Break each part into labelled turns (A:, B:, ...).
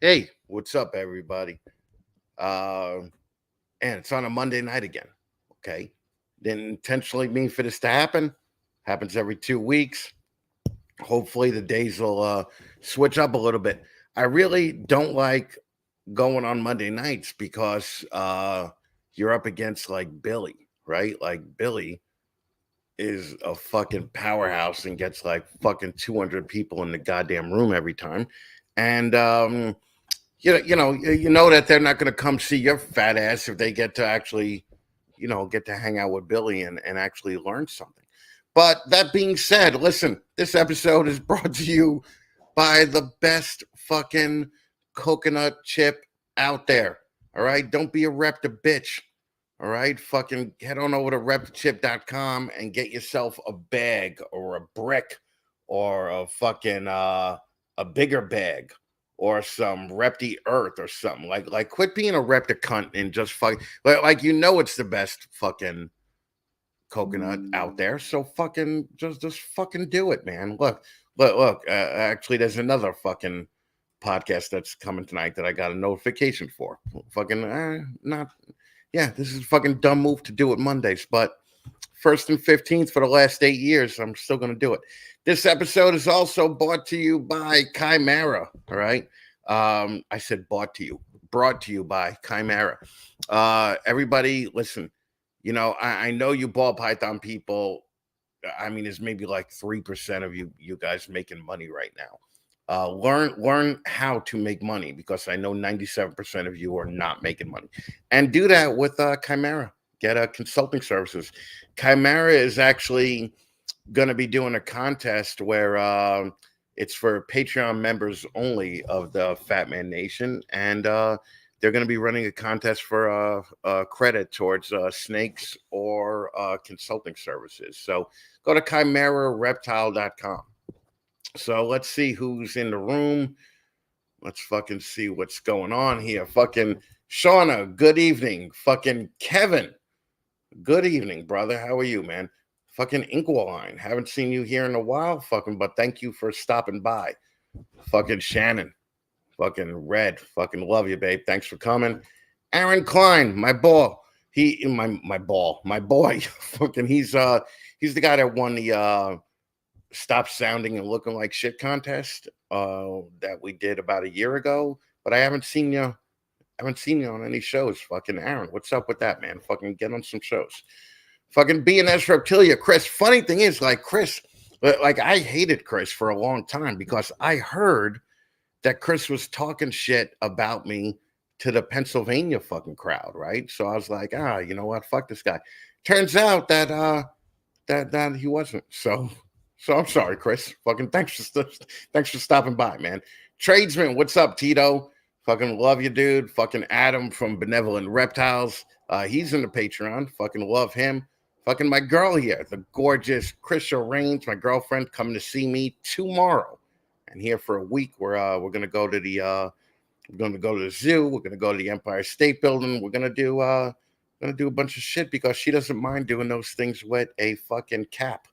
A: Hey, what's up, everybody? Uh, and it's on a Monday night again. Okay, didn't intentionally mean for this to happen. Happens every 2 weeks. Hopefully, the days will switch up a little bit. I really don't like going on Monday nights because you're up against like Billy, right? Like Billy is a fucking powerhouse and gets like fucking 200 people in the goddamn room every time, and you know that they're not going to come see your fat ass if they get to actually, get to hang out with Billy and actually learn something. But that being said, listen, this episode is brought to you by the best fucking coconut chip out there. All right, don't be a rep to bitch. All right, fucking head on over to repchip.com and get yourself a bag or a brick or a fucking a bigger bag or some repty earth or something. Like quit being a repti cunt and just fuck like it's the best fucking coconut out there. So fucking just fucking do it, man. Look. Actually, there's another fucking podcast that's coming tonight that I got a notification for. Fucking not. Yeah, this is a fucking dumb move to do it Mondays, but first and 15th for the last 8 years, I'm still gonna do it. This episode is also brought to you by Chimera. All right. I said brought to you by Chimera. Everybody, listen, I know you ball python people. I mean, there's maybe like 3% of you guys making money right now. Learn how to make money because I know 97% of you are not making money, and do that with Chimera. Get consulting services. Chimera is actually going to be doing a contest where it's for Patreon members only of the Fatman Nation, and they're going to be running a contest for credit towards snakes or consulting services. So go to chimerareptile.com. So let's see who's in the room. Let's fucking see what's going on here. Fucking Shauna, good evening. Fucking Kevin, good evening, brother. How are you, man? Fucking Inkwaline, haven't seen you here in a while. Fucking, but thank you for stopping by. Fucking Shannon, fucking Red, fucking love you, babe. Thanks for coming. Aaron Klein, my ball. My boy. Fucking, he's the guy that won the Stop Sounding and Looking Like Shit contest that we did about a year ago. But I haven't seen you. Haven't seen you on any shows. Fucking Aaron, what's up with that, man? Fucking get on some shows. Fucking BNS Reptilia, Chris. Funny thing is, like Chris, like I hated Chris for a long time because I heard that Chris was talking shit about me to the Pennsylvania fucking crowd, right? So I was like, you know what? Fuck this guy. Turns out that that he wasn't. So I'm sorry, Chris. Fucking thanks for stopping by, man. Tradesman, what's up, Tito? Fucking love you, dude. Fucking Adam from Benevolent Reptiles. He's in the Patreon. Fucking love him. Fucking my girl here, the gorgeous Krisha Rains, my girlfriend, coming to see me tomorrow. And here for a week, we're gonna go to the zoo. We're gonna go to the Empire State Building. We're gonna do a bunch of shit because she doesn't mind doing those things with a fucking cap.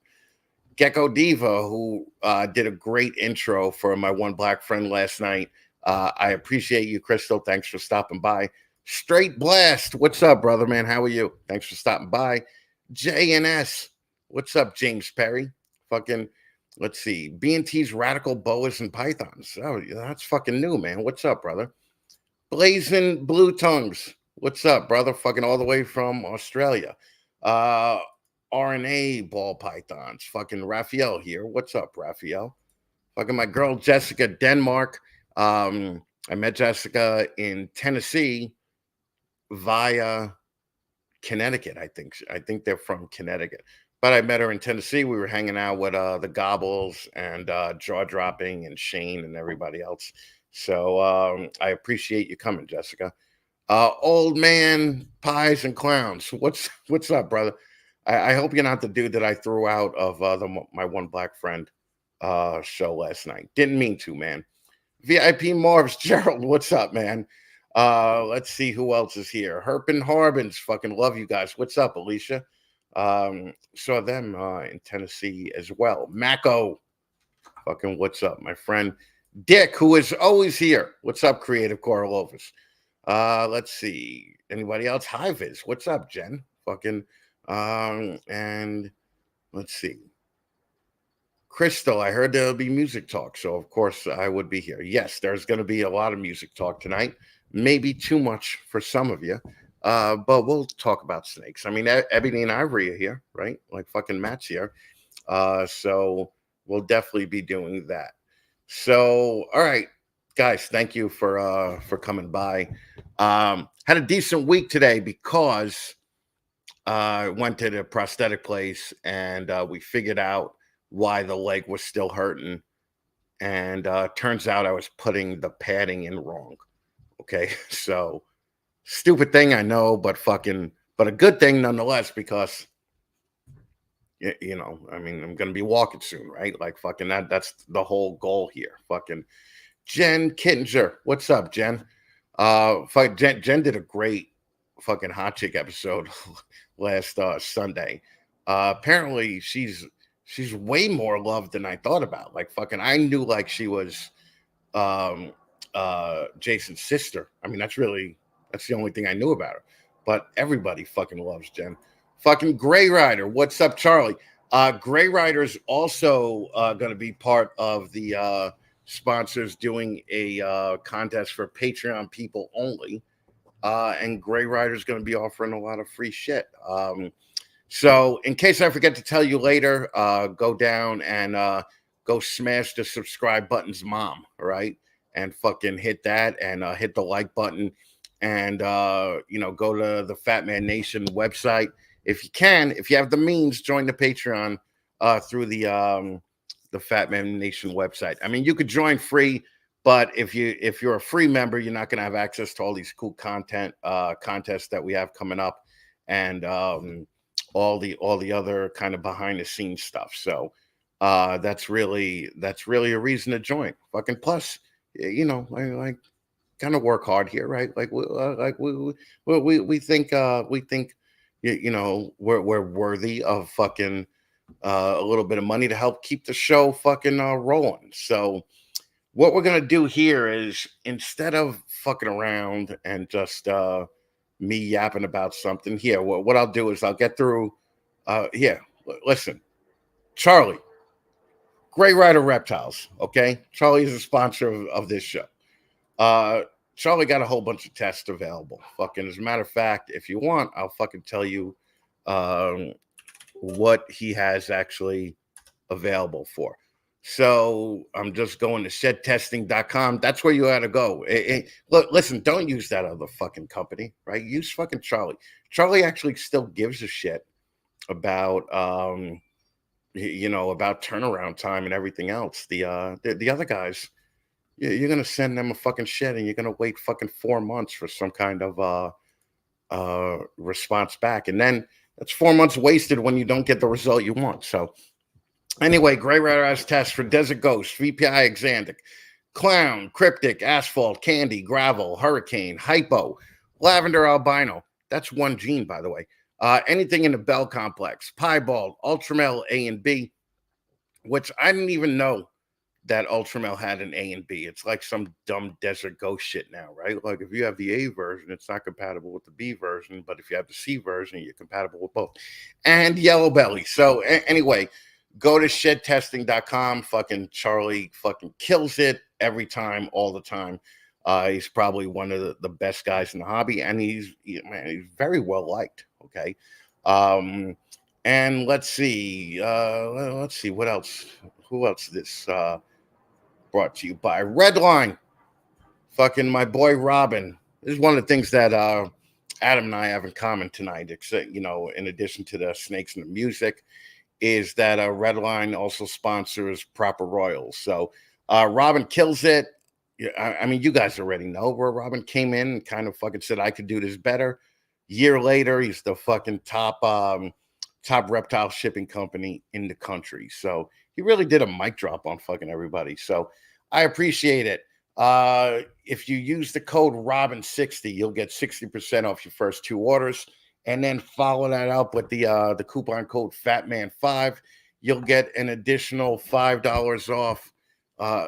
A: Gecko Diva, who did a great intro for my one black friend last night. I appreciate you, Crystal. Thanks for stopping by. Straight Blast, what's up, brother, man? How are you? Thanks for stopping by. JNS, what's up, James Perry? Fucking, let's see. B&T's Radical Boas and Pythons. Oh, that's fucking new, man. What's up, brother? Blazing Blue Tongues, what's up, brother? Fucking all the way from Australia. RNA ball pythons. Fucking Raphael here. What's up, Raphael? Fucking my girl Jessica Denmark. I met Jessica in Tennessee via Connecticut. I think they're from Connecticut. But I met her in Tennessee. We were hanging out with the Gobbles and Jaw Dropping and Shane and everybody else. So I appreciate you coming, Jessica. Old man pies and clowns. What's up, brother? I hope you're not the dude that I threw out of my one black friend show last night. Didn't mean to, man. VIP Marvs, Gerald, what's up, man? Let's see who else is here. Herpin Harbins, fucking love you guys. What's up, Alicia? Saw them in Tennessee as well. Mako, fucking what's up, my friend? Dick, who is always here. What's up, Creative Coralovis? Let's see. Anybody else? Hi, Viz. What's up, Jen? Fucking, and let's see. Crystal, I heard there'll be music talk, so of course I would be here. Yes, there's going to be a lot of music talk tonight. Maybe too much for some of you, but we'll talk about snakes. I mean, Ebony and Ivory are here, right? Like fucking Matt's here, so we'll definitely be doing that. So, all right, guys, thank you for coming by. Had a decent week today because went to the prosthetic place and we figured out why the leg was still hurting. And turns out I was putting the padding in wrong. Okay. So stupid thing, I know, but a good thing nonetheless, because you know, I mean, I'm gonna be walking soon, right? Like fucking that's the whole goal here. Fucking Jen Kittinger. What's up, Jen? Jen did a great fucking hot chick episode last Sunday. Apparently she's way more loved than I thought about. Like fucking I knew like she was um Jason's sister. I mean, that's the only thing I knew about her. But everybody fucking loves Jen. Fucking Gray Rider. What's up, Charlie? Gray Rider's also gonna be part of the sponsors doing a contest for Patreon people only. And Gray Rider's going to be offering a lot of free shit. So, in case I forget to tell you later, go down and go smash the subscribe button's mom, all right? And fucking hit that and hit the like button. And, you know, go to the Fatman Nation website. If you can, if you have the means, join the Patreon through the Fatman Nation website. I mean, you could join free, but if you're a free member, you're not going to have access to all these cool contests that we have coming up, and all the other kind of behind the scenes stuff. So that's really a reason to join. Fucking plus, you know, like kind of work hard here, right? Like we think you know we're worthy of fucking a little bit of money to help keep the show fucking rolling. So what we're gonna do here is, instead of fucking around and just me yapping about something here, what I'll do is I'll get through. Here, listen, Charlie, Gray Rider Reptiles. Okay, Charlie is a sponsor of this show. Uh, Charlie got a whole bunch of tests available. Fucking, as a matter of fact, if you want, I'll fucking tell you what he has actually available for. So I'm just going to shedtesting.com. That's where you got to go. Look, listen, don't use that other fucking company, right? Use fucking Charlie. Charlie actually still gives a shit about you know, about turnaround time and everything else. The other guys, you're gonna send them a fucking shit and you're gonna wait fucking 4 months for some kind of response back, and then that's 4 months wasted when you don't get the result you want. So anyway, Gray Rider has tests for Desert Ghost, VPI Exandic, Clown, Cryptic, Asphalt, Candy, Gravel, Hurricane, Hypo, Lavender Albino. That's one gene, by the way. Anything in the Bell Complex, Piebald, Ultramel A and B, which I didn't even know that Ultramel had an A and B. It's like some dumb Desert Ghost shit now, right? Like if you have the A version, it's not compatible with the B version, but if you have the C version, you're compatible with both. And Yellow Belly. So anyway, go to shedtesting.com. Fucking Charlie fucking kills it every time, all the time. He's probably one of the best guys in the hobby, and he's very well liked. Okay. And let's see what else. Who else this brought to you by Redline. Fucking my boy Robin. This is one of the things that Adam and I have in common tonight, except, you know, in addition to the snakes and the music, is that Redline also sponsors Proper Royals. So Robin kills it. Yeah, I mean, you guys already know where Robin came in and kind of fucking said I could do this better. Year later, he's the fucking top reptile shipping company in the country. So he really did a mic drop on fucking everybody. So I appreciate it. If you use the code Robin60, you'll get 60% off your first 2 orders. And then follow that up with the coupon code Fatman5. You'll get an additional $5 off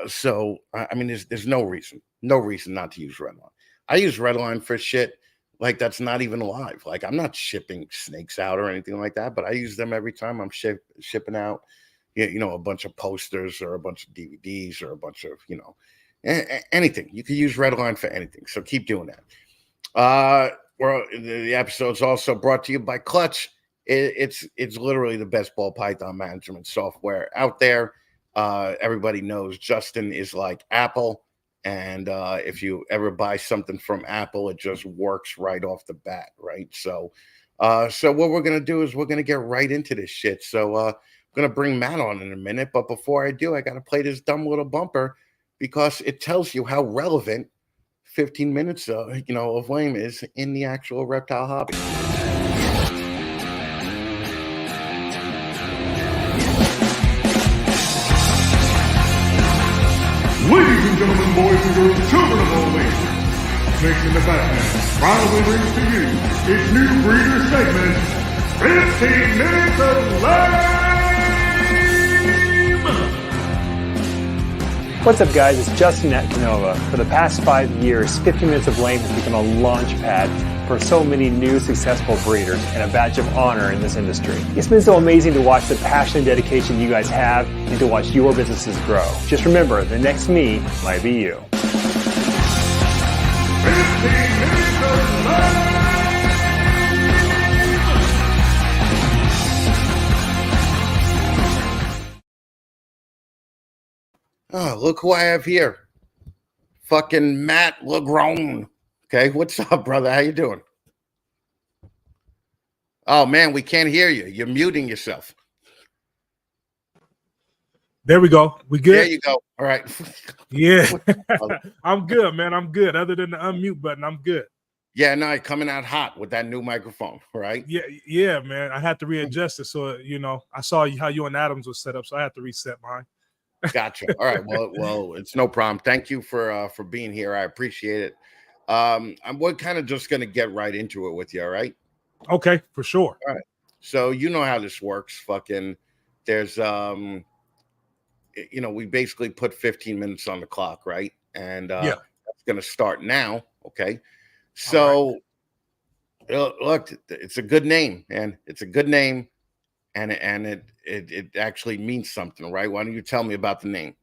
A: So I mean, there's no reason not to use Redline. I use Redline for shit like that's not even live. Like I'm not shipping snakes out or anything like that, but I use them every time I'm shipping out, a bunch of posters or a bunch of DVDs or a bunch of anything. You can use Redline for anything. So keep doing that. Well, the episode's also brought to you by Clutch. It's literally the best ball python management software out there. Everybody knows Justin is like Apple, and if you ever buy something from Apple, it just works right off the bat, right? So what we're gonna do is we're gonna get right into this shit. So I'm gonna bring Matt on in a minute, but before I do, I gotta play this dumb little bumper because it tells you how relevant 15 minutes of lame is in the actual reptile hobby.
B: Ladies and gentlemen, boys and girls, children of all ages, Snakes in the Fatman proudly brings to you its new breeder segment, 15 Minutes of Lame!
C: What's up, guys? It's Justin at Canova. For the past 5 years, 15 Minutes of Lame has become a launch pad for so many new successful breeders and a badge of honor in this industry. It's been so amazing to watch the passion and dedication you guys have and to watch your businesses grow. Just remember, the next me might be you.
B: 15 Minutes of Lame!
A: Oh, look who I have here. Fucking Matt Lagrone. Okay, what's up, brother? How you doing? Oh, man, we can't hear you. You're muting yourself.
D: There we go. We good?
A: There you go. All right.
D: Yeah. I'm good, man. I'm good. Other than the unmute button, I'm good.
A: Yeah, no, coming out hot with that new microphone, right?
D: Yeah, man. I had to readjust it. So, I saw how you and Adams was set up, so I had to reset mine.
A: Gotcha. All right. Well, it's no problem. Thank you for being here. I appreciate it. We're kind of just gonna get right into it with you, all right?
D: Okay, for sure.
A: All right. So you know how this works. Fucking there's we basically put 15 minutes on the clock, right? And
D: yeah,
A: that's gonna start now. Okay. So look, it's a good name, man. It's a good name. And it actually means something, right? Why don't you tell me about the name?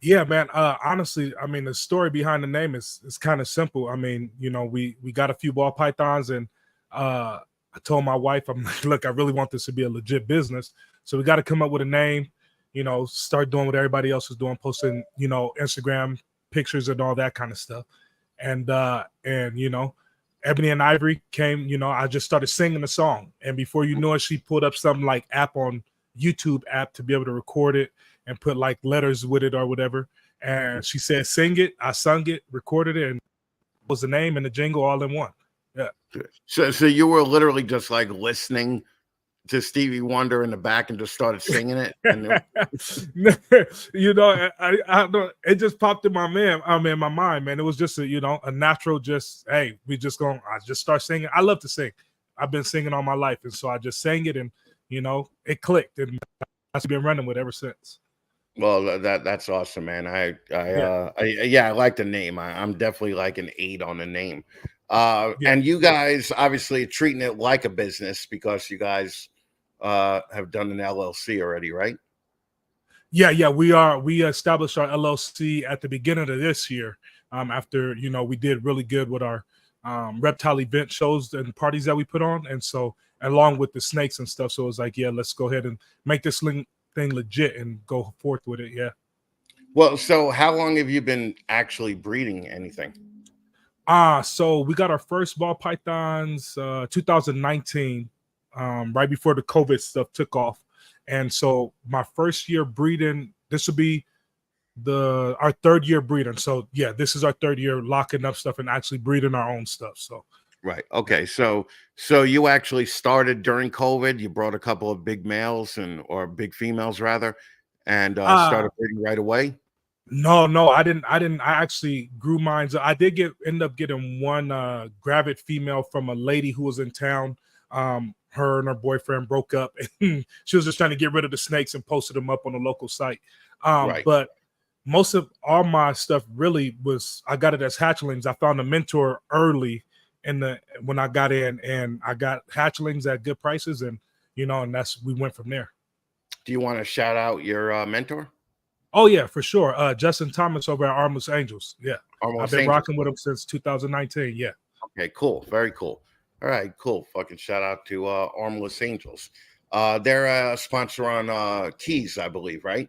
D: Yeah, man. Honestly, I mean, the story behind the name is kind of simple. I mean, we got a few ball pythons, and I told my wife, I'm like, look, I really want this to be a legit business, so we got to come up with a name. Start doing what everybody else is doing, posting, Instagram pictures and all that kind of stuff, and Ebony and Ivory came, I just started singing the song. And before you know it, she pulled up some like app on YouTube app to be able to record it and put like letters with it or whatever. And she said, sing it. I sung it, recorded it, and it was the name and the jingle all in one. Yeah.
A: So you were literally just like listening to Stevie Wonder in the back and just started singing it. And
D: I don't. It just popped in my mind, man. It was just a natural. Just hey, I just start singing. I love to sing. I've been singing all my life, and so I just sang it, and it clicked, and I've been running with it ever since.
A: Well, that's awesome, man. I like the name. I'm definitely like an 8 on the name. And you guys obviously treating it like a business because you guys have done an LLC already, right?
D: Yeah, we are. We established our LLC at the beginning of this year. After we did really good with our reptile event shows and parties that we put on, and so along with the snakes and stuff. So it was like, yeah, let's go ahead and make this thing legit and go forth with it. Yeah.
A: Well, so how long have you been actually breeding anything?
D: So we got our first ball pythons 2019, right before the COVID stuff took off. And so my first year breeding, this will be our third year breeding. So yeah, this is our third year locking up stuff and actually breeding our own stuff. So
A: right. Okay. So you actually started during COVID. You brought a couple of big males or big females rather, and started breeding right away.
D: No, I didn't. I actually grew mine. I did end up getting one gravid female from a lady who was in town. Her and her boyfriend broke up, and she was just trying to get rid of the snakes and posted them up on a local site.
A: Right.
D: But most of all my stuff really was, I got it as hatchlings. I found a mentor early when I got in, and I got hatchlings at good prices, and and we went from there.
A: Do you want to shout out your mentor?
D: Oh yeah, for sure. Justin Thomas over at Armless Angels. Yeah. I've been
A: Angels.
D: rocking with him since 2019. Yeah.
A: Okay, cool. Very cool. All right, cool. Fucking shout out to Armless Angels. They're a sponsor on Keys, I believe, right?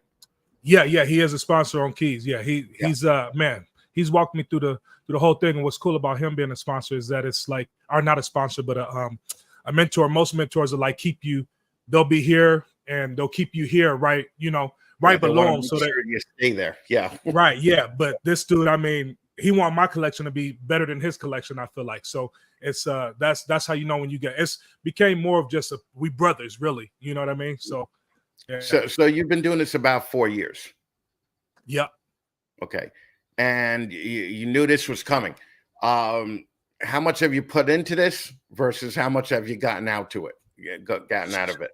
D: Yeah, he is a sponsor on Keys. Yeah, he's man, he's walked me through the whole thing. And what's cool about him being a sponsor is that it's like, or not a sponsor, but a mentor. Most mentors are like, they'll be here and they'll keep you here, right? Right below him, so that
A: you stay there. Yeah.
D: Right. Yeah. But this dude, I mean, he want my collection to be better than his collection, I feel like. So it's that's how when you it's became more of just we brothers, really. You know what I mean? So yeah.
A: So you've been doing this about 4 years.
D: Yep.
A: Okay. And you knew this was coming. How much have you put into this versus how much have you gotten out to it? Gotten out of it?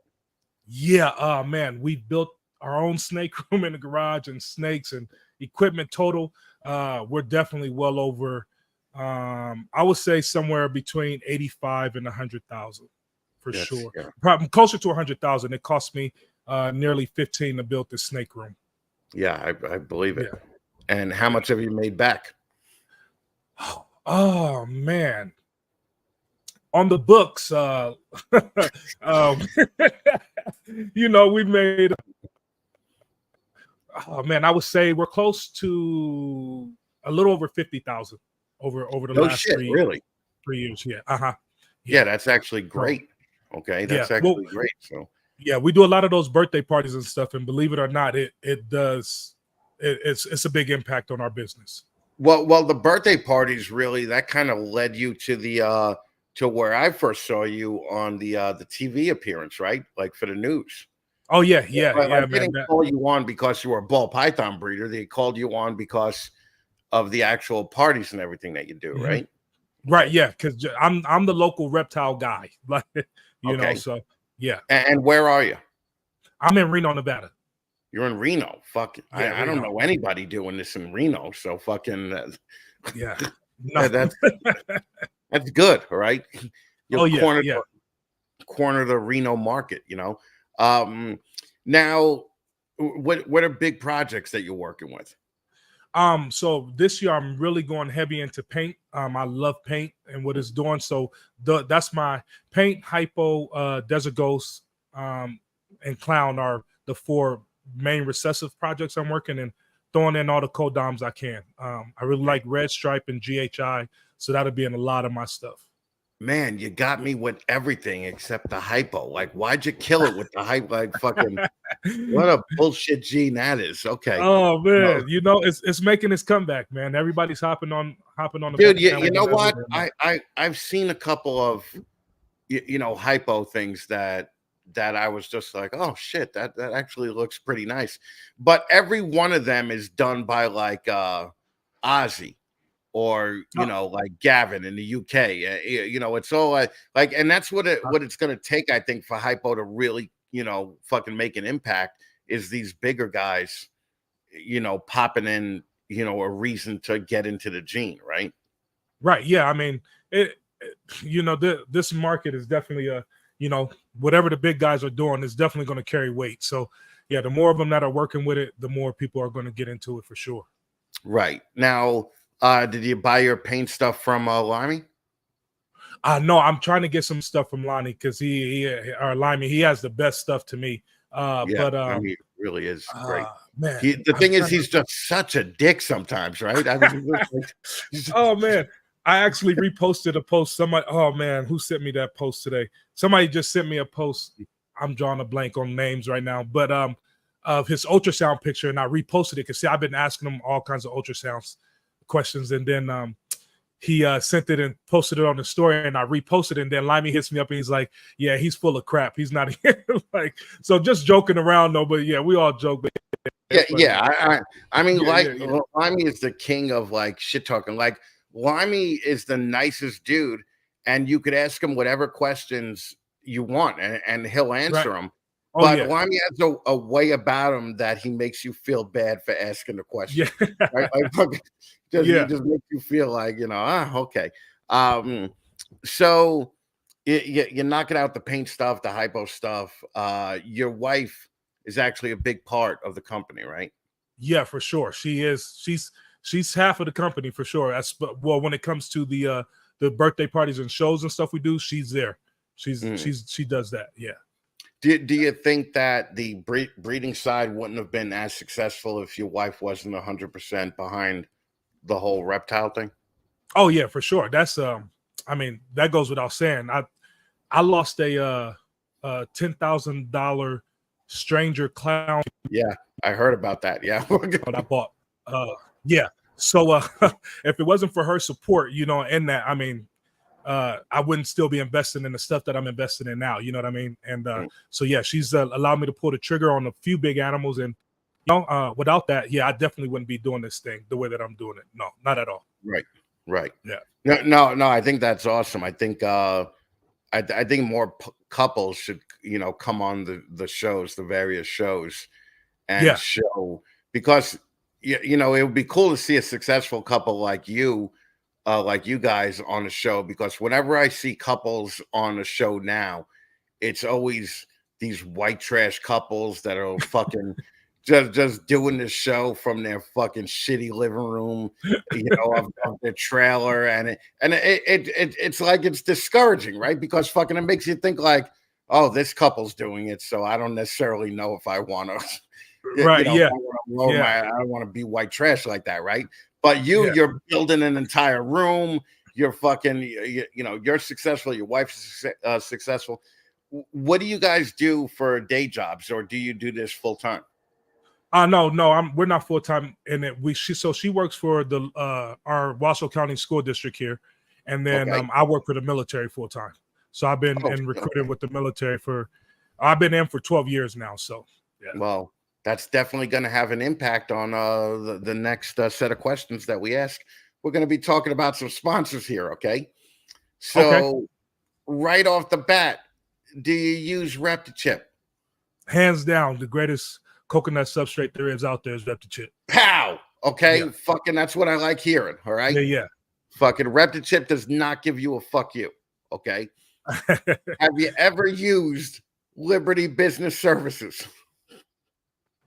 D: Yeah. Man, we built our own snake room in the garage and snakes and equipment total. We're definitely well over, I would say somewhere between 85 and 100,000 for sure. Yeah. Probably closer to 100,000. It cost me nearly 15 to build this snake room.
A: Yeah, I believe it. Yeah. And how much have you made back?
D: Oh man. On the books, we made, oh man, I would say we're close to a little over 50,000 over the last 3 years. Yeah.
A: Yeah, that's actually great. Okay, that's actually great. So
D: yeah, we do a lot of those birthday parties and stuff, and believe it or not, it's a big impact on our business.
A: Well, the birthday parties really, that kind of led you to the to where I first saw you on the TV appearance, right? Like for the news.
D: Oh yeah.
A: They didn't call you on because you were a ball python breeder. They called you on because of the actual parties and everything that you do, right?
D: Right. Yeah, because I'm the local reptile guy, like know. So yeah.
A: And where are you?
D: I'm in Reno, Nevada.
A: You're in Reno. Fuck. Yeah, I don't know anybody doing this in Reno. So fucking.
D: Yeah.
A: No. That's good. All right. You'll corner the Reno market. Now, what are big projects that you're working with?
D: So this year I'm really going heavy into paint. I love paint and what it's doing. So that's my paint, hypo, Desert Ghost, and Clown are the 4 main recessive projects I'm working in, throwing in all the codoms I can. I really like Red Stripe and GHI, so that'll be in a lot of my stuff.
A: Man, you got me with everything except the hypo. Like, why'd you kill it with the hypo? Like, fucking, what a bullshit gene that is. Okay.
D: Oh man, it's making its comeback, man. Everybody's hopping on the.
A: Dude, you know what? I've seen a couple of hypo things that I was just like, oh shit, that actually looks pretty nice. But every one of them is done by like Ozzy. Or like Gavin in the UK, it's all like, and that's what it's going to take, I think, for hypo to really, fucking make an impact. Is these bigger guys, popping in, a reason to get into the gene, right?
D: Right. Yeah. I mean, this market is definitely whatever the big guys are doing is definitely going to carry weight. So yeah, the more of them that are working with it, the more people are going to get into it for sure.
A: Right now. Did you buy your paint stuff from Limey?
D: No, I'm trying to get some stuff from Lonnie because he has the best stuff to me. But
A: he really is great.
D: Man,
A: the thing is, he's just such a dick sometimes, right? I mean,
D: oh man, I actually reposted a post. Somebody, oh man, who sent me that post today? Somebody just sent me a post. I'm drawing a blank on names right now, but of his ultrasound picture, and I reposted it because see, I've been asking him all kinds of ultrasounds questions, and then he sent it and posted it on the story, and I reposted it, and then Limey hits me up and he's like, yeah, he's full of crap, he's not like, so just joking around though, but yeah, we all joke.
A: I mean, Limey is the king of like shit talking. Like Limey is the nicest dude, and you could ask him whatever questions you want and he'll answer them.
D: Oh
A: but
D: yeah,
A: Limey has a way about him that he makes you feel bad for asking the question.
D: yeah,
A: Right? Like fucking he
D: yeah,
A: just makes you feel like, okay. So you're knocking out the paint stuff, the hypo stuff. Your wife is actually a big part of the company, right?
D: yeah, for sure. She is. She's half of the company for sure. That's well, when it comes to the birthday parties and shows and stuff we do, she's there.
A: Mm.
D: She does that. Yeah.
A: Do you think that the breeding side wouldn't have been as successful if your wife wasn't 100% behind the whole reptile thing?
D: Oh yeah, for sure. That's I mean, that goes without saying. I lost a $10,000 stranger clown
A: Yeah, I heard about that. Yeah.
D: that I bought. Yeah. So if it wasn't for her support, in that, I mean, I wouldn't still be investing in the stuff that I'm investing in now. You know what I mean? And
A: Mm.
D: so yeah, she's allowed me to pull the trigger on a few big animals, and without that, yeah, I definitely wouldn't be doing this thing the way that I'm doing it. No, not at all.
A: Right. Right.
D: Yeah.
A: No. I think that's awesome. I think I think more couples should come on the shows, the various shows, and
D: Yeah.
A: show, because it would be cool to see a successful couple like you guys on the show, because whenever I see couples on the show now, it's always these white trash couples that are fucking just doing the show from their fucking shitty living room, of their trailer, and it's like, it's discouraging, right? Because fucking it makes you think like, oh, this couple's doing it, so I don't necessarily know if I want to,
D: Right. Yeah.
A: I don't want to be white trash like that, right? But you're building an entire room. You're fucking, you're successful. Your wife's successful. What do you guys do for day jobs, or do you do this full time?
D: No, we're not full time in it. She works for the our Washoe County School District here, and then
A: Okay.
D: I work for the military full time. So I've been in recruiting with the military I've been in for 12 years now. So yeah.
A: Well, that's definitely going to have an impact on the next set of questions that we ask. We're going to be talking about some sponsors here, okay? So right off the bat, do you use ReptiChip?
D: Hands down, the greatest coconut substrate there is out there is ReptiChip.
A: Pow! Okay,
D: Yeah.
A: fucking that's what I like hearing, all right?
D: Yeah.
A: Fucking ReptiChip does not give you a fuck you, okay? Have you ever used Liberty Business Services?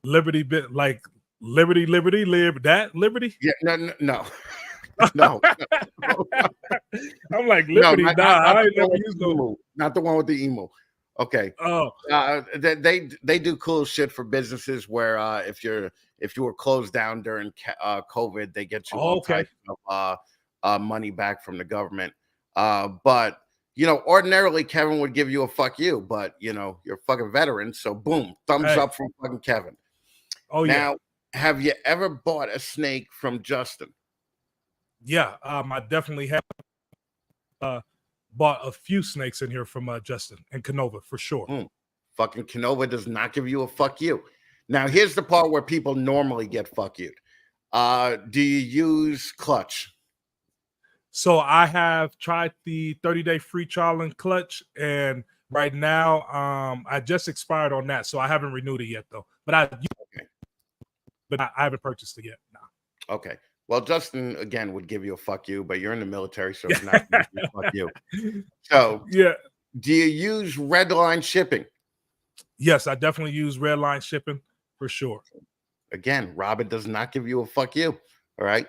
D: Liberty bit like Liberty, that Liberty?
A: Yeah, no. No.
D: I'm like, Liberty, I ain't never used no.
A: Not the one with the emo. Okay.
D: Oh,
A: they do cool shit for businesses where if you were closed down during COVID, they get you all types of money back from the government. But ordinarily Kevin would give you a fuck you, but you're a fucking veteran, so boom, thumbs up from fucking Kevin.
D: Oh yeah.
A: Now, have you ever bought a snake from Justin?
D: Yeah, I definitely have bought a few snakes in here from Justin and Canova for sure.
A: Fucking Canova does not give you a fuck you. Now, here's the part where people normally get fuck you. Do you use Clutch?
D: So I have tried the 30-day free trial in Clutch, and right now I just expired on that, so I haven't renewed it yet though. But I haven't purchased it yet. No.
A: Okay. Well, Justin again would give you a fuck you, but you're in the military, so it's not gonna be fuck you. So
D: yeah.
A: Do you use Redline shipping?
D: Yes, I definitely use Redline shipping for sure.
A: Again, Robin does not give you a fuck you. All right.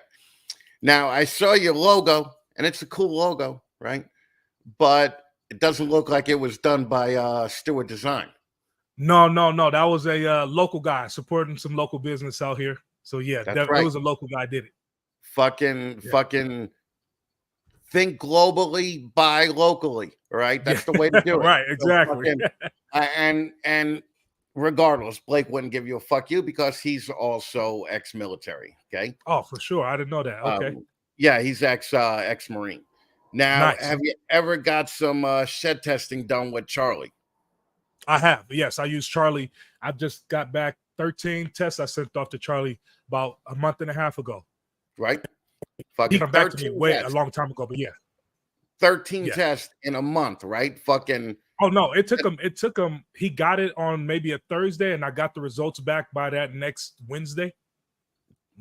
A: Now I saw your logo, and it's a cool logo, right? But it doesn't look like it was done by Stewart Design.
D: No. That was a local guy supporting some local business out here. So yeah, that was a local guy did it.
A: Fucking think globally, buy locally. Right, that's the way to do it.
D: Right, exactly.
A: So and regardless, Blake wouldn't give you a fuck you because he's also ex-military. Okay.
D: Oh, for sure. I didn't know that. Okay.
A: Yeah, he's ex-Marine. Now, have you ever got some shed testing done with Charlie?
D: I have. Yes, I use Charlie. I just got back 13 tests I sent off to Charlie about a month and a half ago.
A: Right.
D: He came back to me a long time ago, but yeah.
A: 13 tests in a month, right? Fucking
D: Oh no, it took him. It took him. He got it on maybe a Thursday, and I got the results back by that next Wednesday.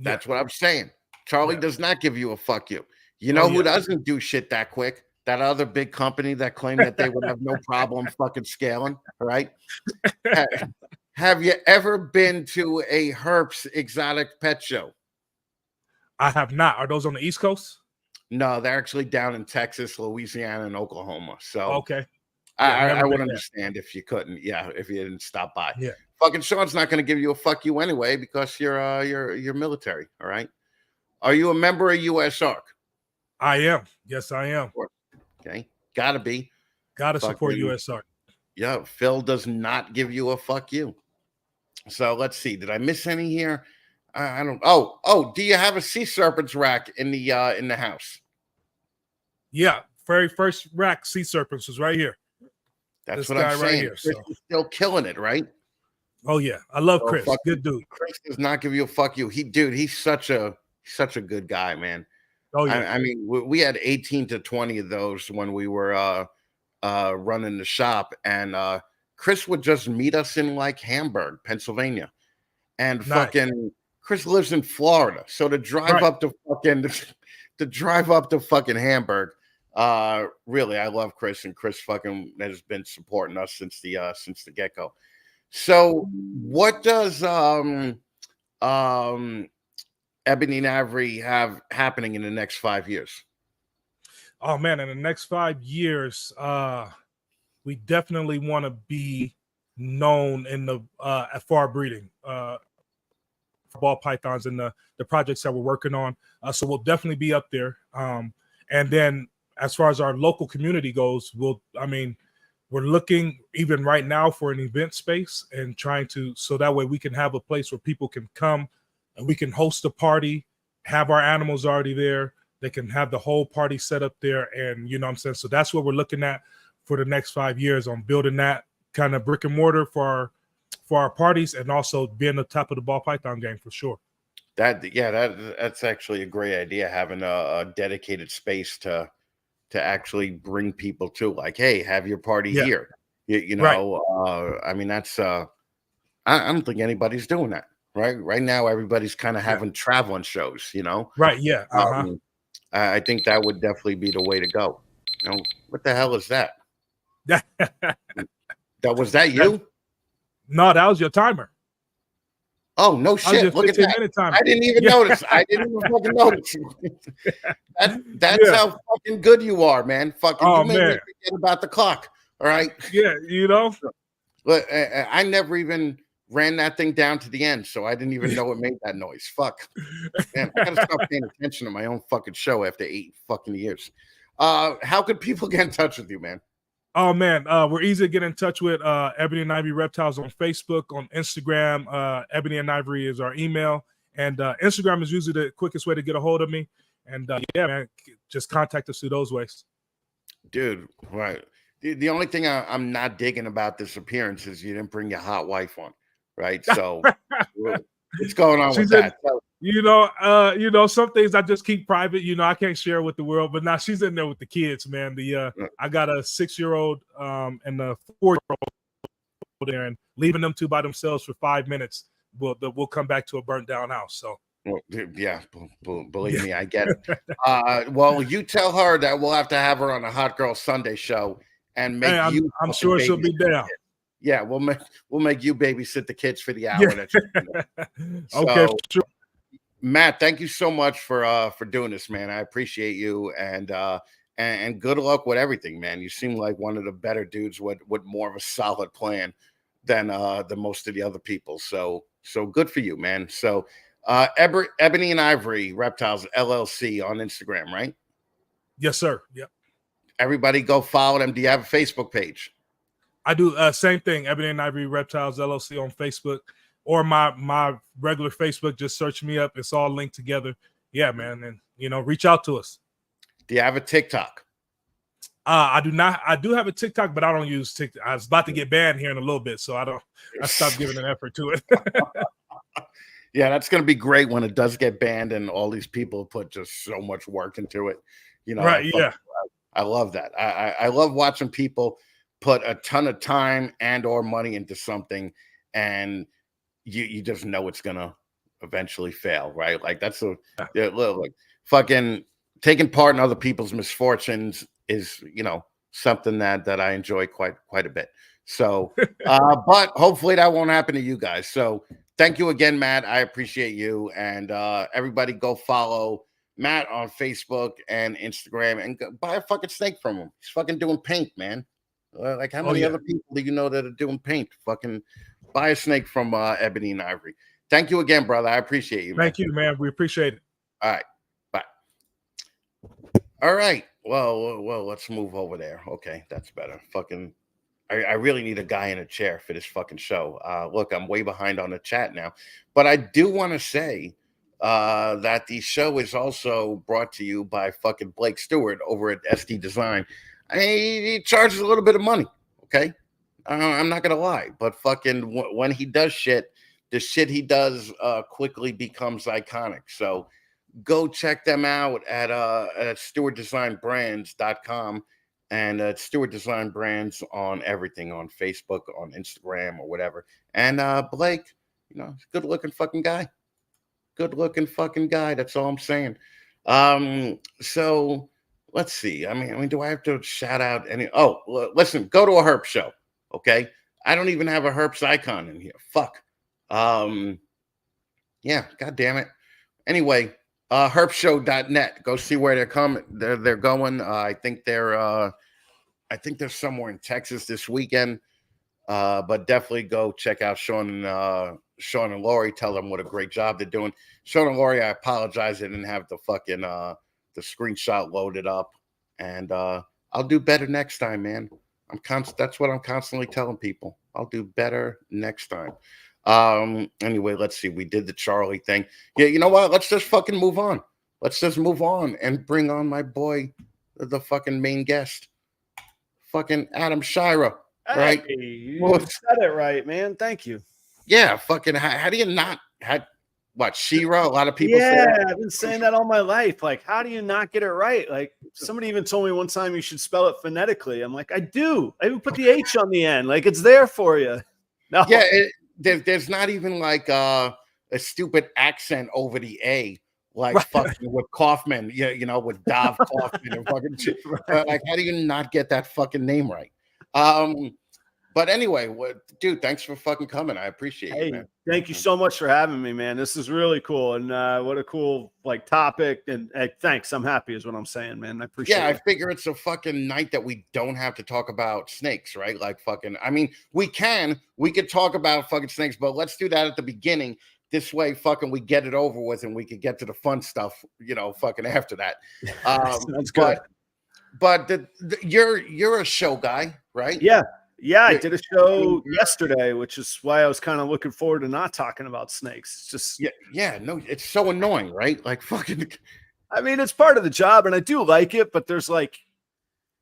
A: That's what I'm saying. Charlie does not give you a fuck you. You know who doesn't do shit that quick? That other big company that claimed that they would have no problem fucking scaling. Right? Have you ever been to a Herps exotic pet show?
D: I have not. Are those on the East Coast?
A: No, they're actually down in Texas, Louisiana, and Oklahoma. So
D: okay.
A: I would understand if you couldn't. Yeah, if you didn't stop by.
D: Yeah.
A: Fucking Sean's not going to give you a fuck you anyway because you're military. All right. Are you a member of U.S. ARC?
D: I am. Yes, I am.
A: Okay. Gotta be.
D: Gotta support U.S. ARC.
A: Yeah. Phil does not give you a fuck you. So let's see. Did I miss any here? I don't. Oh. Do you have a sea serpents rack in the house?
D: Yeah. Very first rack sea serpents was right here.
A: That's
D: this
A: what
D: guy
A: I'm saying.
D: right here.
A: Chris is still killing it, right?
D: Oh yeah, I love Chris. Good dude.
A: Chris does not give you a fuck you. He's such a good guy, man.
D: Oh yeah.
A: I mean, we had 18 to 20 of those when we were running the shop, and Chris would just meet us in like Hamburg, Pennsylvania, and fucking Chris lives in Florida, so to drive up to fucking Hamburg. Really, I love Chris, and Chris fucking has been supporting us since the get-go. So what does Ebony and Ivory have happening in the next 5 years?
D: Oh man, in the next 5 years, we definitely want to be known in the for breeding, ball pythons and the projects that we're working on. So we'll definitely be up there. And then as far as our local community goes, we're looking even right now for an event space and trying to, so that way we can have a place where people can come and we can host a party, have our animals already there. They can have the whole party set up there. And you know what I'm saying? So that's what we're looking at for the next 5 years, on building that kind of brick and mortar for our parties, and also being the top of the ball python game for sure.
A: That's actually a great idea, having a dedicated space to actually bring people to, like, hey, have your party here. You know, I mean, that's I don't think anybody's doing that right now. Everybody's kind of having traveling shows, you know.
D: Right. Yeah.
A: I think that would definitely be the way to go. You know, what the hell is that? Was that you?
D: No, that was your timer.
A: Oh, no shit. Look at that. I didn't even notice. I didn't even fucking notice. That's how fucking good you are, man. Fucking you made me forget about the clock. All right.
D: Yeah, you know.
A: But I never even ran that thing down to the end, so I didn't even know it made that noise. Fuck. Man, I gotta stop paying attention to my own fucking show after 8 fucking years. How could people get in touch with you, man?
D: Oh man, we're easy to get in touch with. Ebony and Ivory Reptiles on Facebook, on Instagram. Ebony and Ivory is our email, and Instagram is usually the quickest way to get a hold of me. And yeah, man, just contact us through those ways.
A: Dude, right. The only thing I'm not digging about this appearance is you didn't bring your hot wife on, right? So what's going on with that?
D: You know, some things I just keep private. You know, I can't share with the world. But now she's in there with the kids, man. I got a 6-year-old and a 4-year-old there, and leaving them two by themselves for 5 minutes, we'll come back to a burnt down house. So.
A: Well, yeah, believe me, I get it. Well, you tell her that we'll have to have her on a Hot Girl Sunday show and make you.
D: I'm sure she'll be down.
A: Yeah, we'll make you babysit the kids for the hour.
D: Okay, sure.
A: Matt, thank you so much for doing this, man. I appreciate you, and good luck with everything, man. You seem like one of the better dudes with more of a solid plan than most of the other people. So good for you, man. So Ebony and Ivory Reptiles LLC on Instagram, right?
D: Yes, sir. Yep.
A: Everybody go follow them. Do you have a Facebook page?
D: I do. Same thing. Ebony and Ivory Reptiles LLC on Facebook. Or my regular Facebook, just search me up. It's all linked together. Yeah, man. And, you know, reach out to us.
A: Do you have a TikTok?
D: I do not. I do have a TikTok, but I don't use TikTok. I was about to get banned here in a little bit, so I stopped giving an effort to it.
A: Yeah, that's going to be great when it does get banned and all these people put just so much work into it. You know,
D: right? Yeah.
A: I love that. I love watching people put a ton of time and or money into something, and you just know it's gonna eventually fail, right? Like that's like fucking taking part in other people's misfortunes is, something that I enjoy quite a bit. So, but hopefully that won't happen to you guys. So thank you again, Matt. I appreciate you, and everybody go follow Matt on Facebook and Instagram and go buy a fucking snake from him. He's fucking doing paint, man. Like how many other people do you know that are doing paint? Fucking buy a snake from Ebony and Ivory. Thank you again, brother. I appreciate you.
D: Thank you, man. We appreciate it.
A: All right. Bye. All right. Well, let's move over there. Okay, that's better. Fucking I really need a guy in a chair for this fucking show. Look, I'm way behind on the chat now. But I do want to say that the show is also brought to you by fucking Blake Stewart over at SD Design. He charges a little bit of money, okay? I'm not going to lie. But fucking when he does shit, the shit he does quickly becomes iconic. So go check them out at StewartDesignBrands.com and Stewart Design Brands on everything, on Facebook, on Instagram, or whatever. And Blake, good looking fucking guy. Good looking fucking guy. That's all I'm saying. So let's see. I mean, do I have to shout out any? Oh, listen, go to a herp show. Okay. I don't even have a herps icon in here. Fuck. Yeah, god damn it. Anyway, herpshow.net. Go see where they're coming. They're going. I think they're somewhere in Texas this weekend. But definitely go check out Sean and Lori. Tell them what a great job they're doing. Sean and Lori, I apologize. I didn't have the fucking the screenshot loaded up. And I'll do better next time, man. That's what I'm constantly telling people. I'll do better next time. Anyway, let's see. We did the Charlie thing. Yeah, you know what? Let's just fucking move on. Let's just move on and bring on my boy, the fucking main guest, fucking Adam Shirah. Right?
E: Hey, you said it right, man. Thank you.
A: Yeah, fucking. How do you not had what Shirah? A lot of people.
E: Yeah, I've been saying that all my life. Like, how do you not get it right? Like, somebody even told me one time you should spell it phonetically. I'm like, I do. I even put the H on the end. Like, it's there for you. No.
A: Yeah. There's not even like a stupid accent over the A, like right. Fucking with Kaufman, with Dov Kaufman and fucking right. Like, how do you not get that fucking name right? But anyway, dude, thanks for fucking coming. I appreciate it, man.
E: Thank you so much for having me, man. This is really cool, and what a cool topic. And thanks. I'm happy, is what I'm saying, man. I appreciate it.
A: Yeah, I figure it's a fucking night that we don't have to talk about snakes, right? Like fucking. I mean, we could talk about fucking snakes, but let's do that at the beginning. This way, fucking, we get it over with, and we could get to the fun stuff, fucking after that.
E: That's good.
A: But you're a show guy, right?
E: Yeah, I did a show yesterday, which is why I was kind of looking forward to not talking about snakes. It's just
A: no, it's so annoying, right? Like fucking.
E: I mean, it's part of the job, and I do like it, but there's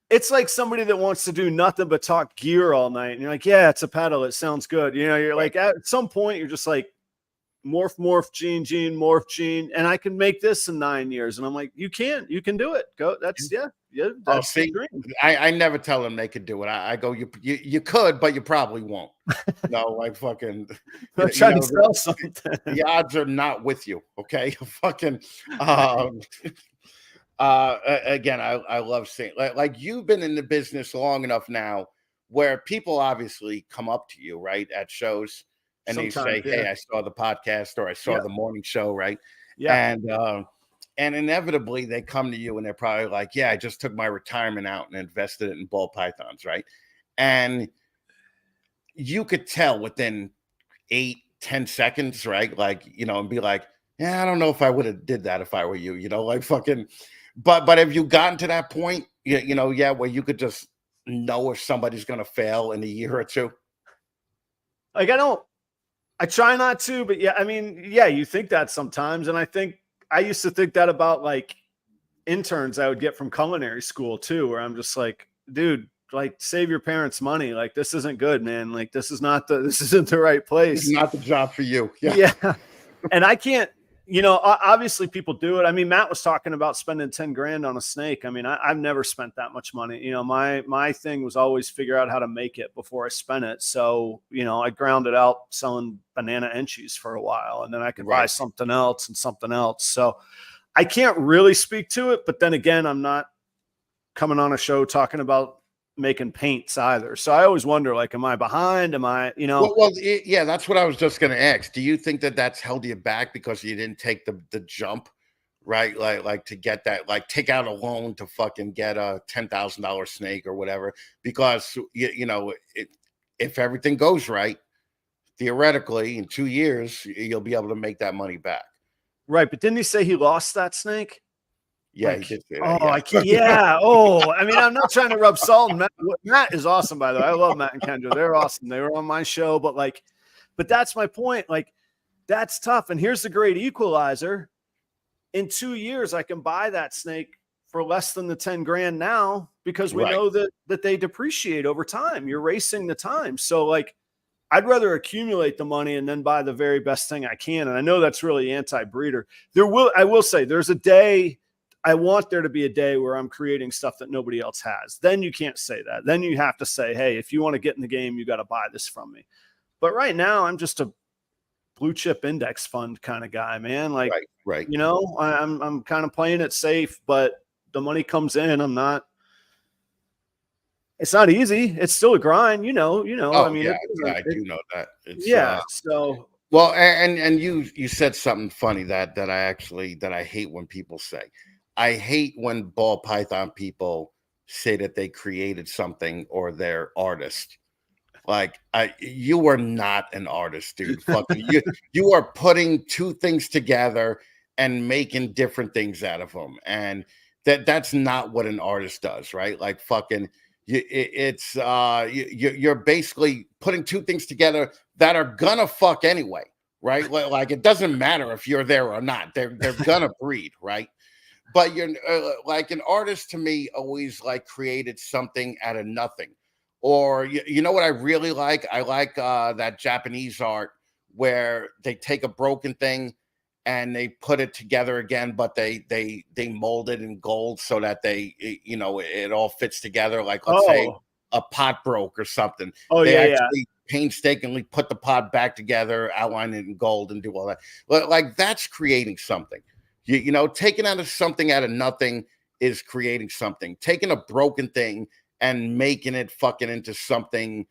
E: it's like somebody that wants to do nothing but talk gear all night, and you're like, yeah, it's a pedal, it sounds good. You're like, at some point, you're just like, morph, gene, morph, gene, and I can make this in 9 years. And I'm like, you can do it. Go. That's that's the dream.
A: I never tell them they could do it. I go, you could, but you probably won't. No, like fucking.
E: I'm trying to sell something.
A: The odds are not with you. Okay, fucking. Again, I love seeing like you've been in the business long enough now where people obviously come up to you, right, at shows. And sometimes they say, hey, I saw the podcast or I saw the morning show, right? Yeah. And inevitably they come to you and they're probably like, yeah, I just took my retirement out and invested it in ball pythons, right? And you could tell within 8-10 seconds, right? Like, and be like, yeah, I don't know if I would have did that if I were you, like fucking. But have you gotten to that point, where you could just know if somebody's going to fail in a year or two?
E: Like, I try not to, but yeah, I mean, yeah, you think that sometimes. And I used to think that about like interns I would get from culinary school too, where I'm just like, dude, like save your parents' money. Like, this isn't good, man. Like, this isn't the right place.
A: It's not the job for you.
E: Yeah. And I can't, you know, obviously people do it. I mean, Matt was talking about spending 10 grand on a snake. I mean, I've never spent that much money. You know, my thing was always figure out how to make it before I spent it. So, you know, I ground it out selling banana enchies for a while, and then I could buy something else and something else. So I can't really speak to it, but then again, I'm not coming on a show talking about making paints either. So I always wonder, like, am I behind? Am I, you know?
A: Yeah, that's what I was just going to ask. Do you think that that's held you back because you didn't take the jump, right? Like to get that, like take out a loan to fucking get a $10,000 snake or whatever, because you know, if everything goes right, theoretically in 2 years, you'll be able to make that money back.
E: Right. But didn't he say he lost that snake?
A: Yeah,
E: like,
A: he did say that.
E: Oh, I can't. Yeah. Oh, I mean, I'm not trying to rub salt in Matt. Matt is awesome, by the way. I love Matt and Kendra. They're awesome. They were on my show, but that's my point. Like, that's tough. And here's the great equalizer. In 2 years, I can buy that snake for less than the 10 grand now, because we know that they depreciate over time. You're racing the time. So, like, I'd rather accumulate the money and then buy the very best thing I can. And I know that's really anti-breeder. I will say there's a day. I want there to be a day where I'm creating stuff that nobody else has. Then you can't say that. Then you have to say, hey, if you want to get in the game, you got to buy this from me. But right now, I'm just a blue chip index fund kind of guy, man. Like, you know, I'm kind of playing it safe, but the money comes in. It's not easy. It's still a grind, you know.
A: Oh,
E: I mean,
A: I do know that. It's,
E: so.
A: Well, and you said something funny that I hate when people say. I hate when ball python people say that they created something or they're artist. Like, you are not an artist, dude. Fucking you are putting two things together and making different things out of them, and that's not what an artist does, right? Like, fucking, you're basically putting two things together that are gonna fuck anyway, right? Like it doesn't matter if you're there or not; they're gonna breed, right? But you're like, an artist to me always like created something out of nothing. Or you know what I really like? I like that Japanese art where they take a broken thing and they put it together again, but they mold it in gold so that it all fits together. Like, let's say a pot broke or something. They actually painstakingly put the pot back together, outline it in gold, and do all that. Like, that's creating something. You know, taking something out of nothing is creating something. Taking a broken thing and making it fucking into something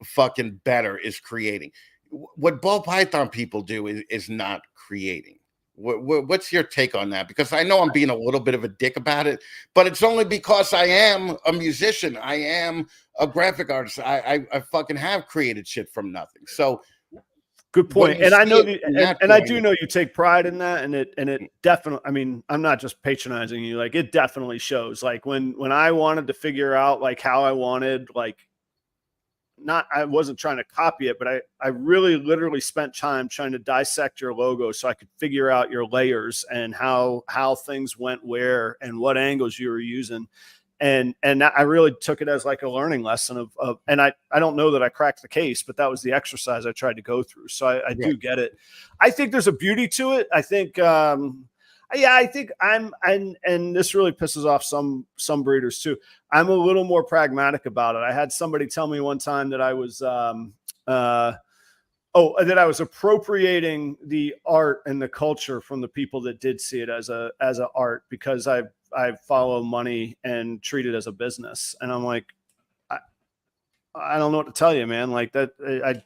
A: fucking better is creating. What ball python people do is not creating. What's your take on that? Because I know I'm being a little bit of a dick about it, but it's only because I am a musician. I am a graphic artist. I fucking have created shit from nothing. So,
E: good point. And I know, and I do know you take pride in that. And it definitely, I mean, I'm not just patronizing you. Like, it definitely shows. Like, when I wanted to figure out like how I wanted, like, I wasn't trying to copy it, but I really literally spent time trying to dissect your logo so I could figure out your layers and how things went where and what angles you were using. And I really took it as like a learning lesson and I don't know that I cracked the case, but that was the exercise I tried to go through. So I do get it. I think there's a beauty to it. I think, I think and this really pisses off some breeders too. I'm a little more pragmatic about it. I had somebody tell me one time that I was, that I was appropriating the art and the culture from the people that did see it as a art, because I follow money and treat it as a business. And I'm like, I don't know what to tell you, man. Like, that,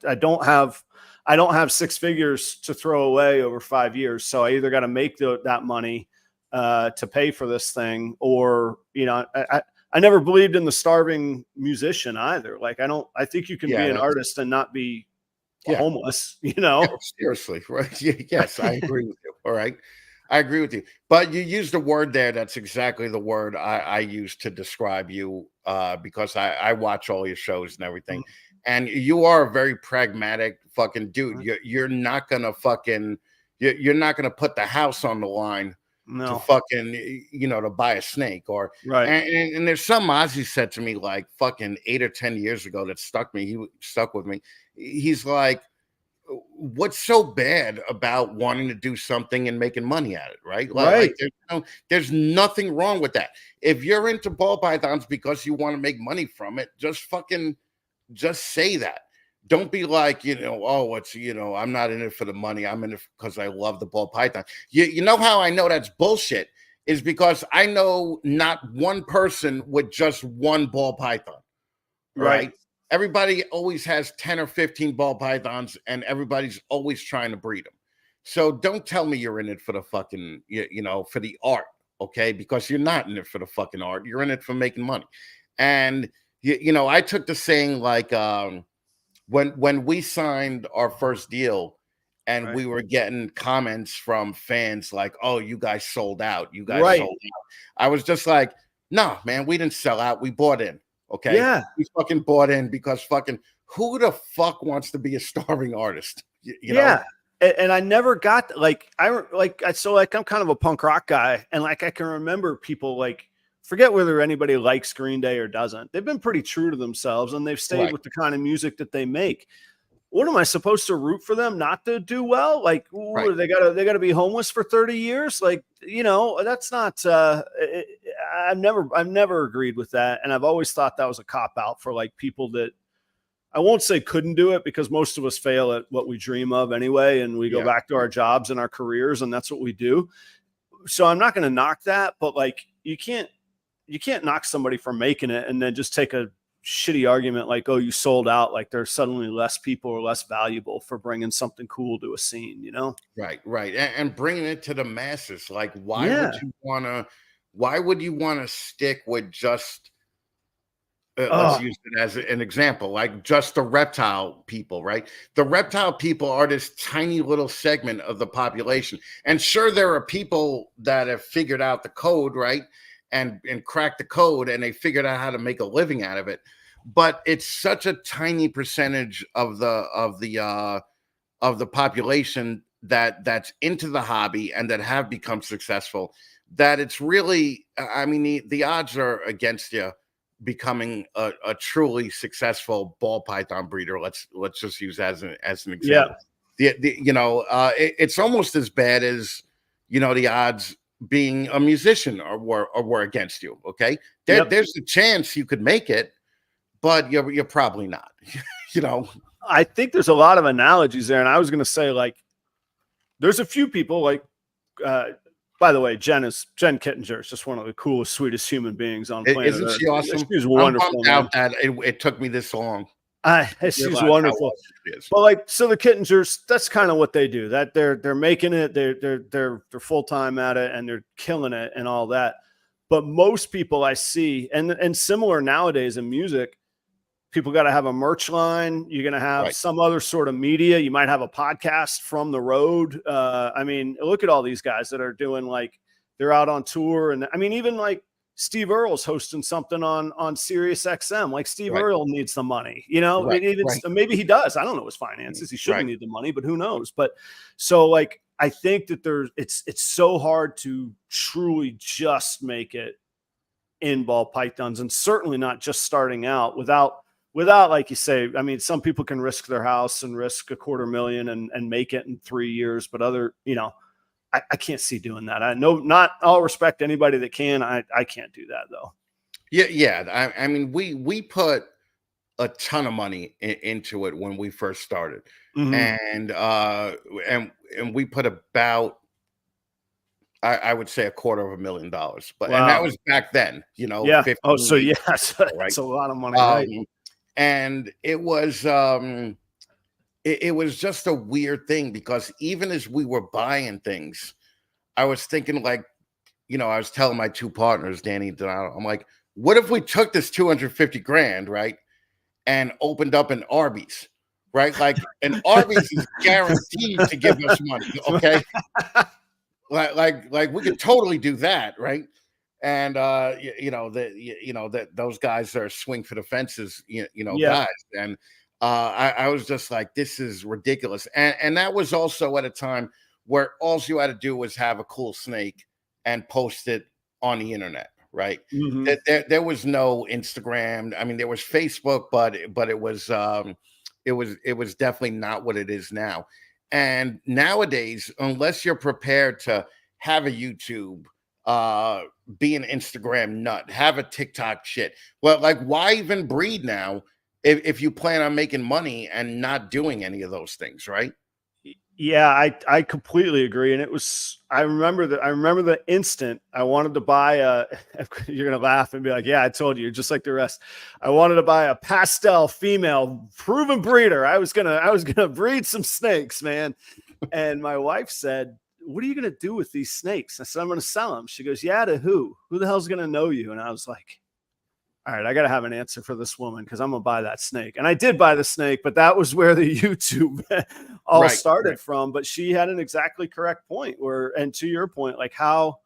E: I don't have six figures to throw away over 5 years. So I either got to make that money to pay for this thing, or, you know, I never believed in the starving musician either. Like, I think you can be an artist and not be homeless, you know?
A: Yeah, seriously. Right. Yes, I agree with you. All right. I agree with you. But you used a word there that's exactly the word I use to describe you, because I watch all your shows and everything. Mm-hmm. And you are a very pragmatic fucking dude. Mm-hmm. You're not gonna fucking you're not gonna put the house on the line to fucking, you know, to buy a snake. Or and there's some Ozzy said to me like fucking 8 or 10 years ago that stuck with me. He's like, what's so bad about wanting to do something and making money at it, right?
E: Right.
A: There's nothing wrong with that. If you're into ball pythons because you want to make money from it, just say that. Don't be like, oh, I'm not in it for the money. I'm in it because I love the ball python. You know how I know that's bullshit is because I know not one person with just one ball python.
E: Right.
A: Right. Everybody always has 10 or 15 ball pythons and everybody's always trying to breed them. So don't tell me you're in it for the fucking, for the art. Okay. Because you're not in it for the fucking art. You're in it for making money. And, I took the saying like, when we signed our first deal and
E: Right.
A: we were getting comments from fans like, oh, you guys sold out. You guys
E: Right.
A: sold out. I was just like, no, man, we didn't sell out. We bought in. Okay.
E: Yeah.
A: We fucking bought in because fucking who the fuck wants to be a starving artist? You know?
E: Yeah. And I never got I'm kind of a punk rock guy. And like, I can remember people like, forget whether anybody likes Green Day or doesn't. They've been pretty true to themselves and they've stayed
A: Right.
E: with the kind of music that they make. What am I supposed to root for them not to do well? Like,
A: Right.
E: they gotta be homeless for 30 years. Like, that's not, I've never agreed with that. And I've always thought that was a cop out for like people that I won't say couldn't do it because most of us fail at what we dream of anyway. And we go back to our jobs and our careers and that's what we do. So I'm not going to knock that, but like, you can't knock somebody for making it and then just take a shitty argument like, oh, you sold out, like there's suddenly less people or less valuable for bringing something cool to a scene,
A: Right. And bringing it to the masses. Like, why would you want to stick with just let's use it as an example, like just the reptile people, right? The reptile people are this tiny little segment of the population. And sure, there are people that have figured out the code, right? And cracked the code and they figured out how to make a living out of it. But it's such a tiny percentage of the population that's into the hobby and that have become successful that it's really, I mean, the odds are against you becoming a truly successful ball python breeder. Let's just use as an example.
E: Yeah.
A: It's almost as bad as the odds being a musician or were against you. Okay, there's a chance you could make it, but you're probably not.
E: I think there's a lot of analogies there, and I was going to say like, there's a few people like. By the way, Jen Kittinger is just one of the coolest, sweetest human beings on planet
A: Isn't
E: Earth.
A: she awesome?
E: She's wonderful.
A: I'm out that it took me this long.
E: She's wonderful. But like, so the Kittingers, that's kind of what they do. That they're making it. They're full time at it, and they're killing it and all that. But most people I see, and similar nowadays in music, people got to have a merch line. You're going to have some other sort of media. You might have a podcast from the road. I mean, look at all these guys that are doing like they're out on tour. And I mean, even like Steve Earle's hosting something on Sirius XM. Like Steve Earle needs the money, maybe he does. I don't know his finances. He shouldn't need the money, but who knows? But so like, I think that it's so hard to truly just make it in ball pythons and certainly not just starting out without, like you say, I mean, some people can risk their house and risk $250,000 and make it in 3 years, but I can't see doing that. I know not all respect anybody that can. I can't do that though.
A: Yeah. I mean, we put a ton of money into it when we first started, and we put about, I would say $250,000, but and that was back then,
E: 15 so yes, right? It's a lot of money, right?
A: And it was it was just a weird thing because even as we were buying things, I was thinking like, I was telling my two partners, Danny and Donato, I'm like, what if we took this $250,000, right, and opened up an Arby's, right? Like an Arby's is guaranteed to give us money, okay? like we could totally do that, right? And that those guys are swing for the fences, guys. And I was just like, this is ridiculous. And that was also at a time where all you had to do was have a cool snake and post it on the internet, right? There was no Instagram. I mean, there was Facebook, but it was was definitely not what it is now. And nowadays, unless you're prepared to have a YouTube, be an Instagram nut, have a TikTok shit, well, like, why even breed now if you plan on making money and not doing any of those things, right?
E: Yeah, I completely agree. And it was, I remember the instant I wanted to buy you're going to laugh and be like, yeah, I told you, just like the rest. I wanted to buy a pastel female proven breeder. I was going to breed some snakes, man. And my wife said, what are you going to do with these snakes? I said, I'm going to sell them. She goes, yeah, to who? Who the hell's going to know you? And I was like, all right, I got to have an answer for this woman because I'm going to buy that snake. And I did buy the snake, but that was where the YouTube all started from. But she had an exactly correct point and to your point, like how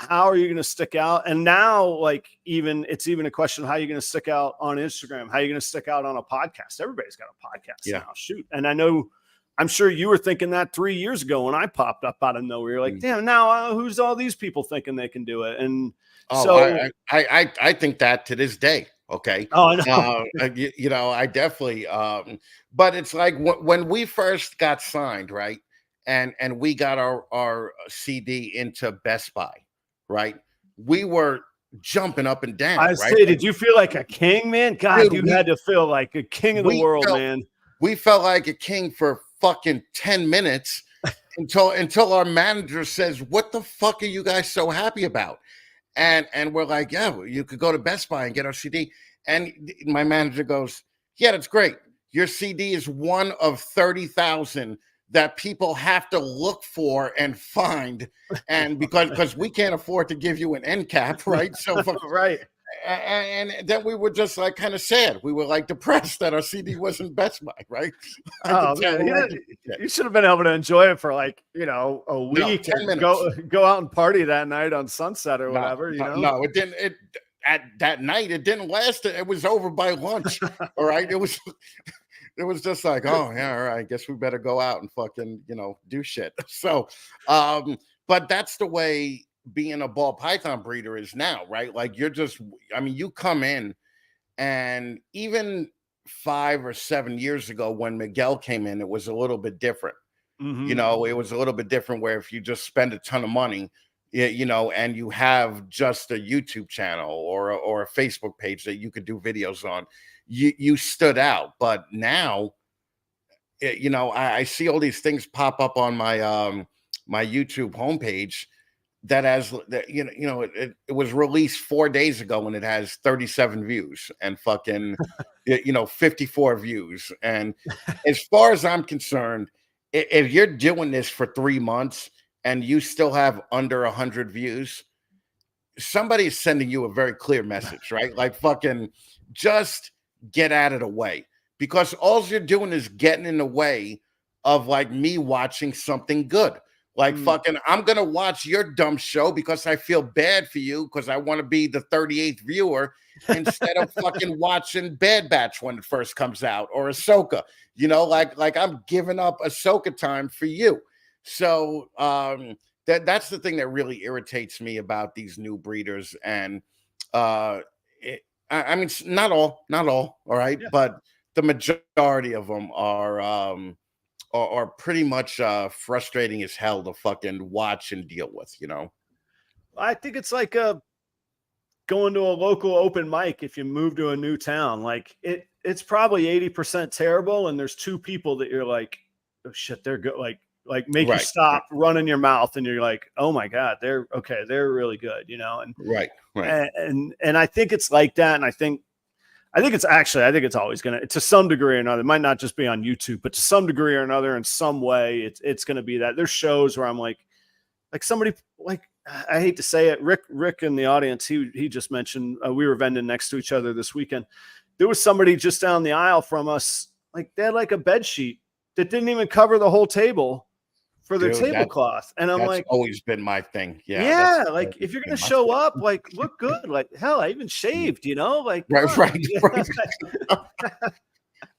E: are you going to stick out? And now, like, it's even a question of how you're going to stick out on Instagram, how you're going to stick out on a podcast. Everybody's got a podcast now, shoot. And I'm sure you were thinking that 3 years ago when I popped up out of nowhere. You're like, damn, now who's all these people thinking they can do it? And
A: I think that to this day. Okay.
E: Oh, I know.
A: You know, I definitely. But it's like when we first got signed, right, and we got our CD into Best Buy, right, we were jumping up and down.
E: I say, did you feel like a king, man? God, dude, you had to feel like a king of the world, man. We
A: felt like a king for fucking 10 minutes until our manager says, "What the fuck are you guys so happy about?" And we're like, yeah, well, you could go to Best Buy and get our CD. And my manager goes, yeah, that's great. Your CD is one of 30,000 that people have to look for and find. And because we can't afford to give you an end cap, right? So
E: right.
A: And then we were just like kind of sad. We were like depressed that our CD wasn't Best Buy, right?
E: Oh, man. You should have been able to enjoy it for like, a week.
A: 10 minutes.
E: Go out and party that night on Sunset or whatever.
A: No, it didn't. At that night, it didn't last. It was over by lunch. All right. It was just like, oh yeah, all right. I guess we better go out and fucking, do shit. So, but that's the way being a ball python breeder is now, right? Like you come in, and even 5 or 7 years ago when Miguel came in, it was a little bit different.
E: Mm-hmm.
A: It was a little bit different where if you just spend a ton of money, and you have just a YouTube channel or a Facebook page that you could do videos on, you stood out. But now, I see all these things pop up on my my YouTube homepage that it was released 4 days ago and it has 37 views and fucking 54 views. And as far as I'm concerned, if you're doing this for 3 months and you still have under 100 views, somebody's sending you a very clear message, right? Like, fucking just get out of the way, because all you're doing is getting in the way of like me watching something good. Like, fucking, I'm going to watch your dumb show because I feel bad for you because I want to be the 38th viewer instead of fucking watching Bad Batch when it first comes out, or Ahsoka, like I'm giving up Ahsoka time for you. So that's the thing that really irritates me about these new breeders. And I mean, not all, all right, but the majority of them are pretty much frustrating as hell to fucking watch and deal with,
E: I think it's like going to a local open mic if you move to a new town. Like it's probably 80% terrible, and there's 2 people that you're like, oh shit, they're good. Like make you stop running your mouth, and you're like, oh my God, they're okay, they're really good, and
A: right.
E: And I think it's like that, and I think it's always gonna, to some degree or another. It might not just be on YouTube, but to some degree or another, in some way, it's gonna be that. There's shows where I'm like somebody, like, I hate to say it, Rick in the audience, he just mentioned we were vending next to each other this weekend. There was somebody just down the aisle from us, like they had like a bed sheet that didn't even cover the whole table for their tablecloth. And I'm like,
A: always been my thing.
E: Yeah. Like, if you're going to show up, like, look good. Like, hell, I even shaved, like,
A: right.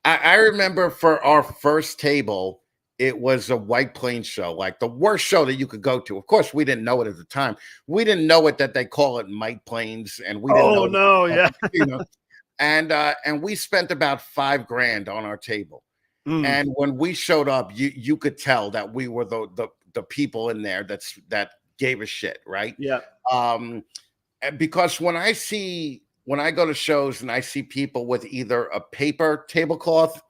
A: I remember for our first table, it was a White Plains show, like the worst show that you could go to. Of course, we didn't know it at the time. We didn't know it that they call it White Plains, and we didn't know. and we spent about $5,000 on our table. And when we showed up, you could tell that we were the people in there that gave a shit, right?
E: Yeah.
A: And because when I go to shows and I see people with either a paper tablecloth,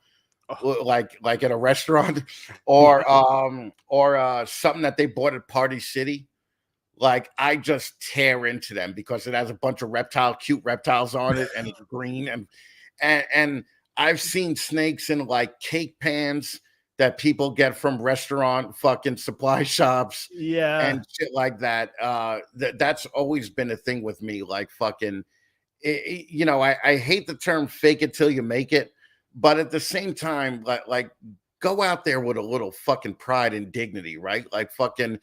A: like at a restaurant, or something that they bought at Party City, like I just tear into them because it has a bunch of cute reptiles on it, and it's green, and I've seen snakes in like cake pans that people get from restaurant fucking supply shops, and shit like that. That's always been a thing with me. Like fucking, I hate the term "fake it till you make it," but at the same time, like go out there with a little fucking pride and dignity, right? Like fucking.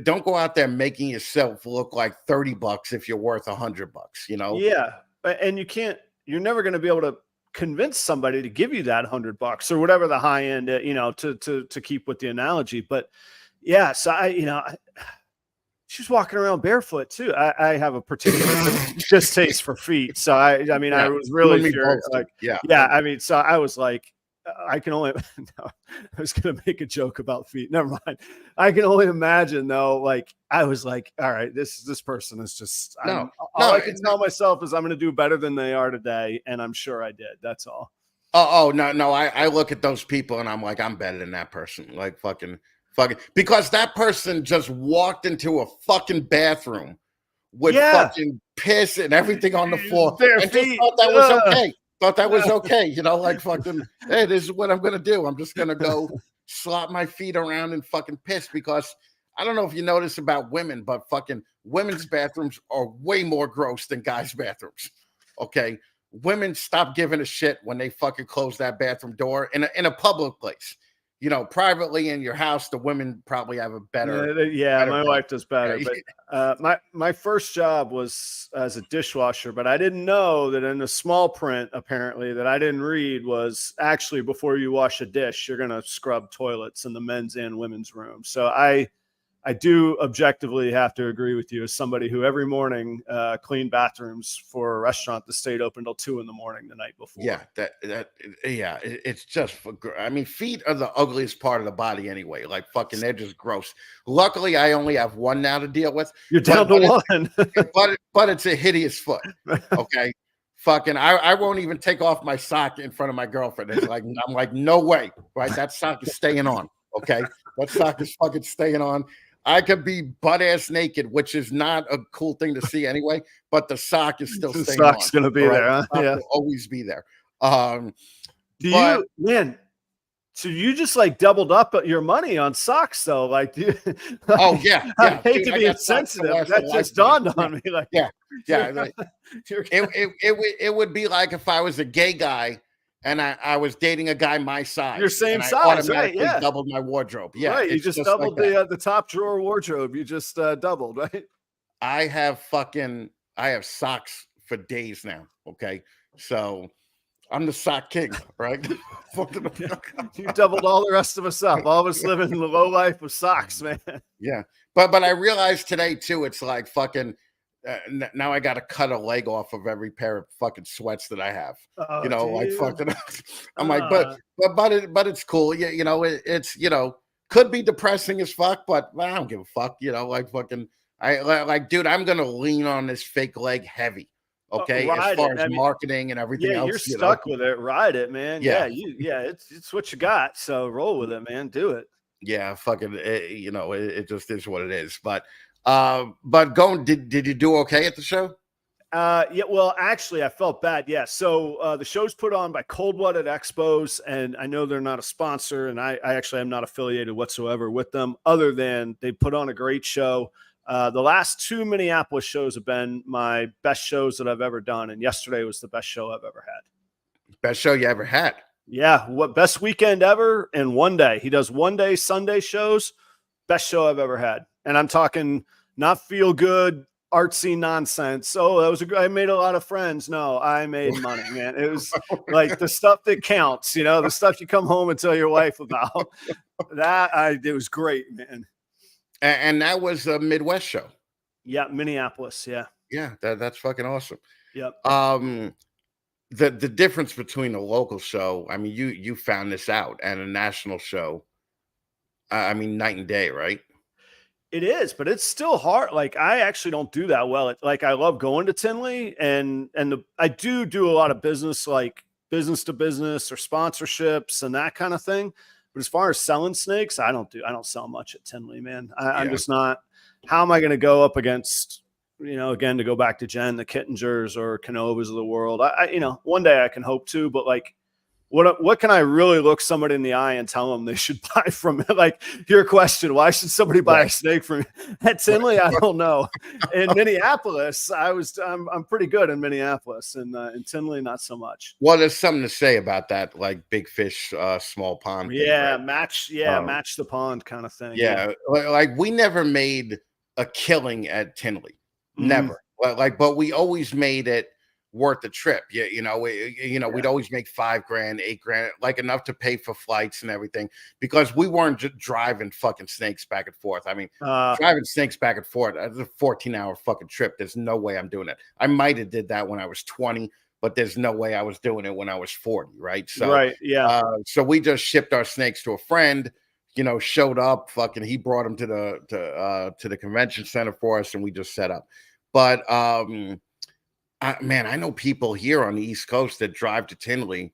A: Don't go out there making yourself look like $30 if you're worth $100,
E: Yeah. And you're never going to be able to convince somebody to give you that $100 or whatever the high end, to keep with the analogy. But yeah, so she's walking around barefoot too. I have a particular distaste for feet. So I was really furious. Like, I mean, so I was like, I can only, no, I was going to make a joke about feet. Never mind. I can only imagine though. Like I was like, all right, this person is just, all I can tell myself is I'm going to do better than they are today. And I'm sure I did. That's all.
A: No. I look at those people and I'm like, I'm better than that person. Like fucking, because that person just walked into a fucking bathroom with fucking piss and everything on the floor and just thought that was okay. Thought that was okay, like fucking, hey, this is what I'm gonna do. I'm just gonna go slap my feet around and fucking piss, because I don't know if you notice about women, but fucking women's bathrooms are way more gross than guys' bathrooms. Okay, women stop giving a shit when they fucking close that bathroom door in a public place. Privately in your house, the women probably have a better.
E: My wife does better. But my first job was as a dishwasher, but I didn't know that in the small print, apparently, that I didn't read was actually before you wash a dish, you're going to scrub toilets in the men's and women's room. So I do objectively have to agree with you as somebody who every morning cleaned bathrooms for a restaurant that stayed open till 2 a.m. the night before.
A: Yeah, it's just, feet are the ugliest part of the body anyway. Like fucking, they're just gross. Luckily, I only have one now to deal with.
E: You're down to one.
A: but it's a hideous foot. Okay. Fucking, I won't even take off my sock in front of my girlfriend. It's like, I'm like, no way, right? That sock is staying on. Okay. That sock is fucking staying on. I could be butt ass naked, which is not a cool thing to see anyway, but the sock is still staying on.
E: The sock's going to be there. Huh?
A: Yeah. Will always be there.
E: So you just like doubled up your money on socks though? Like,
A: yeah.
E: I hate to be insensitive. That just dawned on me. Like,
A: it would be like if I was a gay guy and I was dating a guy my size.
E: Your same size, right? Yeah.
A: Doubled my wardrobe. Yeah.
E: Right. You just doubled like the top drawer wardrobe. You just doubled, right?
A: I have socks for days now. Okay. So I'm the sock king, right?
E: You doubled all the rest of us up. All of us living the low life with socks, man.
A: Yeah. But I realized today too, it's like fucking, now I got to cut a leg off of every pair of fucking sweats that I have. Like fucking. I'm like, but it's cool. Yeah, it's could be depressing as fuck, but I don't give a fuck. Like fucking. Dude, I'm gonna lean on this fake leg heavy. Okay, as far as marketing and everything else.
E: You're stuck with it. Ride it, man. Yeah, it's what you got. So roll with it, man. Do it.
A: Yeah, fucking. It just is what it is. But did you do okay at the show?
E: Well, actually I felt bad. Yeah. So, the show's put on by Cold Blooded Expos, and I know they're not a sponsor, and I actually am not affiliated whatsoever with them, other than they put on a great show. The last 2 Minneapolis shows have been my best shows that I've ever done. And yesterday was the best show I've ever had.
A: Best show you ever had?
E: Yeah. What best weekend ever in one day. He does one day Sunday shows. Best show I've ever had. And I'm talking not feel good, artsy nonsense. Oh, I made a lot of friends. No, I made money, man. It was like the stuff that counts, the stuff you come home and tell your wife about. It was great, man.
A: And that was a Midwest show.
E: Yeah, Minneapolis. Yeah.
A: Yeah, that's fucking awesome.
E: Yep.
A: the difference between a local show, I mean, you found this out, and a national show, I mean, night and day, right?
E: It is, but it's still hard. Like I actually don't do that well. Like I love going to Tinley, and I do a lot of business, like business to business or sponsorships and that kind of thing. But as far as selling snakes, I don't sell much at Tinley, man. I'm just not. How am I going to go up against, again, to go back to Jen, the Kittingers or Canovas of the world? One day I can hope to, but like, what can I really look somebody in the eye and tell them they should buy from it? Like your question, why should somebody buy a snake from at Tinley? I don't know. In Minneapolis, I'm pretty good in Minneapolis, and in Tinley, not so much.
A: Well, there's something to say about that, like big fish, small pond.
E: Yeah,
A: thing,
E: right? Match the pond kind of thing.
A: Yeah, like we never made a killing at Tinley, never. But we always made it worth the trip. We'd always make $5,000, $8,000, like enough to pay for flights and everything, because we weren't just driving fucking snakes back and forth. I mean, driving snakes back and forth, that's a 14-hour fucking trip. There's no way I'm doing it. I might have did that when I was 20, but there's no way I was doing it when I was 40, right? So,
E: right, yeah.
A: So we just shipped our snakes to a friend, showed up, fucking, he brought them to the convention center for us, and we just set up. But man, I know people here on the East Coast that drive to Tinley,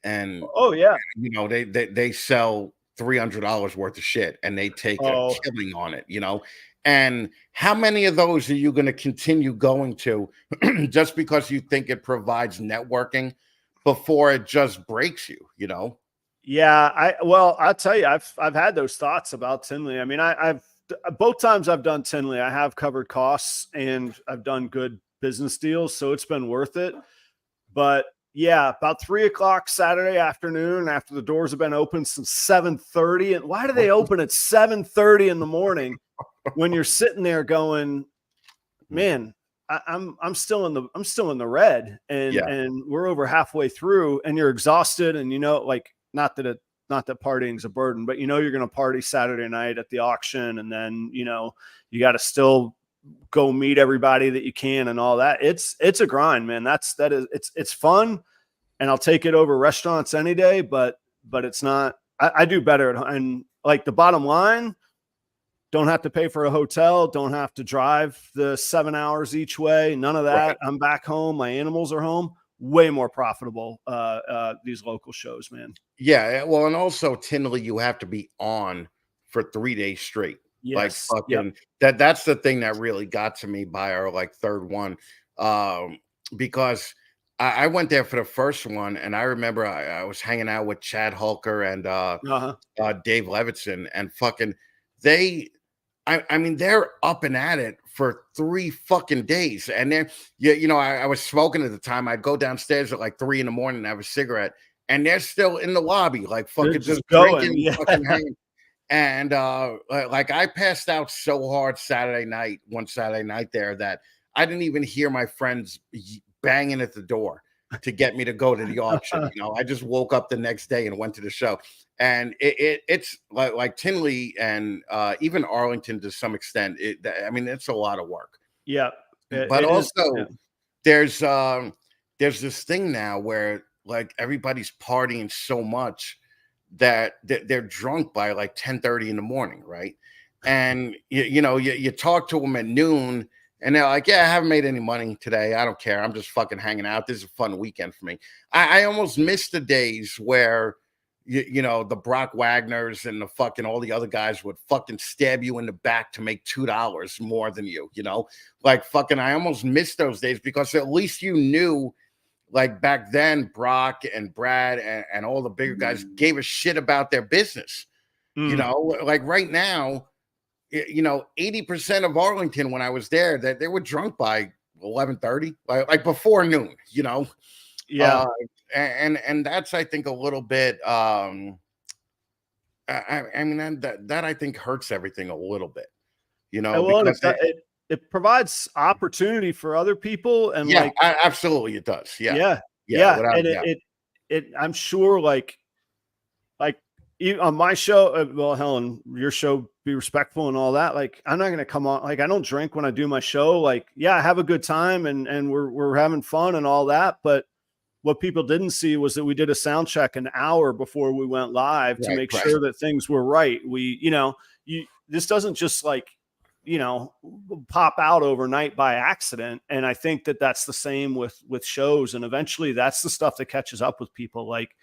A: and they sell $300 worth of shit, and they take a killing on it, And how many of those are you going to continue going to just because you think it provides networking before it just breaks you,
E: Yeah, I'll tell you, I've had those thoughts about Tinley. I mean, I've both times I've done Tinley, I have covered costs and I've done good business deals, so it's been worth it. But yeah, about 3:00 Saturday afternoon, after the doors have been open since 7:30. And why do they open at 7:30 in the morning when you're sitting there going, man, I'm still in the red, and we're over halfway through, and you're exhausted, and like not that partying's a burden, but you're going to party Saturday night at the auction, and then you got to still go meet everybody that you can and all that. It's a grind, man. It's fun, and I'll take it over restaurants any day, but it's not. I do better at home. And like the bottom line, don't have to pay for a hotel, don't have to drive the 7 hours each way, none of that. Right. I'm back home, my animals are home. Way more profitable, these local shows, man.
A: Yeah, well, and also Tinley, you have to be on for 3 days straight.
E: Yes.
A: Like fucking that's the thing that really got to me by our like third one, because I went there for the first one, and I remember I was hanging out with Chad Hulker and Dave Levinson, and fucking I mean they're up and at it for 3 fucking days, and then I was smoking at the time. I'd go downstairs at like 3 a.m. and have a cigarette, and they're still in the lobby, like fucking just drinking, fucking hanging. And like I passed out so hard one Saturday night there, that I didn't even hear my friends banging at the door to get me to go to the auction. I just woke up the next day and went to the show. And it's like Tinley and even Arlington to some extent. I mean, it's a lot of work.
E: Yeah,
A: but also there's this thing now where like everybody's partying so much that they're drunk by like 10:30 in the morning, right? And you talk to them at noon, and they're like, "Yeah, I haven't made any money today. I don't care. I'm just fucking hanging out. This is a fun weekend for me." I almost miss the days where the Brock Wagners and the fucking all the other guys would fucking stab you in the back to make $2 more than you. Like fucking, I almost miss those days, because at least you knew. Like back then, Brock and Brad and all the bigger guys gave a shit about their business. Like right now, 80% of Arlington when I was there, that they were drunk by 11:30, like before noon.
E: Yeah,
A: and that's I think a little bit. I mean that I think hurts everything a little bit. Because
E: it provides opportunity for other people, and
A: absolutely it does.
E: Yeah. And I'm sure like on my show, well, Helen, your show, be respectful and all that. Like, I'm not going to come on. Like, I don't drink when I do my show. Like, yeah, I have a good time and we're having fun and all that. But what people didn't see was that we did a sound check an hour before we went live to make sure that things were right. This doesn't just like, pop out overnight by accident. And I think that that's the same with shows. And eventually that's the stuff that catches up with people. Like,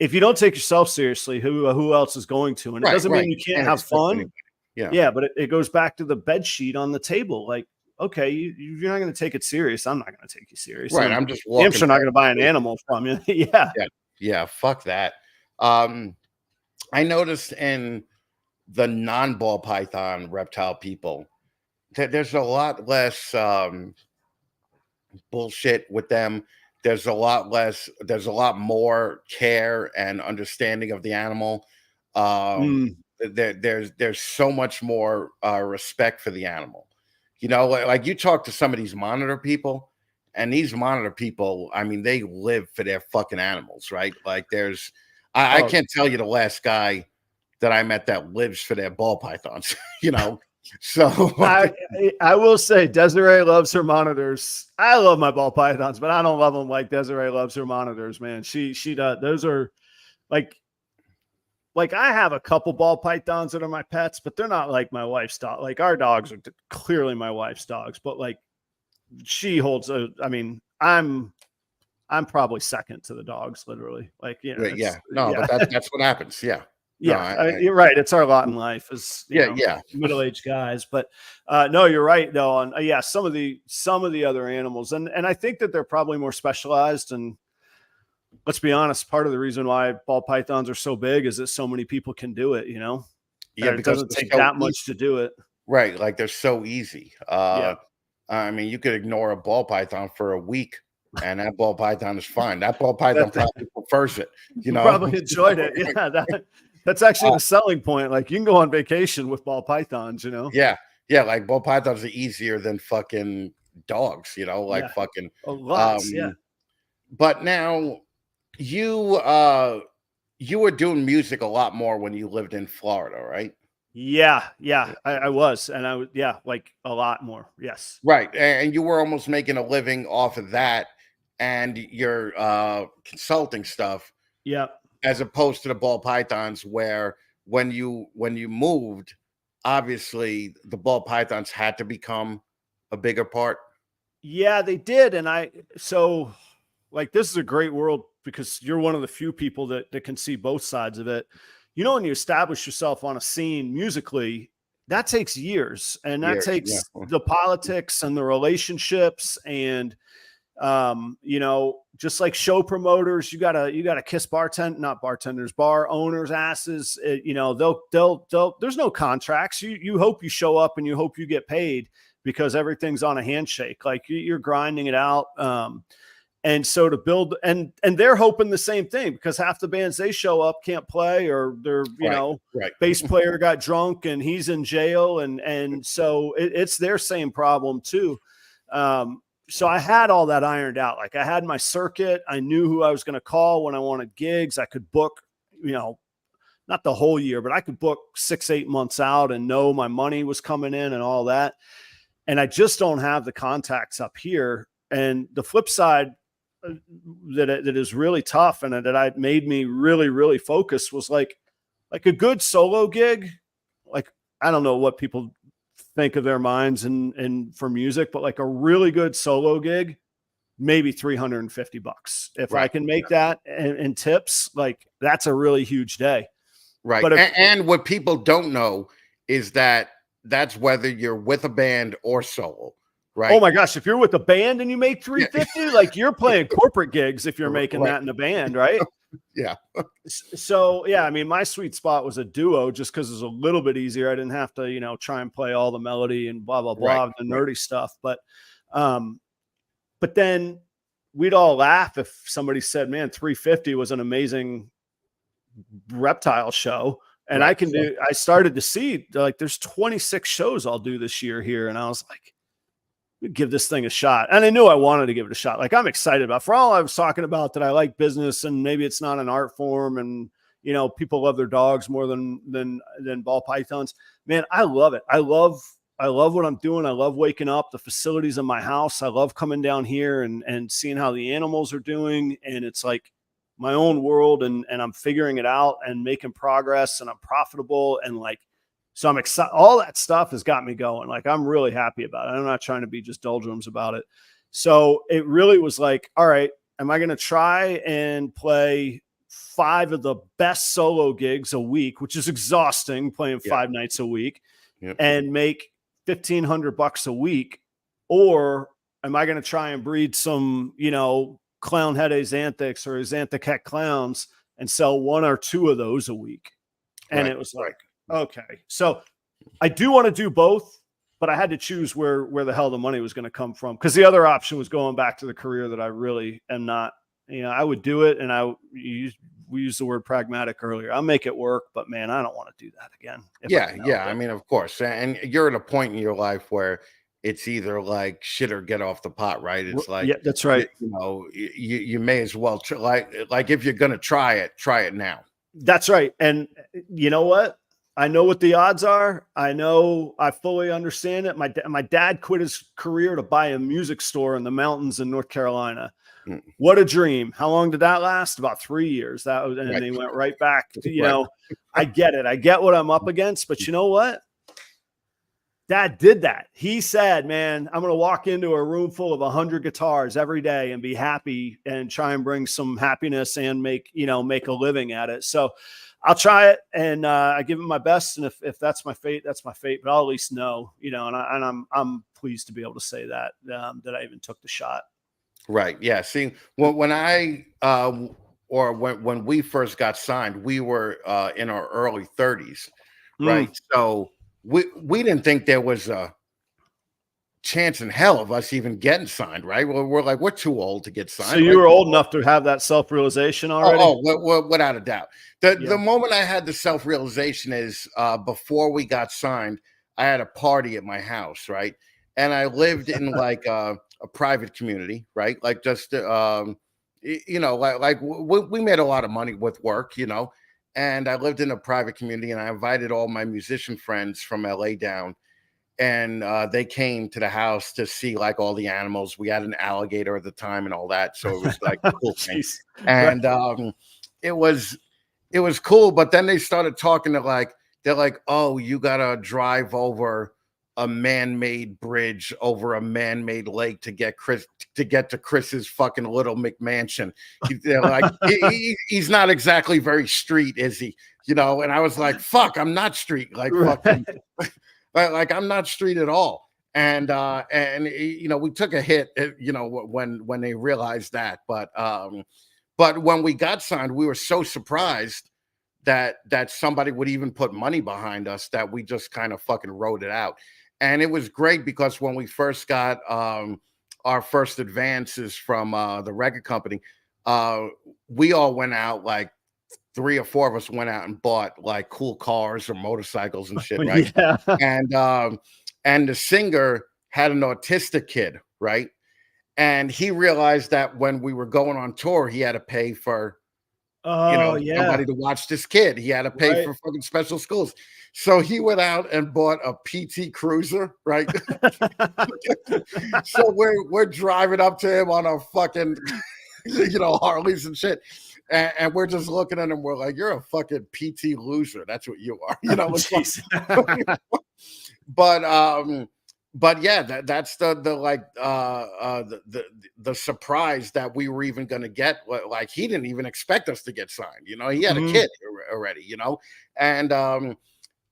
E: if you don't take yourself seriously, who else is going to? And it doesn't mean you can't have fun. Yeah. But it goes back to the bed sheet on the table. Like, okay, you're not going to take it serious. I'm not going to take you serious.
A: Right. I'm just walking.
E: I'm not going to buy an animal from you.
A: Yeah. Fuck that. I noticed in the non-ball python reptile people that there's a lot less bullshit with them. There's a lot more care and understanding of the animal. There's so much more respect for the animal. Like you talk to some of these monitor people, and these monitor people, I mean, they live for their fucking animals, right? Like I can't tell you the last guy that I met that lives for their ball pythons, So
E: I will say Desiree loves her monitors. I love my ball pythons, but I don't love them like Desiree loves her monitors, man. She does. Those are like I have a couple ball pythons that are my pets, but they're not like my wife's dog. Like our dogs are clearly my wife's dogs, but like she holds I'm probably second to the dogs, literally. Like,
A: but that's what happens. Yeah.
E: You're right. It's our lot in life as middle-aged guys, but no, you're right though. On some of the other animals, and I think that they're probably more specialized. And let's be honest, part of the reason why ball pythons are so big is that so many people can do it.
A: Yeah,
E: it doesn't take that much to do it. Right,
A: like they're so easy. I mean, you could ignore a ball python for a week, and that ball python is fine. That ball python probably prefers it.
E: Probably enjoyed it. Yeah, that's actually the selling point. Like you can go on vacation with ball pythons,
A: Yeah. Like ball pythons are easier than fucking dogs, fucking
E: a lot.
A: But now you were doing music a lot more when you lived in Florida, right?
E: Yeah. I was, and I was, like a lot more. Yes.
A: Right. And you were almost making a living off of that and your consulting stuff.
E: Yeah.
A: As opposed to the ball pythons, where when you moved, obviously the ball pythons had to become a bigger part.
E: Yeah, they did. And so this is a great world because you're one of the few people that can see both sides of it. When you establish yourself on a scene musically, that takes years, and that takes the politics and the relationships and just like show promoters, you gotta kiss bar owners asses. They'll there's no contracts. You hope you show up and you hope you get paid because everything's on a handshake. Like you're grinding it out. And so to build and they're hoping the same thing because half the bands they show up can't play or they're, bass player got drunk and he's in jail. And so it's their same problem too. So I had all that ironed out. Like I had my circuit. I knew who I was going to call when I wanted gigs. I could book, not the whole year, but I could book 6-8 months out and know my money was coming in and all that. And I just don't have the contacts up here. And the flip side that is really tough and that I made me really, really focus was like a good solo gig. Like, I don't know what people think of their minds and for music, but like a really good solo gig, maybe $350. If I can make that and tips, like that's a really huge day.
A: Right. But and what people don't know is that that's whether you're with a band or solo. Right.
E: Oh my gosh. If you're with a band and you make $350, like you're playing corporate gigs if you're making that in a band, right?
A: Yeah.
E: So yeah, I mean, my sweet spot was a duo just because it was a little bit easier. I didn't have to, try and play all the melody and blah, blah, blah, the nerdy stuff. But then we'd all laugh if somebody said, man, 350 was an amazing reptile show. And I started to see like, there's 26 shows I'll do this year here. And I was like, give this thing a shot. And I knew I wanted to give it a shot. Like I'm excited about, for all I was talking about that I like business and maybe it's not an art form and, people love their dogs more than ball pythons, man. I love it. I love I love what I'm doing. I love waking up, the facilities in my house. I love coming down here and seeing how the animals are doing. And it's like my own world, and I'm figuring it out and making progress, and I'm profitable. And like, so I'm excited. All that stuff has got me going. Like, I'm really happy about it. I'm not trying to be just doldrums about it. So it really was like, all right, am I going to try and play 5 of the best solo gigs a week, which is exhausting, playing 5 nights a week, and make $1,500 a week? Or am I going to try and breed some, clown head Xanthics or Xanthic het clowns and sell 1 or 2 of those a week? And it was like, okay. So I do want to do both, but I had to choose where the hell the money was going to come from. Because the other option was going back to the career that I really am not. I would do it, and we used the word pragmatic earlier. I'll make it work, but man, I don't want to do that again.
A: Yeah. I mean, of course. And you're at a point in your life where it's either like shit or get off the pot, right? It's like,
E: yeah, that's right.
A: You may as well like if you're going to try it now.
E: That's right. And you know what? I know what the odds are. I fully understand it. My dad quit his career to buy a music store in the mountains in North Carolina. What a dream. How long did that last? About 3 years. And they went right back to, I get it. I get what I'm up against, but you know what? Dad did that. He said, man, I'm going to walk into a room full of 100 guitars every day and be happy and try and bring some happiness and make a living at it. So I'll try it, and I give it my best. And if that's my fate, that's my fate. But I'll at least know, and I'm pleased to be able to say that I even took the shot.
A: Right. Yeah. See, when we first got signed, we were in our early 30s, right? So we didn't think there was a chance in hell of us even getting signed, right? We're like, we're too old to get signed.
E: So you were old enough to have that self-realization already?
A: Without a doubt. The moment I had the self-realization is before we got signed, I had a party at my house, right? And I lived in like a private community, right? Like just, we made a lot of money with work, and I lived in a private community, and I invited all my musician friends from LA down, and they came to the house to see like all the animals. We had an alligator at the time and all that. So it was like a cool thing. And it was cool. But then they started talking they're like, oh, you got to drive over a man-made bridge over a man-made lake to get to Chris's fucking little McMansion. They're like, he's not exactly very street, is he? And I was like, fuck, I'm not street. Like, fucking, like I'm not street at all. And we took a hit, when they realized that. But when we got signed, we were so surprised that somebody would even put money behind us that we just kind of fucking wrote it out. And it was great because when we first got our first advances from the record company, we all went out, like 3 or 4 of us went out and bought like cool cars or motorcycles and shit, right? Yeah. And the singer had an autistic kid, right? And he realized that when we were going on tour, he had to pay for somebody to watch this kid. He had to pay for fucking special schools. So he went out and bought a PT Cruiser, right? So we're driving up to him on a fucking, Harleys and shit. And we're just looking at him. We're like, you're a fucking PT loser. That's what you are. But yeah, that's the surprise that we were even going to get. Like, he didn't even expect us to get signed. He had a kid already, and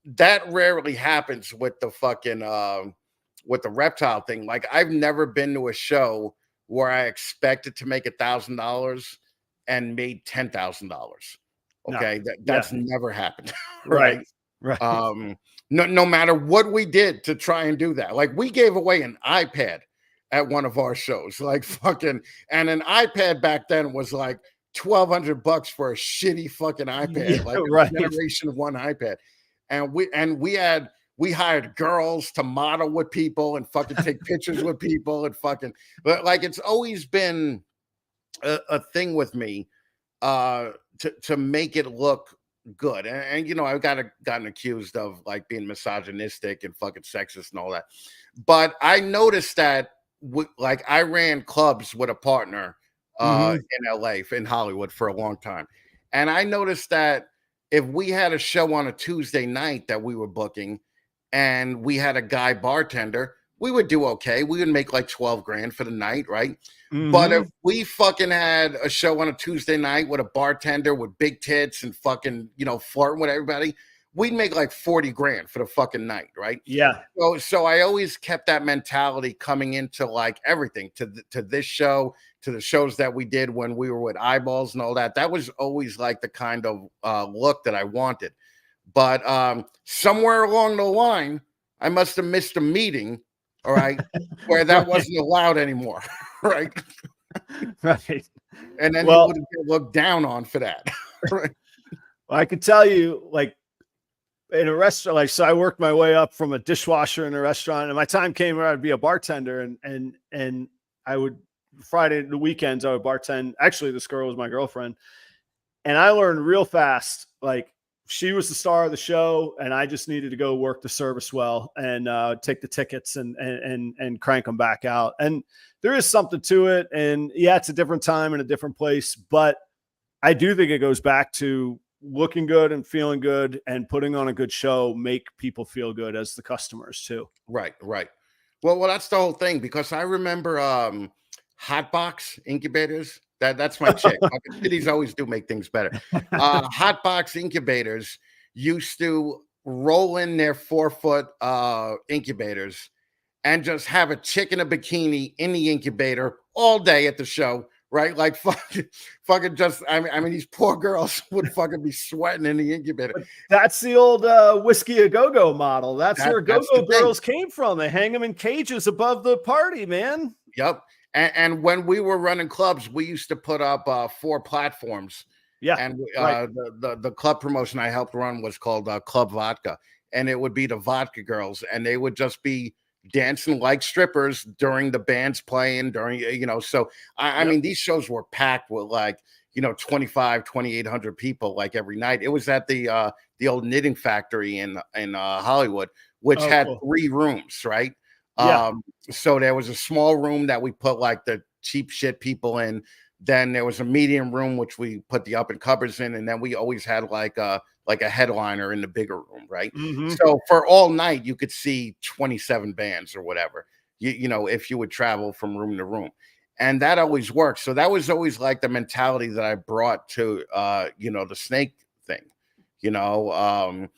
A: that rarely happens with the fucking with the reptile thing. Like, I've never been to a show where I expected to make $1,000 and made $10,000. Okay, that's never happened. Right. No matter what we did to try and do that. Like, we gave away an iPad at one of our shows, like fucking, and an iPad back then was like $1,200 for a shitty fucking iPad, like a generation 1 iPad. And we hired girls to model with people and fucking take pictures with people and fucking, but like, it's always been a thing with me to make it look good. And you know, I've gotten accused of like being misogynistic and fucking sexist and all that. But I noticed that like I ran clubs with a partner
E: Mhm.
A: in LA, in Hollywood for a long time. And I noticed that if we had a show on a Tuesday night that we were booking and we had a guy bartender, we would do okay. We would make like 12 grand for the night, right? But if
E: Mhm.
A: we fucking had a show on a Tuesday night with a bartender with big tits and fucking, you know, flirting with everybody, we'd make like 40 grand for the fucking night, right?
E: Yeah.
A: So I always kept that mentality coming into like everything, to this show, to the shows that we did when we were with Eyeballs and all that. That was always like the kind of look that I wanted. But somewhere along the line, I must have missed a meeting, all right, where that
E: Right.
A: wasn't allowed anymore, right?
E: Right.
A: And then you
E: Well,
A: wouldn't get looked down on for that, right?
E: I could tell you, like, in a restaurant, like, so I worked my way up from a dishwasher in a restaurant, and my time came where I'd be a bartender, and I would Friday the weekends I would bartend. Actually, this girl was my girlfriend, and I learned real fast. Like, she was the star of the show, and I just needed to go work the service well and take the tickets and crank them back out. And there is something to it. And yeah, it's a different time and a different place, but I do think it goes back to looking good and feeling good and putting on a good show, make people feel good as the customers too.
A: Right, right. Well, that's the whole thing because I remember Hotbox incubators. That's my chick. Fucking cities always do make things better. Hotbox incubators used to roll in their 4-foot incubators and just have a chick in a bikini in the incubator all day at the show, right? Like fucking just. I mean, these poor girls would fucking be sweating in the incubator.
E: That's the old whiskey a go-go model. That's where
A: That's
E: go-go
A: the thing.
E: girls came from. They hang them in cages above the party, man.
A: Yep. And when we were running clubs, we used to put up 4 platforms.
E: Yeah.
A: And
E: right.
A: the club promotion I helped run was called Club Vodka. And it would be the vodka girls. And they would just be dancing like strippers during the bands playing, during, you know. So, I mean, these shows were packed with like, you know, 2,800 people like every night. It was at the old knitting factory in Hollywood, which had
E: cool.
A: 3 rooms, right?
E: Yeah.
A: So there was a small room that we put like the cheap shit people in. Then there was a medium room which we put the up and covers in, and then we always had like a headliner in the bigger room, right?
E: Mhm.
A: So for all night you could see 27 bands or whatever. You know, if you would travel from room to room. And that always worked. So that was always like the mentality that I brought to you know, the snake thing, you know.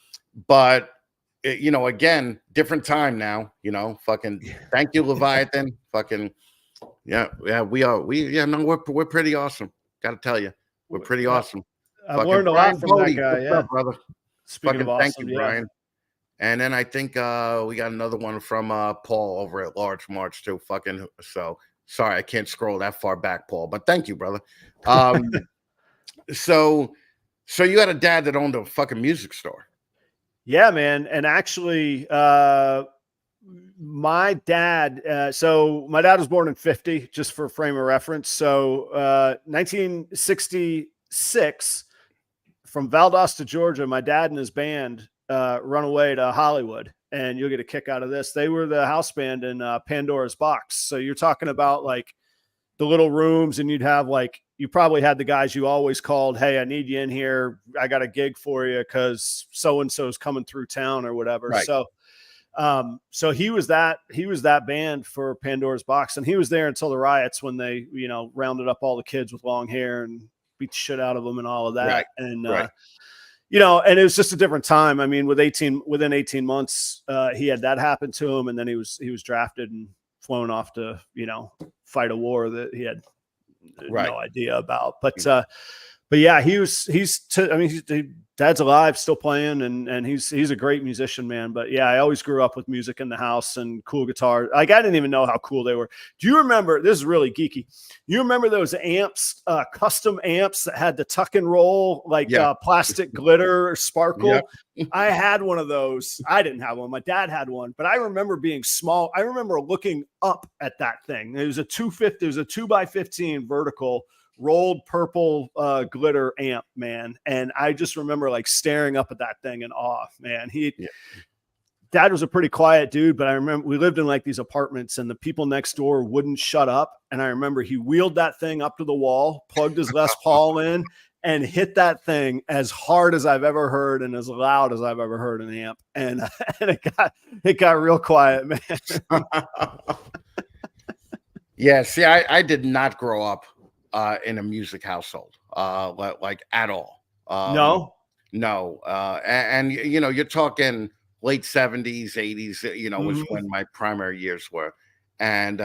A: But you know, again, different time now, you know, fucking thank you, Leviathan. Fucking yeah, we're pretty awesome. Gotta tell you, we're pretty awesome.
E: I've
A: Fucking
E: learned a
A: Brian
E: lot from
A: Bodie,
E: that guy.
A: what's
E: Yeah.
A: up, brother?
E: Speaking
A: Fucking
E: of
A: thank
E: awesome,
A: you, Brian. And then I think we got another one from Paul over at Large March too. Fucking so sorry, I can't scroll that far back, Paul, but thank you, brother. So you had a dad that owned a fucking music store.
E: Yeah, man. And actually, my dad, so my dad was born in 50, just for frame of reference. So 1966, from Valdosta, Georgia, my dad and his band run away to Hollywood. And you'll get a kick out of this. They were the house band in Pandora's Box. So you're talking about like the little rooms, and you'd have like, you probably had the guys you always called, hey, I need you in here. I got a gig for you because so-and-so is coming through town or whatever.
A: Right.
E: So he was that band for Pandora's Box, and he was there until the riots when they, you know, rounded up all the kids with long hair and beat the shit out of them and all of that.
A: Right.
E: And,
A: Right.
E: you know, and it was just a different time. I mean, within 18 months, he had that happen to him. And then he was drafted and flown off to, you know, fight a war that he had no idea about. But yeah, dad's alive, still playing, and he's a great musician, man. But yeah, I always grew up with music in the house and cool guitar. Like, I didn't even know how cool they were. Do you remember, this is really geeky, you remember those amps, custom amps that had the tuck and roll, like plastic glitter or sparkle?
A: Yeah.
E: I had one of those. I didn't have one. My dad had one, but I remember being small. I remember looking up at that thing. It was a 2x15 vertical rolled purple glitter amp, man. And I just remember like staring up at that thing in awe, man. Dad was a pretty quiet dude, but I remember we lived in like these apartments and the people next door wouldn't shut up. And I remember he wheeled that thing up to the wall, plugged his Les Paul in, and hit that thing as hard as I've ever heard and as loud as I've ever heard an amp. And it got real quiet, man.
A: Yeah, see, I did not grow up in a music household, like at all. No. And you know, you're talking late 70s, 80s, you know, was when my primary years were. And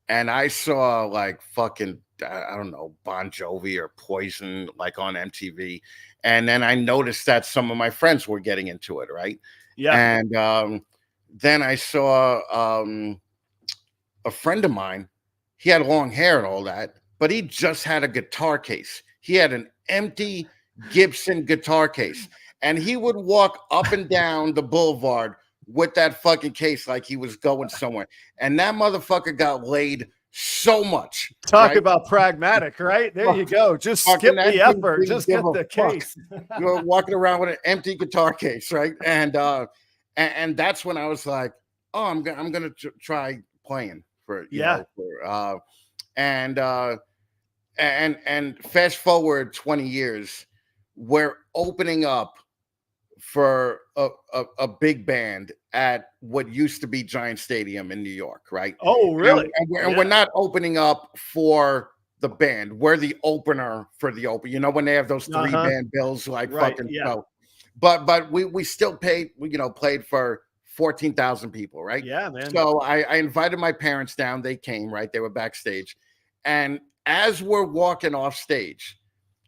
A: I saw like fucking, I don't know, Bon Jovi or Poison, like on MTV. And then I noticed that some of my friends were getting into it, right?
E: Yeah.
A: And then I saw a friend of mine, he had long hair and all that, but he just had a guitar case. He had an empty Gibson guitar case. And he would walk up and down the boulevard with that fucking case like he was going somewhere. And that motherfucker got laid so much.
E: Talk about pragmatic, right? There you go. Just skip the effort. Just get the case.
A: You're walking around with an empty guitar case, right? And that's when I was like, oh, I'm gonna try playing for and fast forward 20 years, we're opening up for a big band at what used to be Giant Stadium in New York, right?
E: Oh, really?
A: And we're not opening up for the band. We're the opener for the open. You know, when they have those 3 band bills, like fucking. So, but we still paid. You know, played for 14,000 people, right?
E: Yeah, man.
A: So I invited my parents down. They came, right? They were backstage, and as we're walking off stage,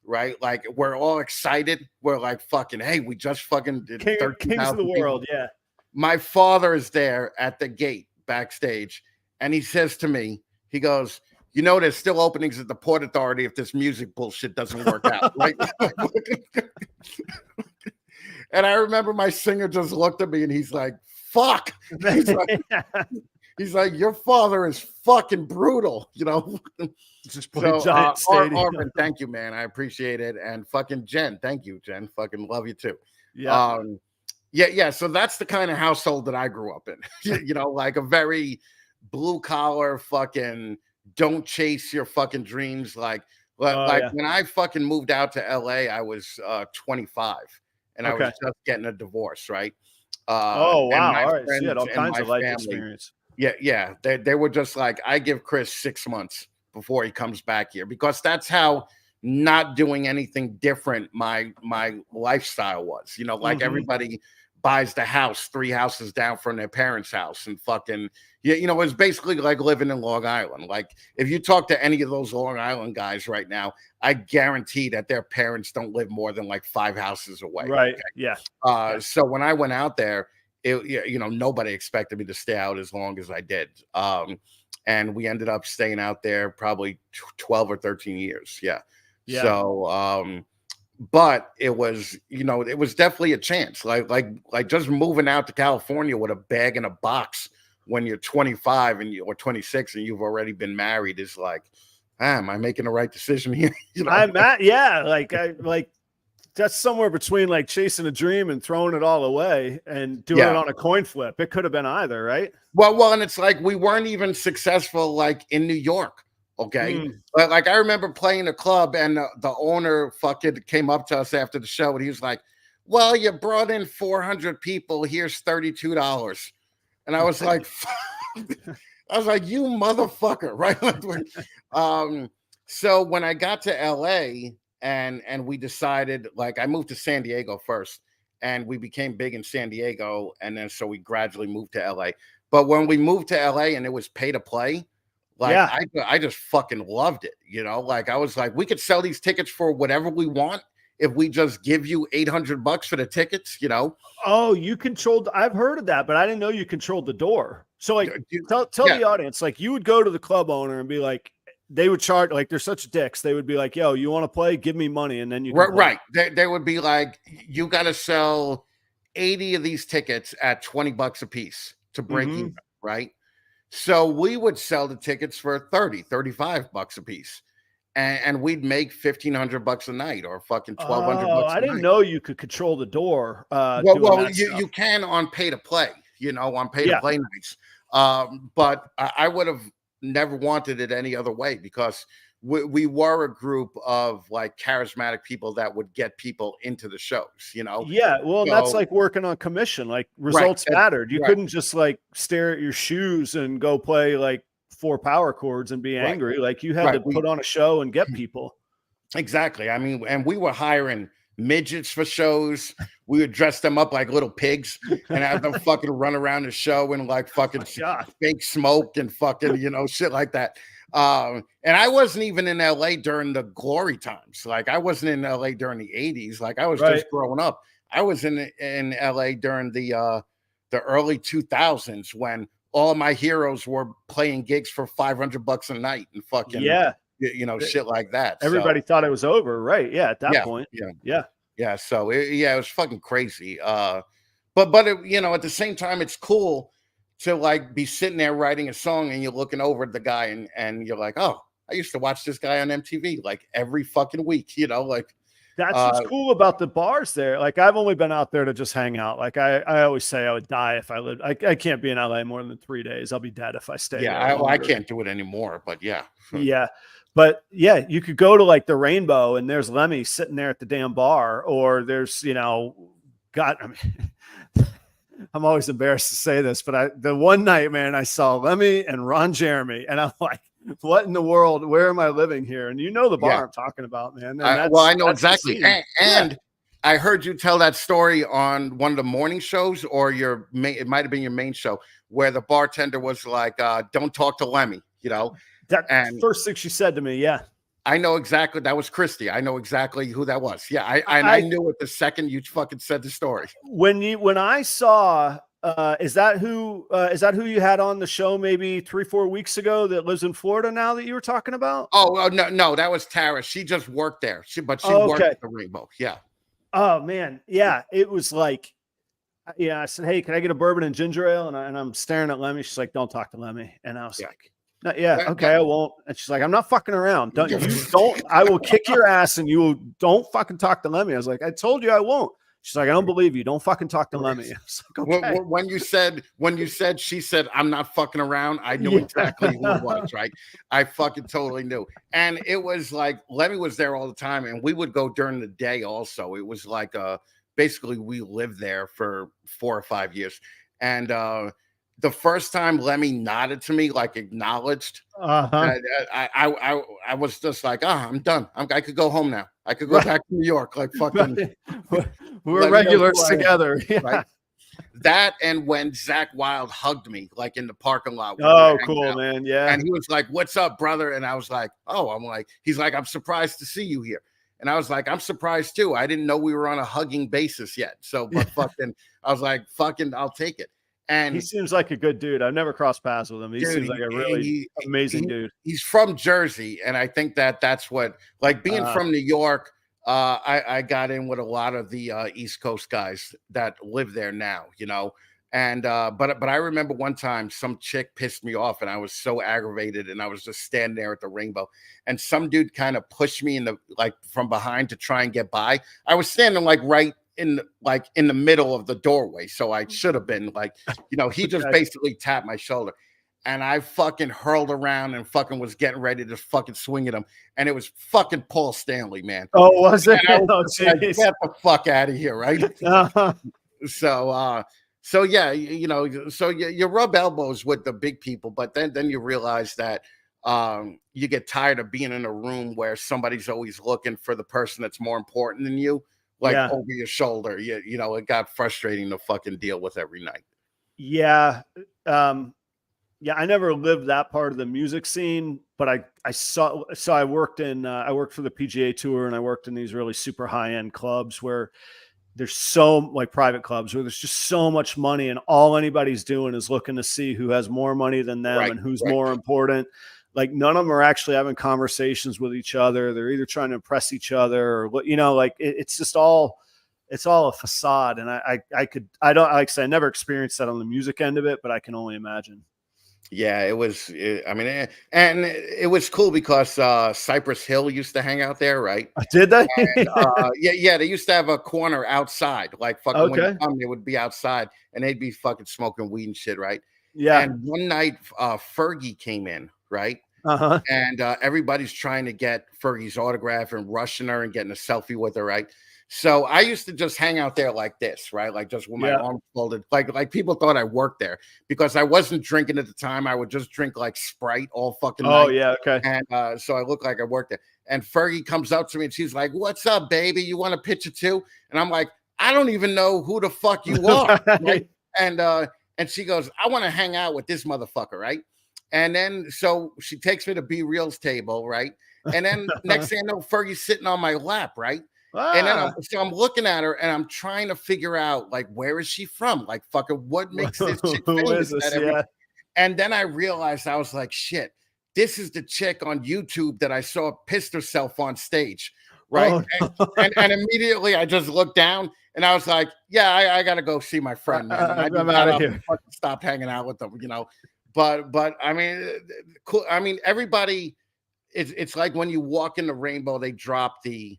A: right? Like we're all excited. We're like, fucking, hey, we just fucking did 13,000
E: Kings of the world.
A: people.
E: Yeah.
A: My father is there at the gate backstage, and he says to me, he goes, you know, there's still openings at the Port Authority if this music bullshit doesn't work out, right? And I remember my singer just looked at me and he's like, fuck. He's like, your father is fucking brutal, you know?
E: Just Giant Stadium.
A: Arvin, thank you, man. I appreciate it. And fucking Jen, thank you, Jen. Fucking love you too.
E: Yeah.
A: Yeah. So that's the kind of household that I grew up in. You know, like a very blue collar fucking don't chase your fucking dreams. Like when I fucking moved out to LA, I was 25 and I was just getting a divorce, right?
E: Oh, wow. All right. So you had all kinds of life experience.
A: Yeah. They were just like, I give Chris 6 months before he comes back here, because that's how not doing anything different my lifestyle was. You know, like everybody buys the house 3 houses down from their parents' house and fucking, you know, it's basically like living in Long Island. Like if you talk to any of those Long Island guys right now, I guarantee that their parents don't live more than like 5 houses away.
E: Right.
A: Okay?
E: Yeah.
A: So when I went out there, you know, nobody expected me to stay out as long as I did. And we ended up staying out there probably 12 or 13 years. Yeah. So, but it was, you know, it was definitely a chance. Like just moving out to California with a bag and a box when you're 25 or 26 and you've already been married is like, am I making the right decision here? You know?
E: Like that's somewhere between like chasing a dream and throwing it all away and doing it on a coin flip. It could have been either, right?
A: Well, and it's like we weren't even successful like in New York. Okay. But like I remember playing a club and the owner fucking came up to us after the show and he was like, well, you brought in 400 people. Here's $32. And I was like, you motherfucker, right? So when I got to LA and we decided, like I moved to San Diego first and we became big in San Diego. And then so we gradually moved to LA. But when we moved to LA and it was pay to play, like I just fucking loved it, you know. Like I was like, we could sell these tickets for whatever we want if we just give you $800 for the tickets, you know.
E: Oh, you controlled. I've heard of that, but I didn't know you controlled the door. So like, tell the audience, like you would go to the club owner and be like, they would charge, like they're such dicks. They would be like, yo, you want to play? Give me money, and then you can
A: right. They would be like, you got to sell 80 of these tickets at $20 a piece to break even, right? So we would sell the tickets for $35 a piece. and we'd make $1,500 a night or fucking $1,200
E: Oh,
A: bucks
E: I
A: a
E: didn't
A: night.
E: know you could control the door.
A: Well,
E: Doing that
A: you
E: stuff.
A: can on pay to play, on pay to
E: Yeah.
A: play nights. But I would have never wanted it any other way because we were a group of like charismatic people that would get people into the shows,
E: Yeah, well, and that's
A: So-
E: like working on commission. Like results
A: Right,
E: mattered. You
A: right.
E: couldn't just like stare at your shoes and go play like 4 power chords and be
A: Right.
E: angry. Like you had
A: Right,
E: to put on a show and get people.
A: Exactly. I mean, and we were hiring midgets for shows. We would dress them up like little pigs and have them fucking run around the show and like fucking
E: God.
A: fake smoke and fucking, shit like that. And I wasn't even in LA during the glory times. Like I wasn't in LA during the 80s. Like I was
E: Right.
A: just growing up. I was in LA during the early 2000s when all of my heroes were playing gigs for $500 a night and fucking
E: Yeah.
A: Shit like that.
E: Everybody thought it was over. Right. Yeah. At that point.
A: Yeah. So it was fucking crazy. But it, at the same time, it's cool to like be sitting there writing a song and you're looking over at the guy and you're like, oh, I used to watch this guy on MTV like every fucking week, like.
E: That's what's cool about the bars there. Like I've only been out there to just hang out. Like I always say I would die if I lived. I can't be in LA more than 3 days. I'll be dead if I stay.
A: Yeah, I can't do it anymore, but yeah.
E: Yeah. But yeah, you could go to like the Rainbow and there's Lemmy sitting there at the damn bar, or there's, I'm always embarrassed to say this, but the one night, man, I saw Lemmy and Ron Jeremy and I'm like, what in the world? Where am I living here? And the bar I'm talking about, man.
A: I know exactly. And I heard you tell that story on one of the morning shows or it might've been your main show where the bartender was like, don't talk to Lemmy,
E: and first thing she said to me. Yeah.
A: I know exactly. That was Christy. I know exactly who that was. Yeah. I knew it the second you fucking said the story. When
E: I saw, is that who you had on the show maybe 3-4 weeks ago that lives in Florida now that you were talking about?
A: Oh, no, that was Tara. She just worked there. She worked at the Rainbow. Yeah.
E: Oh man. Yeah. It was like, I said, hey, can I get a bourbon and ginger ale? And I'm staring at Lemmy. She's like, don't talk to Lemmy. And I was like, no, okay, I won't. And she's like, I'm not fucking around. Don't. I will kick your ass and don't fucking talk to Lemmy. I was like, I told you I won't. She's like, I don't believe you. Don't fucking talk to Lemmy. I was like, okay.
A: When you said, she said, I'm not fucking around. I knew exactly who it was, right? I fucking totally knew. And it was like, Lemmy was there all the time and we would go during the day also. It was like, basically we lived there for 4 or 5 years. And, the first time Lemmy nodded to me, like acknowledged, I was just like, I'm done. I could go home now. I could go back to New York. Like fucking,
E: we're regulars together. Yeah.
A: Right? That and when Zach Wilde hugged me, like in the parking lot.
E: Oh, cool, man. Yeah.
A: And he was like, "What's up, brother?" And I was like, "Oh," he's like, "I'm surprised to see you here." And I was like, I'm surprised too. I didn't know we were on a hugging basis yet. So, but fucking, I was like, fucking, I'll take it. And
E: he seems like a good dude. I've never crossed paths with him. He seems like a really amazing dude.
A: He's from Jersey. And I think that's what, like being from New York, I got in with a lot of the East Coast guys that live there now, And but I remember one time some chick pissed me off and I was so aggravated and I was just standing there at the Rainbow and some dude kind of pushed me from behind to try and get by. I was standing right in the middle of the doorway. So I should have been he just basically tapped my shoulder and I fucking hurled around and fucking was getting ready to fucking swing at him. And it was fucking Paul Stanley, man.
E: Oh, was it?
A: Get the fuck out of here. Right. So yeah, so you rub elbows with the big people, but then you realize that you get tired of being in a room where somebody's always looking for the person that's more important than you, over your shoulder. It got frustrating to fucking deal with every night.
E: Yeah. I never lived that part of the music scene, but I worked for the PGA Tour and I worked in these really super high-end clubs where there's private clubs where there's just so much money and all anybody's doing is looking to see who has more money than them and who's more important. Like none of them are actually having conversations with each other. They're either trying to impress each other or it's just all a facade. And I never experienced that on the music end of it, but I can only imagine.
A: Yeah, it was. I mean, and it was cool because Cypress Hill used to hang out there, right?
E: Did they?
A: And yeah, they used to have a corner outside, like fucking when you
E: Okay.
A: come, they would be outside and they'd be fucking smoking weed and shit, right?
E: Yeah.
A: And one night, Fergie came in, right?
E: Uh-huh.
A: And everybody's trying to get Fergie's autograph and rushing her and getting a selfie with her, right? So I used to just hang out there like this, right? Like just with my
E: Yeah.
A: arms folded, like people thought I worked there because I wasn't drinking at the time. I would just drink like Sprite all fucking
E: Oh,
A: night,
E: yeah. Okay.
A: and so I look like I worked there. And Fergie comes up to me and she's like, "What's up, baby? You want a picture too?" And I'm like, "I don't even know who the fuck you are." Right? And she goes, "I want to hang out with this motherfucker," right? And then so she takes me to B Real's table, right? And then next thing I know, Fergie's sitting on my lap, right? And then
E: Ah.
A: I'm looking at her and I'm trying to figure out like where is she from? Like fucking what makes this chick
E: Who
A: famous?
E: is this?
A: that
E: Yeah.
A: And then I realized I was like, shit, this is the chick on YouTube that I saw pissed herself on stage, right?
E: Oh,
A: And immediately I just looked down and I was like, yeah, I gotta go see my friend, man. And I
E: I'm
A: just
E: outta
A: got up
E: here.
A: and fucking stopped hanging out with them, you know. But I mean, cool. I mean, everybody. It's like when you walk in the rainbow, they drop the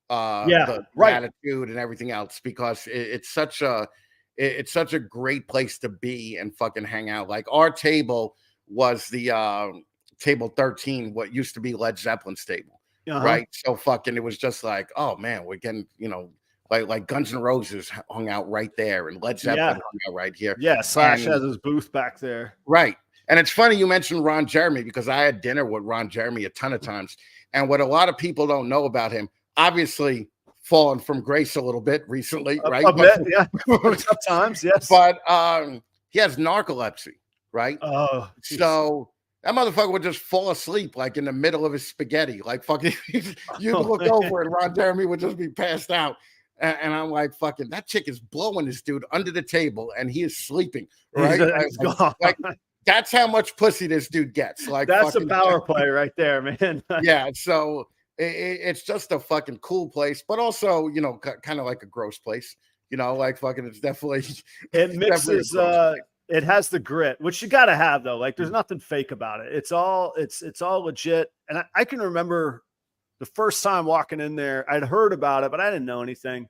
E: Yeah, right.
A: gratitude and everything else because it's such a great place to be and fucking hang out. Like our table was the table 13, what used to be Led Zeppelin's table,
E: Uh-huh.
A: right? So fucking it was just like, oh man, we're getting, you know, like Guns N' Roses hung out right there and Led Zeppelin
E: Yeah.
A: hung out right here.
E: Yeah. Slash
A: And-
E: has his booth back there.
A: Right. And it's funny you mentioned Ron Jeremy because I had dinner with Ron Jeremy a ton of times. And what a lot of people don't know about him, obviously fallen from grace a little bit recently, right?
E: A bit, yeah. Tough times, yes.
A: But he has narcolepsy, right?
E: Oh, geez.
A: So that motherfucker would just fall asleep like in the middle of his spaghetti. Like fucking you'd look over and Ron Jeremy would just be passed out. And I'm like, fucking, that chick is blowing this dude under the table and he is sleeping, right?
E: He's gone.
A: Like, that's how much pussy this dude gets. Like
E: That's a
A: fucking,
E: power play right there, man.
A: yeah. So it's just a fucking cool place, but also, you know, kind of like a gross place. You know, like fucking, it's definitely
E: It mixes. It has the grit, which you got to have though. Like, there's nothing fake about it. It's all legit. And I can remember the first time walking in there. I'd heard about it, but I didn't know anything.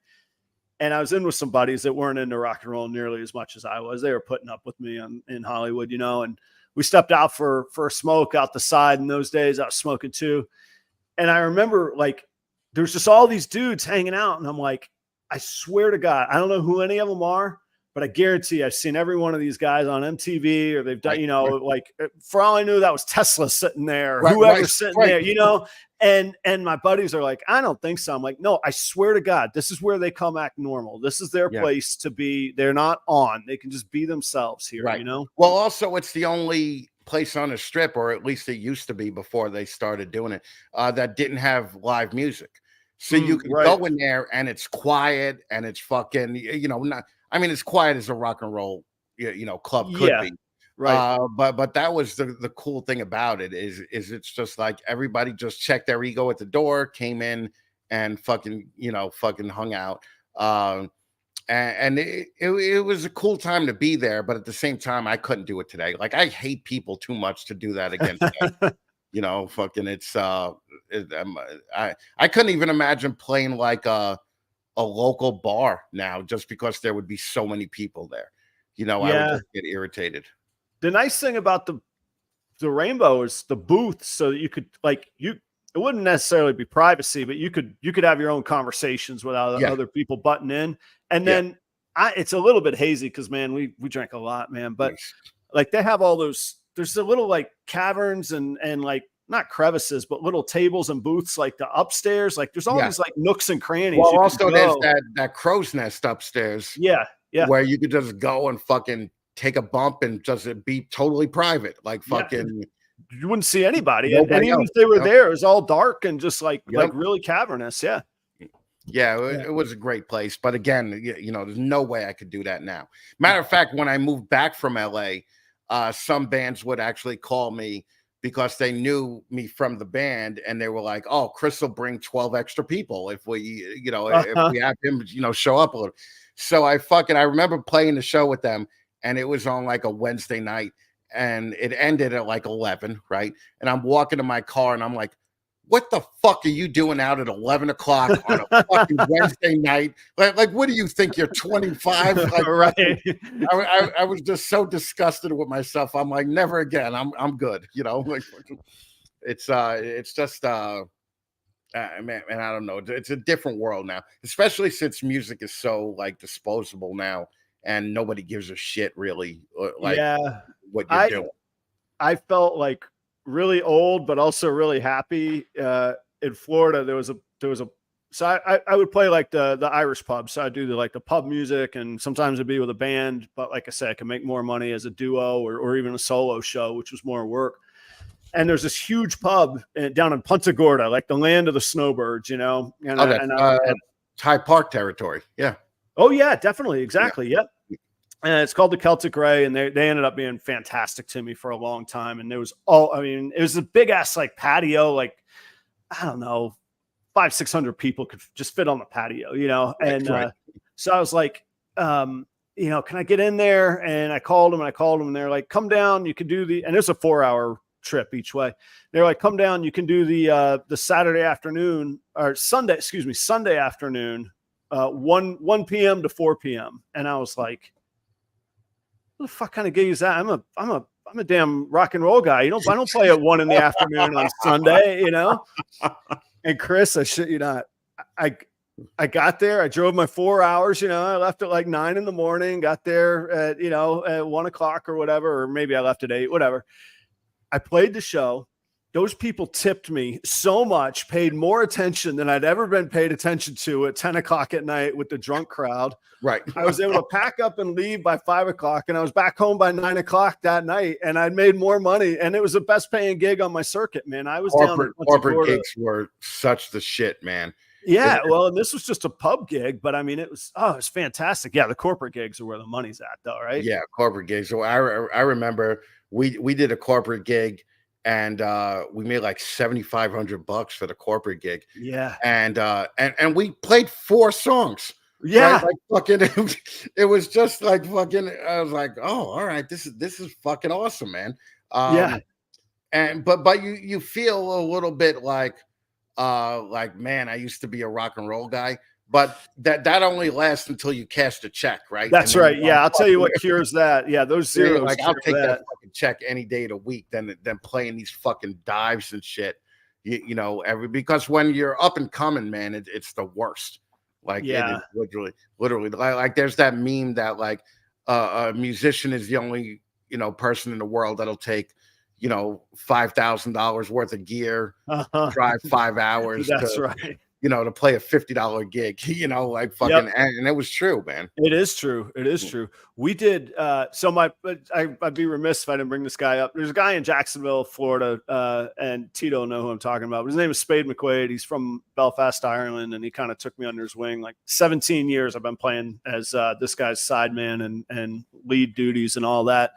E: And I was in with some buddies that weren't into rock and roll nearly as much as I was. They were putting up with me in Hollywood, you know, and we stepped out for a smoke out the side. In those days, I was smoking too. And I remember like, there's just all these dudes hanging out. And I'm like, I swear to God, I don't know who any of them are, but I guarantee I've seen every one of these guys on MTV or they've done, you know, like for all I knew, that was Tesla sitting there, whoever's sitting there, you know. And my buddies are like, I don't think so. I'm like, no, I swear to God, this is where they come act normal. This is their place to be. They're not on. They can just be themselves here, you know?
A: Well, also, it's the only place on the strip, or at least it used to be before they started doing it, that didn't have live music. So you can go in there and it's quiet and it's fucking, you know, not, I mean, as quiet as a rock and roll, you know, club could be.
E: Right.
A: But that was the cool thing about it is it's just like everybody just checked their ego at the door, came in and fucking, you know, fucking hung out. And it was a cool time to be there, but at the same time, I couldn't do it today. Like I hate people too much to do that again today. You know, fucking it's I couldn't even imagine playing like a local bar now just because there would be so many people there. You know, I would just get irritated.
E: The nice thing about the rainbow is the booth, so that you could it wouldn't necessarily be privacy, but you could have your own conversations without other people butting in. And then it's a little bit hazy because man, we drank a lot, man. But like they have all those, there's a little like caverns and like not crevices, but little tables and booths like the upstairs. Like there's all these like nooks and crannies.
A: Well, also there's that crow's nest upstairs.
E: Yeah.
A: Where you could just go and fucking take a bump and just be totally private, like fucking.
E: You wouldn't see anybody, and even if they were there, it was all dark and just like really cavernous. Yeah,
A: it was a great place. But again, you know, there's no way I could do that now. Matter of fact, when I moved back from LA, some bands would actually call me because they knew me from the band, and they were like, "Oh, Chris will bring 12 extra people if we, you know, if we have him, you know, show up a little." So I remember playing the show with them. And it was on like a Wednesday night. it ended at like 11, right? And I'm walking to my car and I'm like, what the fuck are you doing out at 11 o'clock on a fucking Wednesday night? Like, what do you think? You're 25? Like,
E: Right.
A: I was just so disgusted with myself. I'm like, never again. I'm good. You know, like it's just man, I don't know. It's a different world now, especially since music is so like disposable now, and nobody gives a shit really. Like, what you're doing.
E: I felt like really old, but also really happy. In Florida, there was a. So I would play like the Irish pub. So I do the pub music, and sometimes it'd be with a band. But like I said, I can make more money as a duo or even a solo show, which was more work. And there's this huge pub down in Punta Gorda, like the land of the snowbirds, you know. And,
A: Hyde Park territory. Yeah.
E: Oh yeah, definitely, exactly. Yeah. Yep. And it's called the Celtic Ray, and they ended up being fantastic to me for a long time. And there was it was a big ass like patio, like I don't know, 500-600 people could just fit on the patio, you know. And so I was like, you know, can I get in there? And I called them, and they're like, come down, you can do and it's a 4-hour trip each way. They're like, come down, you can do the Saturday afternoon or Sunday afternoon, 1 p.m. to 4 p.m. And I was like, what the fuck kind of gig is that? I'm a damn rock and roll guy. You know, I don't play at 1 in the afternoon on Sunday, you know? And Chris, I shit you not, I got there, I drove my 4 hours, you know, I left at like 9 in the morning, got there at, you know, at 1 o'clock or whatever, or maybe I left at 8, whatever. I played the show. Those people tipped me so much, paid more attention than I'd ever been paid attention to at 10 o'clock at night with the drunk crowd.
A: Right.
E: I was able to pack up and leave by 5 o'clock, and I was back home by 9 o'clock that night, and I'd made more money, and it was the best paying gig on my circuit, man. I was
A: corporate gigs were such the shit, man.
E: Yeah, well, and this was just a pub gig, but I mean, it was fantastic. Yeah, the corporate gigs are where the money's at, though, right?
A: Yeah, corporate gigs. So I remember we did a corporate gig, and we made like $7,500 for the corporate gig.
E: Yeah,
A: and we played 4 songs.
E: Yeah,
A: right? Like fucking, it was just like fucking. I was like, oh, all right, this is fucking awesome, man.
E: Yeah,
A: and but you feel a little bit like man, I used to be a rock and roll guy, but that only lasts until you cash the check, right?
E: That's right. Yeah, I'll tell you what cures that. Yeah, those zeros.
A: Like, I'll take that fucking check any day of the week than playing these fucking dives and shit. You know, because when you're up and coming, man, it's the worst. Like,
E: yeah,
A: it is literally like there's that meme that like a musician is the only, you know, person in the world that'll take, you know, $5,000 worth of gear, drive 5 hours.
E: That's right.
A: You know, to play a $50 gig, you know, like fucking, and it was true, man.
E: It is true. It is true. We did. I'd be remiss if I didn't bring this guy up. There's a guy in Jacksonville, Florida, and Tito know who I'm talking about. But his name is Spade McQuaid. He's from Belfast, Ireland, and he kind of took me under his wing. Like 17 years, I've been playing as this guy's sideman and lead duties and all that.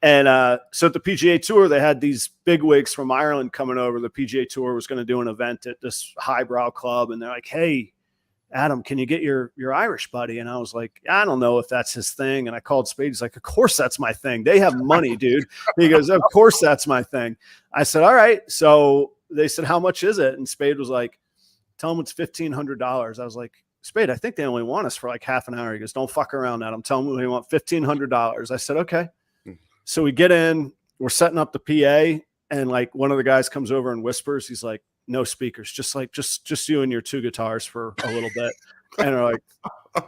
E: And so at the PGA Tour, they had these bigwigs from Ireland coming over. The PGA Tour was going to do an event at this highbrow club, and they're like, "Hey, Adam, can you get your Irish buddy?" And I was like, "I don't know if that's his thing." And I called Spade. He's like, "Of course that's my thing. They have money, dude." He goes, "Of course that's my thing." I said, "All right." So they said, "How much is it?" And Spade was like, "Tell them it's $1,500." I was like, "Spade, I think they only want us for like half an hour." He goes, "Don't fuck around, Adam. Tell them we want $1,500." I said, "Okay." So we get in, we're setting up the PA, and like one of the guys comes over and whispers, he's like, "No speakers, just you and your 2 guitars for a little bit." And we're like,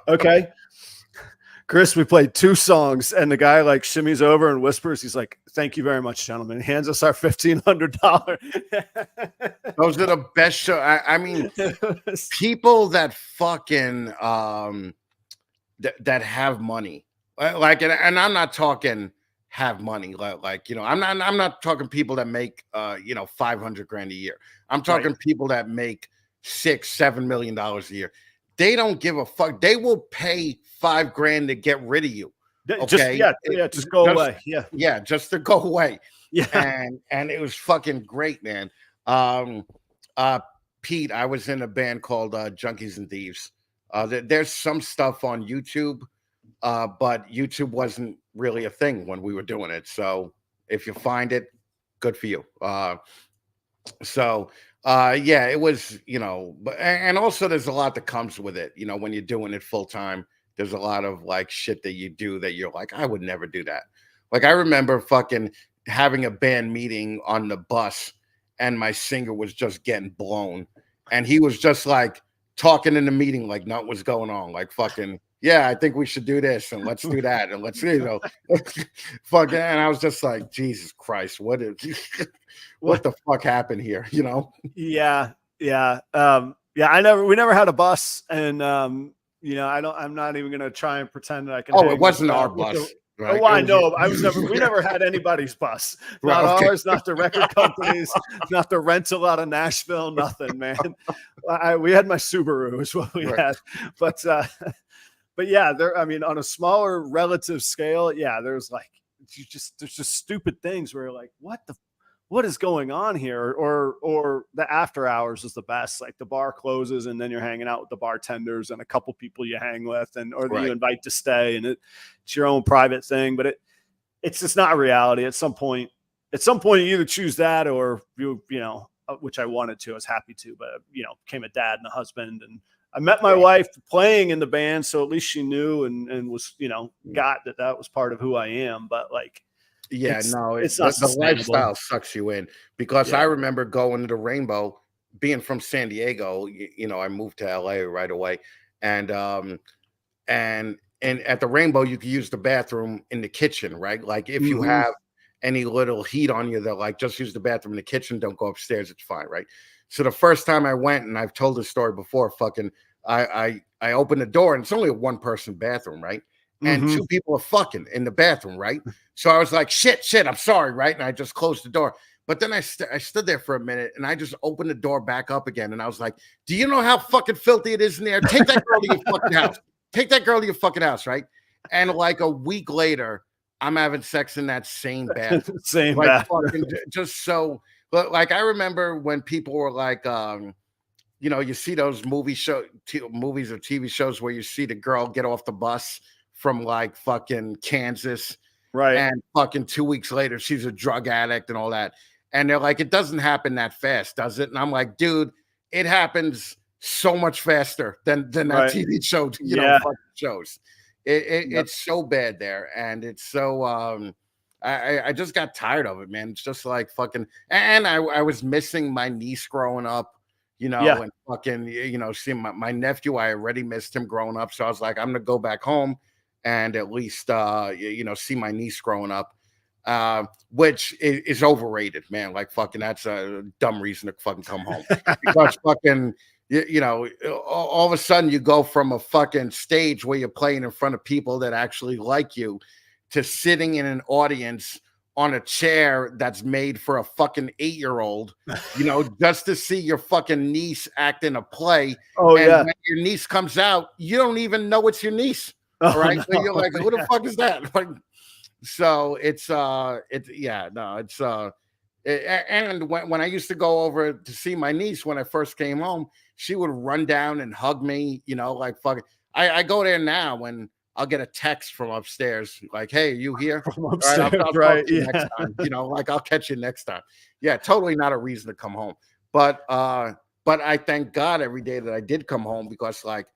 E: "Okay." Chris, we played 2 songs, and the guy like shimmies over and whispers, he's like, "Thank you very much, gentlemen." He hands us our $1,500.
A: Those are the best show. I mean, people that fucking that have money, like, and I'm not talking have money, like, you know, I'm not talking people that make you know, $500,000 a year. I'm talking people that make $6-7 million a year. They don't give a fuck. They will pay $5,000 to get rid of you. Okay,
E: just go away. Yeah,
A: just to go away.
E: Yeah,
A: and it was fucking great, man. Pete, I was in a band called Junkies and Thieves. There's some stuff on YouTube, but YouTube wasn't really a thing when we were doing it. So if you find it, good for you. Yeah, it was, but and also there's a lot that comes with it, when you're doing it full time. There's a lot of like shit that you do that you're like, I would never do that. Like I remember fucking having a band meeting on the bus, and my singer was just getting blown, and he was just like talking in the meeting like nothing was going on, like fucking, yeah, I think we should do this and let's do that and let's fucking, and I was just like, Jesus Christ, what the fuck happened here,
E: Yeah. Yeah. We never had a bus, and I'm not even going to try and pretend that I can.
A: Oh, it wasn't our bus. Right?
E: Oh, I know. We never had anybody's bus. Not ours, not the record companies, not the rental out of Nashville, nothing, man. We had my Subaru is what we had. But yeah, on a smaller relative scale, yeah, there's just stupid things where you're like, what is going on here? Or the after hours is the best. Like the bar closes and then you're hanging out with the bartenders and a couple people you hang with, or that you invite to stay, and it's your own private thing. But it's just not a reality. At some point you either choose that or which I wanted to, I was happy to, but became a dad and a husband, and I met my wife playing in the band, so at least she knew and was got that was part of who I am. But like,
A: it's not
E: the
A: lifestyle sucks you in, because I remember going to the Rainbow, being from San Diego. I moved to LA right away, and at the Rainbow you could use the bathroom in the kitchen, right? Like if you have any little heat on you, they're like, just use the bathroom in the kitchen, don't go upstairs, it's fine, right? So the first time I went, and I've told this story before, fucking I opened the door, and it's only a one person bathroom, right? And two people are fucking in the bathroom, right? So I was like, shit, I'm sorry, right? And I just closed the door. But then I stood there for a minute, and I just opened the door back up again. And I was like, do you know how fucking filthy it is in there? Take that girl to your fucking house. Take that girl to your fucking house, right? And like a week later, I'm having sex in that same bathroom. Fucking, just so, like, I remember when people were like, you see those movies or TV shows where you see the girl get off the bus from like fucking Kansas,
E: right?
A: And fucking 2 weeks later, she's a drug addict and all that. And they're like, it doesn't happen that fast, does it? And I'm like, dude, it happens so much faster than that TV show, fucking shows. It's so bad there, and it's so I just got tired of it, man. It's just like fucking, and I was missing my niece growing up, and fucking, seeing my nephew. I already missed him growing up, so I was like, I'm gonna go back home and at least see my niece growing up, which is overrated, man. Like fucking, that's a dumb reason to fucking come home, because fucking, all of a sudden you go from a fucking stage where you're playing in front of people that actually like you, to sitting in an audience on a chair that's made for a fucking 8-year-old, just to see your fucking niece act in a play. When your niece comes out, you don't even know it's your niece. All right. No, so you're like, who the fuck is that? Like, so and when I used to go over to see my niece when I first came home, she would run down and hug me, like fucking. I go there now when I'll get a text from upstairs, like, hey, are you here?
E: From upstairs,
A: I'll talk to you next time. Like, I'll catch you next time. Yeah, totally not a reason to come home. But I thank God every day that I did come home, because like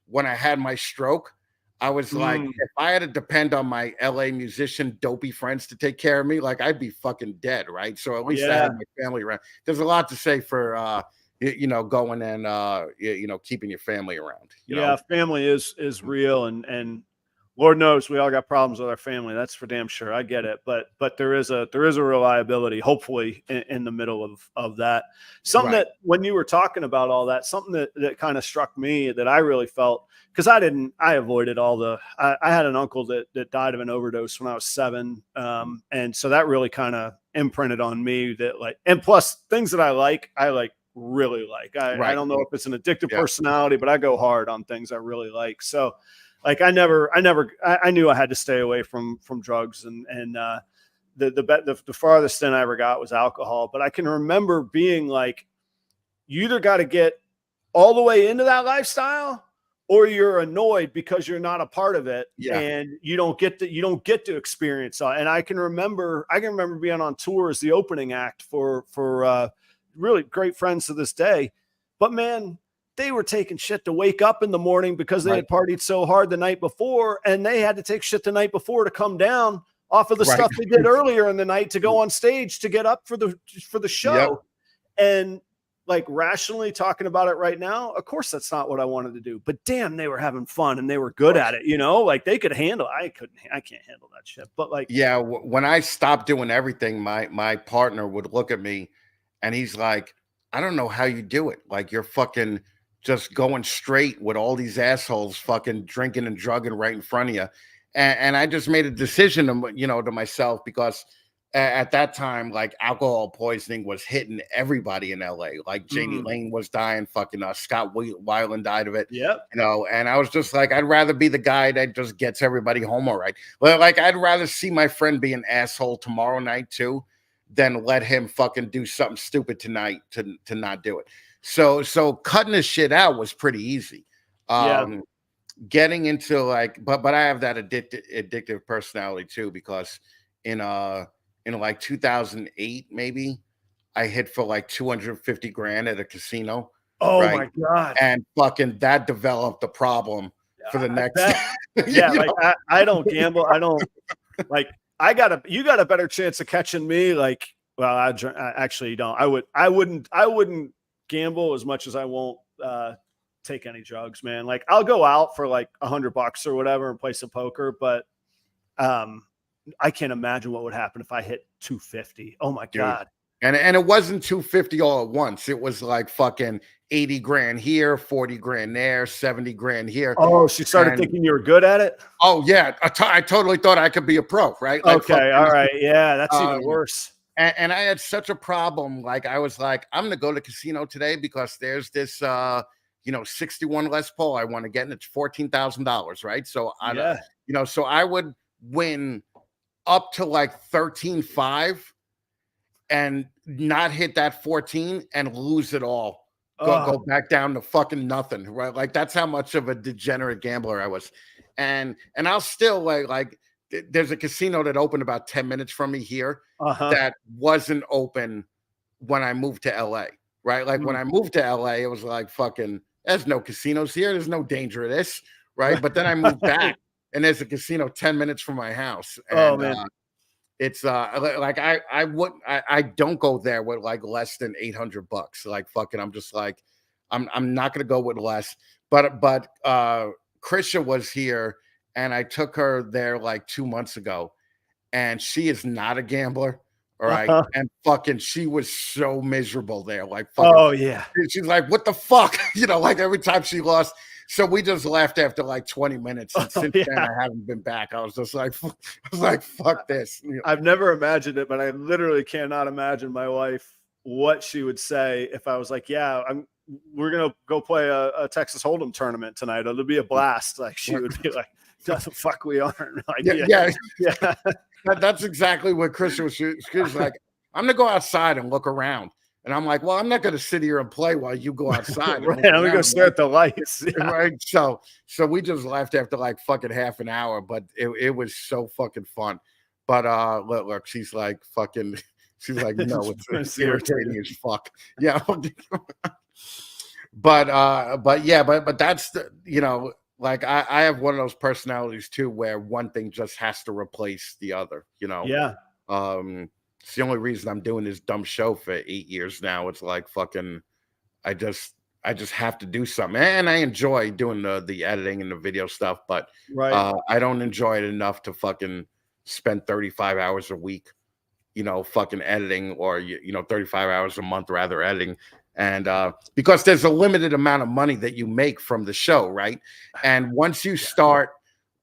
A: when I had my stroke, I was like, if I had to depend on my LA musician dopey friends to take care of me, like I'd be fucking dead, right? So at least I had my family around. There's a lot to say for going and keeping your family around.
E: Family is real, and Lord knows we all got problems with our family. That's for damn sure. I get it, but there is a reliability, hopefully, in the middle of that. Something that when you were talking about all that, something that kind of struck me that I really felt, because I avoided all the. I had an uncle that died of an overdose when I was 7, and so that really kind of imprinted on me that like, and plus things that I really like. I don't know if it's an addictive personality, but I go hard on things I really like. So. Like I knew I had to stay away from drugs, and the farthest thing I ever got was alcohol. But I can remember being like, you either got to get all the way into that lifestyle, or you're annoyed because you're not a part of it,
A: Yeah.
E: and you don't get to experience it. And I can remember being on tour as the opening act for really great friends to this day. But man, they were taking shit to wake up in the morning because they had partied so hard the night before, and they had to take shit the night before to come down off of the stuff they did earlier in the night to go on stage to get up for the show.
A: Yep.
E: And like, rationally talking about it right now, of course that's not what I wanted to do, but damn, they were having fun and they were good at it, like they could handle it. I can't handle that shit. But like,
A: yeah, when I stopped doing everything, my partner would look at me and he's like, I don't know how you do it. Like, you're fucking just going straight with all these assholes fucking drinking and drugging right in front of you. And I just made a decision to myself, because at that time, like, alcohol poisoning was hitting everybody in LA. Like, Janie Lane was dying, fucking Scott Weiland died of it.
E: Yep.
A: And I was just like, I'd rather be the guy that just gets everybody home all right. Well, like, I'd rather see my friend be an asshole tomorrow night too, than let him fucking do something stupid tonight to not do it. So cutting this shit out was pretty easy. Getting into like, but I have that addictive personality too, because in like 2008, maybe I hit for like 250 grand at a casino.
E: Oh my God.
A: And fucking that developed a problem for the next.
E: I don't gamble. I don't like, you got a better chance of catching me. Like, well, I actually don't. I wouldn't gamble as much as I won't take any drugs, man. Like, I'll go out for like $100 or whatever and play some poker, but I can't imagine what would happen if I hit 250. Oh my God.
A: And it wasn't 250 all at once. It was like fucking 80 grand here, 40 grand there, 70 grand here.
E: Oh, she started thinking you were good at it?
A: Oh yeah. I totally thought I could be a pro, right? Like,
E: okay. All right. Yeah. That's even worse.
A: And I had such a problem. Like, I was like, I'm going to go to the casino today because there's this, 61 Les Paul I want to get, and it's $14,000. Right. So so I would win up to like 13.5 and not hit that 14 and lose it all. Go back down to fucking nothing. Right. Like, that's how much of a degenerate gambler I was. And I'll still like there's a casino that opened about 10 minutes from me here that wasn't open when I moved to LA. Right. Like, when I moved to LA, it was like, fucking, there's no casinos here. There's no danger of this. Right. But then I moved back and there's a casino 10 minutes from my house. And,
E: man.
A: It's like I don't go there with like less than $800. Like, fucking, I'm just like, I'm not gonna go with less. But Krisha was here and I took her there like 2 months ago, and she is not a gambler. All right. And fucking, she was so miserable there. Like, fucking, she's like, what the fuck? Like, every time she lost. So we just left after like 20 minutes. And since then, I haven't been back. I was just like, fuck this.
E: I've never imagined it, but I literally cannot imagine my wife, what she would say if I was like, we're going to go play a Texas Hold'em tournament tonight. It'll be a blast. Like, she would be like, no, the fuck we aren't. Like,
A: That's exactly what Chris was. She was like, I'm going to go outside and look around. And I'm like, well, I'm not going to sit here and play while you go outside.
E: Right, I'm going to go stare at the lights. Yeah.
A: Right. So we just left after like fucking half an hour, but it was so fucking fun. But look, she's like, no, it's irritating as fuck. Yeah. but that's the, like, I have one of those personalities too, where one thing just has to replace the other,
E: Yeah.
A: It's the only reason I'm doing this dumb show for 8 years now. It's like, fucking, I just have to do something, and I enjoy doing the editing and the video stuff, but I don't enjoy it enough to fucking spend 35 hours a week, fucking editing, or 35 hours a month rather editing. And because there's a limited amount of money that you make from the show, right? And once you start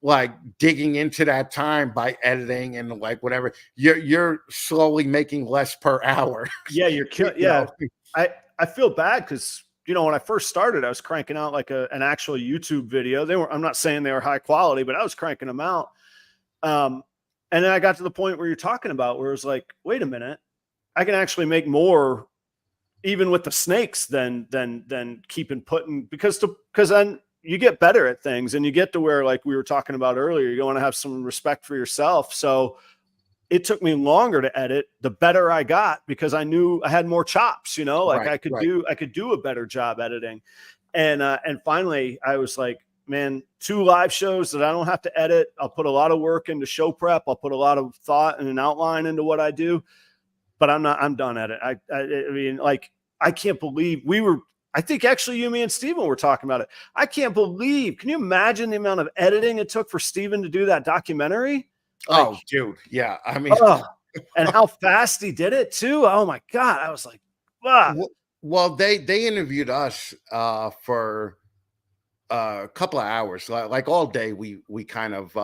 A: like digging into that time by editing and like whatever, you're slowly making less per hour.
E: Yeah, you're killing. I feel bad because when I first started, I was cranking out like an actual YouTube video. I'm not saying they were high quality, but I was cranking them out. And then I got to the point where you're talking about, where it was like, wait a minute, I can actually make more even with the snakes than keeping putting, because then you get better at things, and you get to where, like we were talking about earlier, you want to have some respect for yourself. So it took me longer to edit, the better I got, because I knew I had more chops, like I could do a better job editing. And finally I was like, man, 2 live shows that I don't have to edit. I'll put a lot of work into show prep. I'll put a lot of thought and an outline into what I do, but I'm done at it. I mean, like, I can't believe I think actually you, me, and Steven were talking about it. I can't believe, can you imagine the amount of editing it took for Steven to do that documentary? Like,
A: oh, dude. Yeah. I mean,
E: and how fast he did it too. Oh my God. I was like, ah.
A: Well, they interviewed us for a couple of hours, like all day. We kind of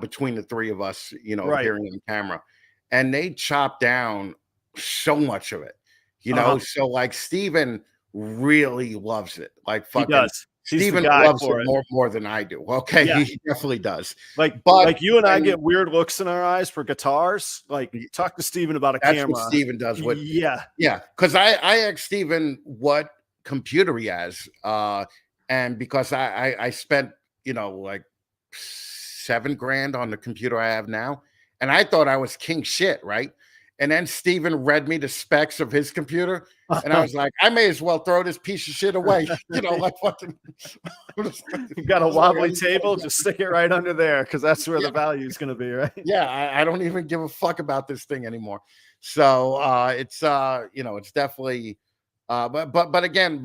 A: between the 3 of us, appearing on camera, and they chopped down so much of it, So like Steven really loves it, like fucking.
E: He does.
A: Steven loves it more than I do. Okay,
E: yeah.
A: He definitely does.
E: Like you and I get weird looks in our eyes for guitars. Like, talk to Steven about a camera.
A: What Steven does.
E: Yeah.
A: Because I asked Steven what computer he has, and because I spent like $7,000 on the computer I have now, and I thought I was king shit, right? And then Steven read me the specs of his computer, and I was like, I may as well throw this piece of shit away. Like fucking.
E: You've got a wobbly table, just stick it right under there, because that's where the value is going to be, right?
A: Yeah, I don't even give a fuck about this thing anymore. So it's it's definitely. But again,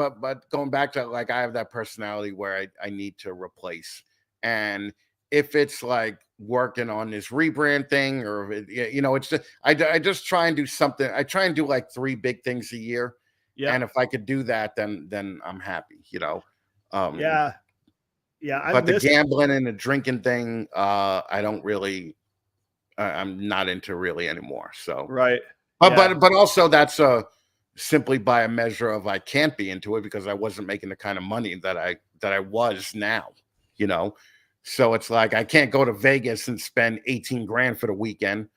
A: going back to, like, I have that personality where I need to replace, and if it's like working on this rebrand thing, or it's just, I just try and do something. I try and do like 3 big things a year. Yeah. And if I could do that, then I'm happy,
E: Yeah.
A: But the gambling and the drinking thing, I don't really, I'm not into really anymore. So,
E: right.
A: But also that's simply by a measure of, I can't be into it because I wasn't making the kind of money that I was now, So it's like, I can't go to Vegas and spend $18,000 for the weekend.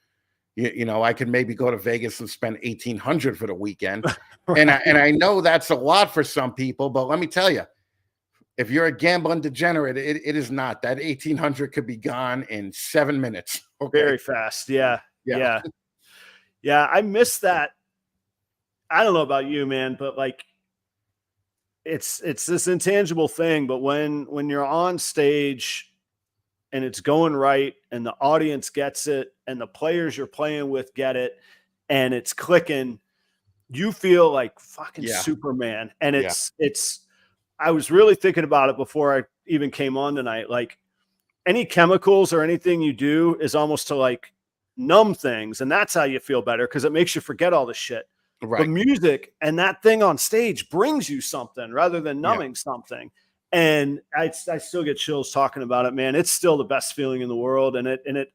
A: I could maybe go to Vegas and spend $1,800 for the weekend. Right. And I know that's a lot for some people, but let me tell you, if you're a gambling degenerate, it is not. That $1,800 could be gone in 7 minutes.
E: Okay? Very fast. Yeah. I miss that. I don't know about you, man, but like, it's this intangible thing. But when you're on stage and it's going right, and the audience gets it, and the players you're playing with get it, and it's clicking, you feel like fucking Superman. And it's, I was really thinking about it before I even came on tonight. Like, any chemicals or anything you do is almost to like numb things. And that's how you feel better, because it makes you forget all the shit. Right. But music and that thing on stage brings you something rather than numbing something. And I still get chills talking about it, man. It's still the best feeling in the world. And it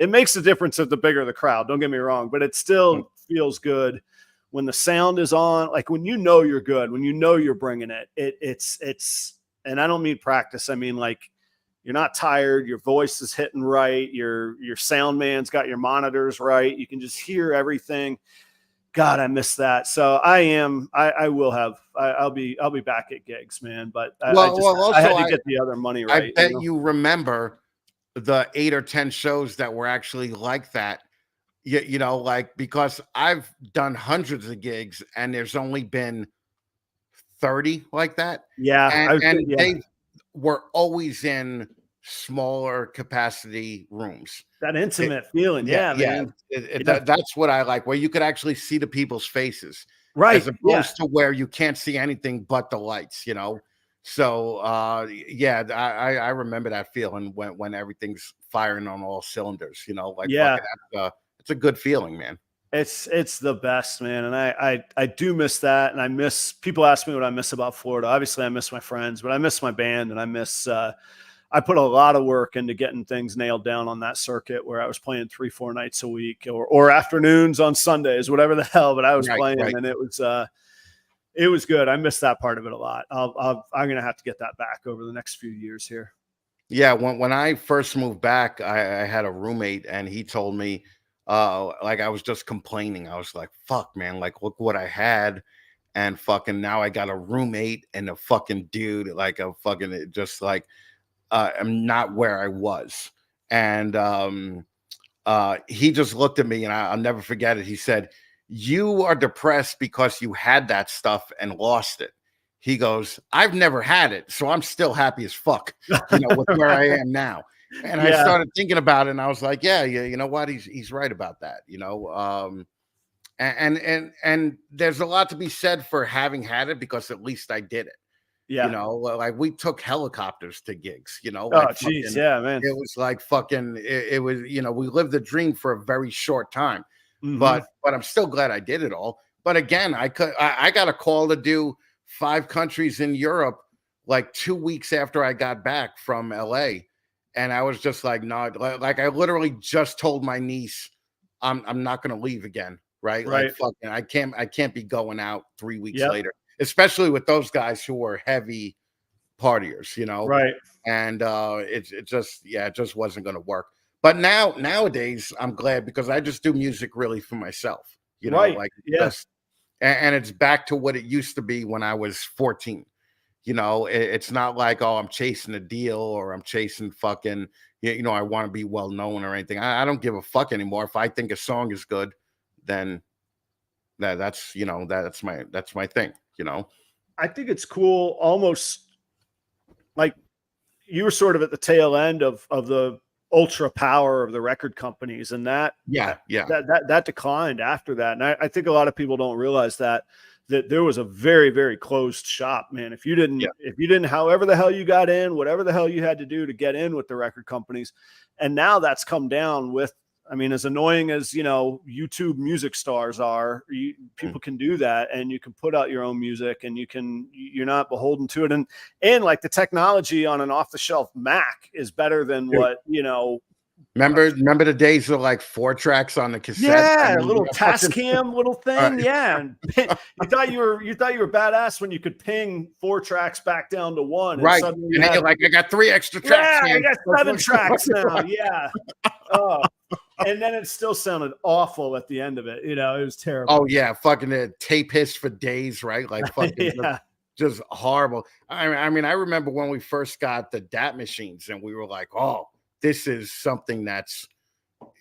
E: makes a difference of the bigger the crowd. Don't get me wrong, but it still feels good when the sound is on. Like, when you're good, when you're bringing it, it's, and I don't mean practice. I mean, like, you're not tired. Your voice is hitting right. Your sound man's got your monitors right. You can just hear everything. God, I miss that. So I'll be back at gigs, man. But I had to get the other money right.
A: I bet you remember the 8 or 10 shows that were actually like that. Like, because I've done hundreds of gigs and there's only been 30 like that.
E: Yeah.
A: And they were always in smaller capacity rooms.
E: That intimate feeling. Man.
A: That's what I like, where you could actually see the people's faces,
E: right?
A: As opposed to where you can't see anything but the lights, So I remember that feeling when everything's firing on all cylinders, like, it's a good feeling, man.
E: It's the best, man. And I do miss that. And I miss, people ask me what I miss about Florida. Obviously I miss my friends, but I miss my band, and I miss I put a lot of work into getting things nailed down on that circuit, where I was playing 3-4 nights a week, or afternoons on Sundays, whatever the hell, but I was playing. And it was good. I missed that part of it a lot. I'm going to have to get that back over the next few years here.
A: Yeah. When I first moved back, I had a roommate, and he told me, like, I was just complaining. I was like, fuck, man, like, look what I had. and fucking now I got a roommate and a fucking dude, like a fucking just like I'm not where I was. And he just looked at me and I'll never forget it. He said, "You are depressed because you had that stuff and lost it." He goes, "I've never had it, so I'm still happy as fuck, with where I am now." And I started thinking about it, and I was like, "Yeah, you know what? He's right about that, And there's a lot to be said for having had it because at least I did it.
E: Yeah.
A: Like we took helicopters to gigs.
E: Oh,
A: like
E: geez,
A: fucking,
E: yeah, man.
A: it was like fucking. It was we lived the dream for a very short time,
E: Mhm.
A: but I'm still glad I did it all. But again, I got a call to do 5 countries in Europe like 2 weeks after I got back from LA. And I was just like, no, like I literally just told my niece, I'm not gonna leave again. Right. Like fucking I can't be going out 3 weeks later, especially with those guys who were heavy partiers,
E: Right.
A: And it just wasn't gonna work. But nowadays I'm glad because I just do music really for myself,
E: Right.
A: like
E: Yeah.
A: just and it's back to what it used to be when I was 14. It's not like, oh, I'm chasing a deal or I'm chasing fucking, I want to be well known or anything. I don't give a fuck anymore. If I think a song is good, then that's my thing.
E: I think it's cool, almost like you were sort of at the tail end of the ultra power of the record companies, and that declined after that. And I think a lot of people don't realize that there was a very, very closed shop, man. If you didn't, however the hell you got in, whatever the hell you had to do to get in with the record companies. And now that's come down with, I mean, as annoying as, YouTube music stars are, people can do that and you can put out your own music and you're not beholden to it. And like the technology on an off the shelf Mac is better than what,
A: Remember the days of like 4 tracks on the cassette?
E: Yeah, a little Tascam little thing. Yeah. And you thought you were badass when you could ping 4 tracks back down to 1.
A: Right. And you're like, I got 3 extra tracks.
E: Yeah, I got 7 tracks now. Yeah. Oh. And then it still sounded awful at the end of it. It was terrible.
A: Oh yeah, fucking the tape hiss for days, right? Like fucking just horrible. I mean, I remember when we first got the DAT machines and we were like, oh, this is something that's,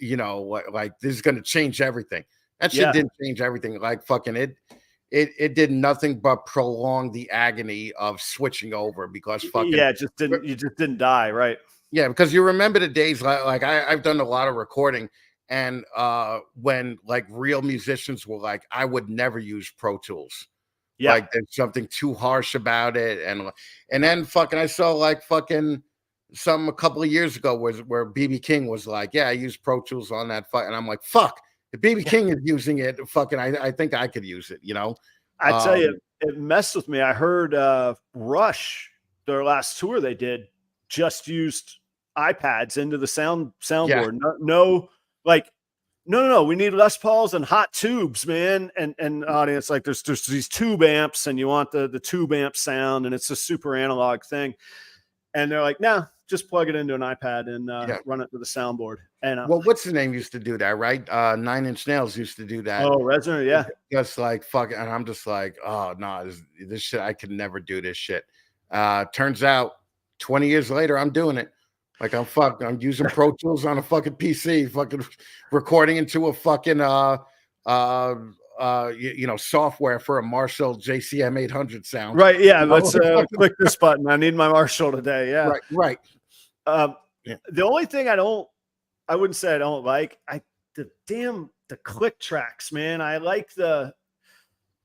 A: like this is going to change everything. That shit didn't change everything. Like fucking it did nothing but prolong the agony of switching over because fucking
E: you just didn't die, right?
A: Yeah, because you remember the days like I've done a lot of recording, and when like real musicians were like, I would never use Pro Tools. Yeah, like there's something too harsh about it, and then fucking I saw like fucking some a couple of years ago where BB King was like, yeah, I use Pro Tools on that and I'm like, fuck, if BB King is using it, fucking I think I could use it,
E: I tell you, it messed with me. I heard Rush, their last tour they did, just used iPads into the soundboard. Yeah. No, we need Les Pauls and hot tubes, man. And audience, like there's these tube amps and you want the tube amp sound and it's a super analog thing. And they're like, no, just plug it into an iPad and run it to the soundboard. And
A: well, what's the name used to do that, right? 9 Inch Nails used to do that.
E: Oh, Reznor, yeah.
A: Just like fucking, and I'm just like, oh no, this shit, I could never do this shit. Turns out 20 years later, I'm doing it. Like I'm using Pro Tools on a fucking PC, fucking recording into a fucking software for a Marshall JCM 800 sound.
E: Right. Yeah. Let's click this button. I need my Marshall today. Yeah.
A: Right.
E: The only thing I wouldn't say I don't like, the click tracks, man. I like the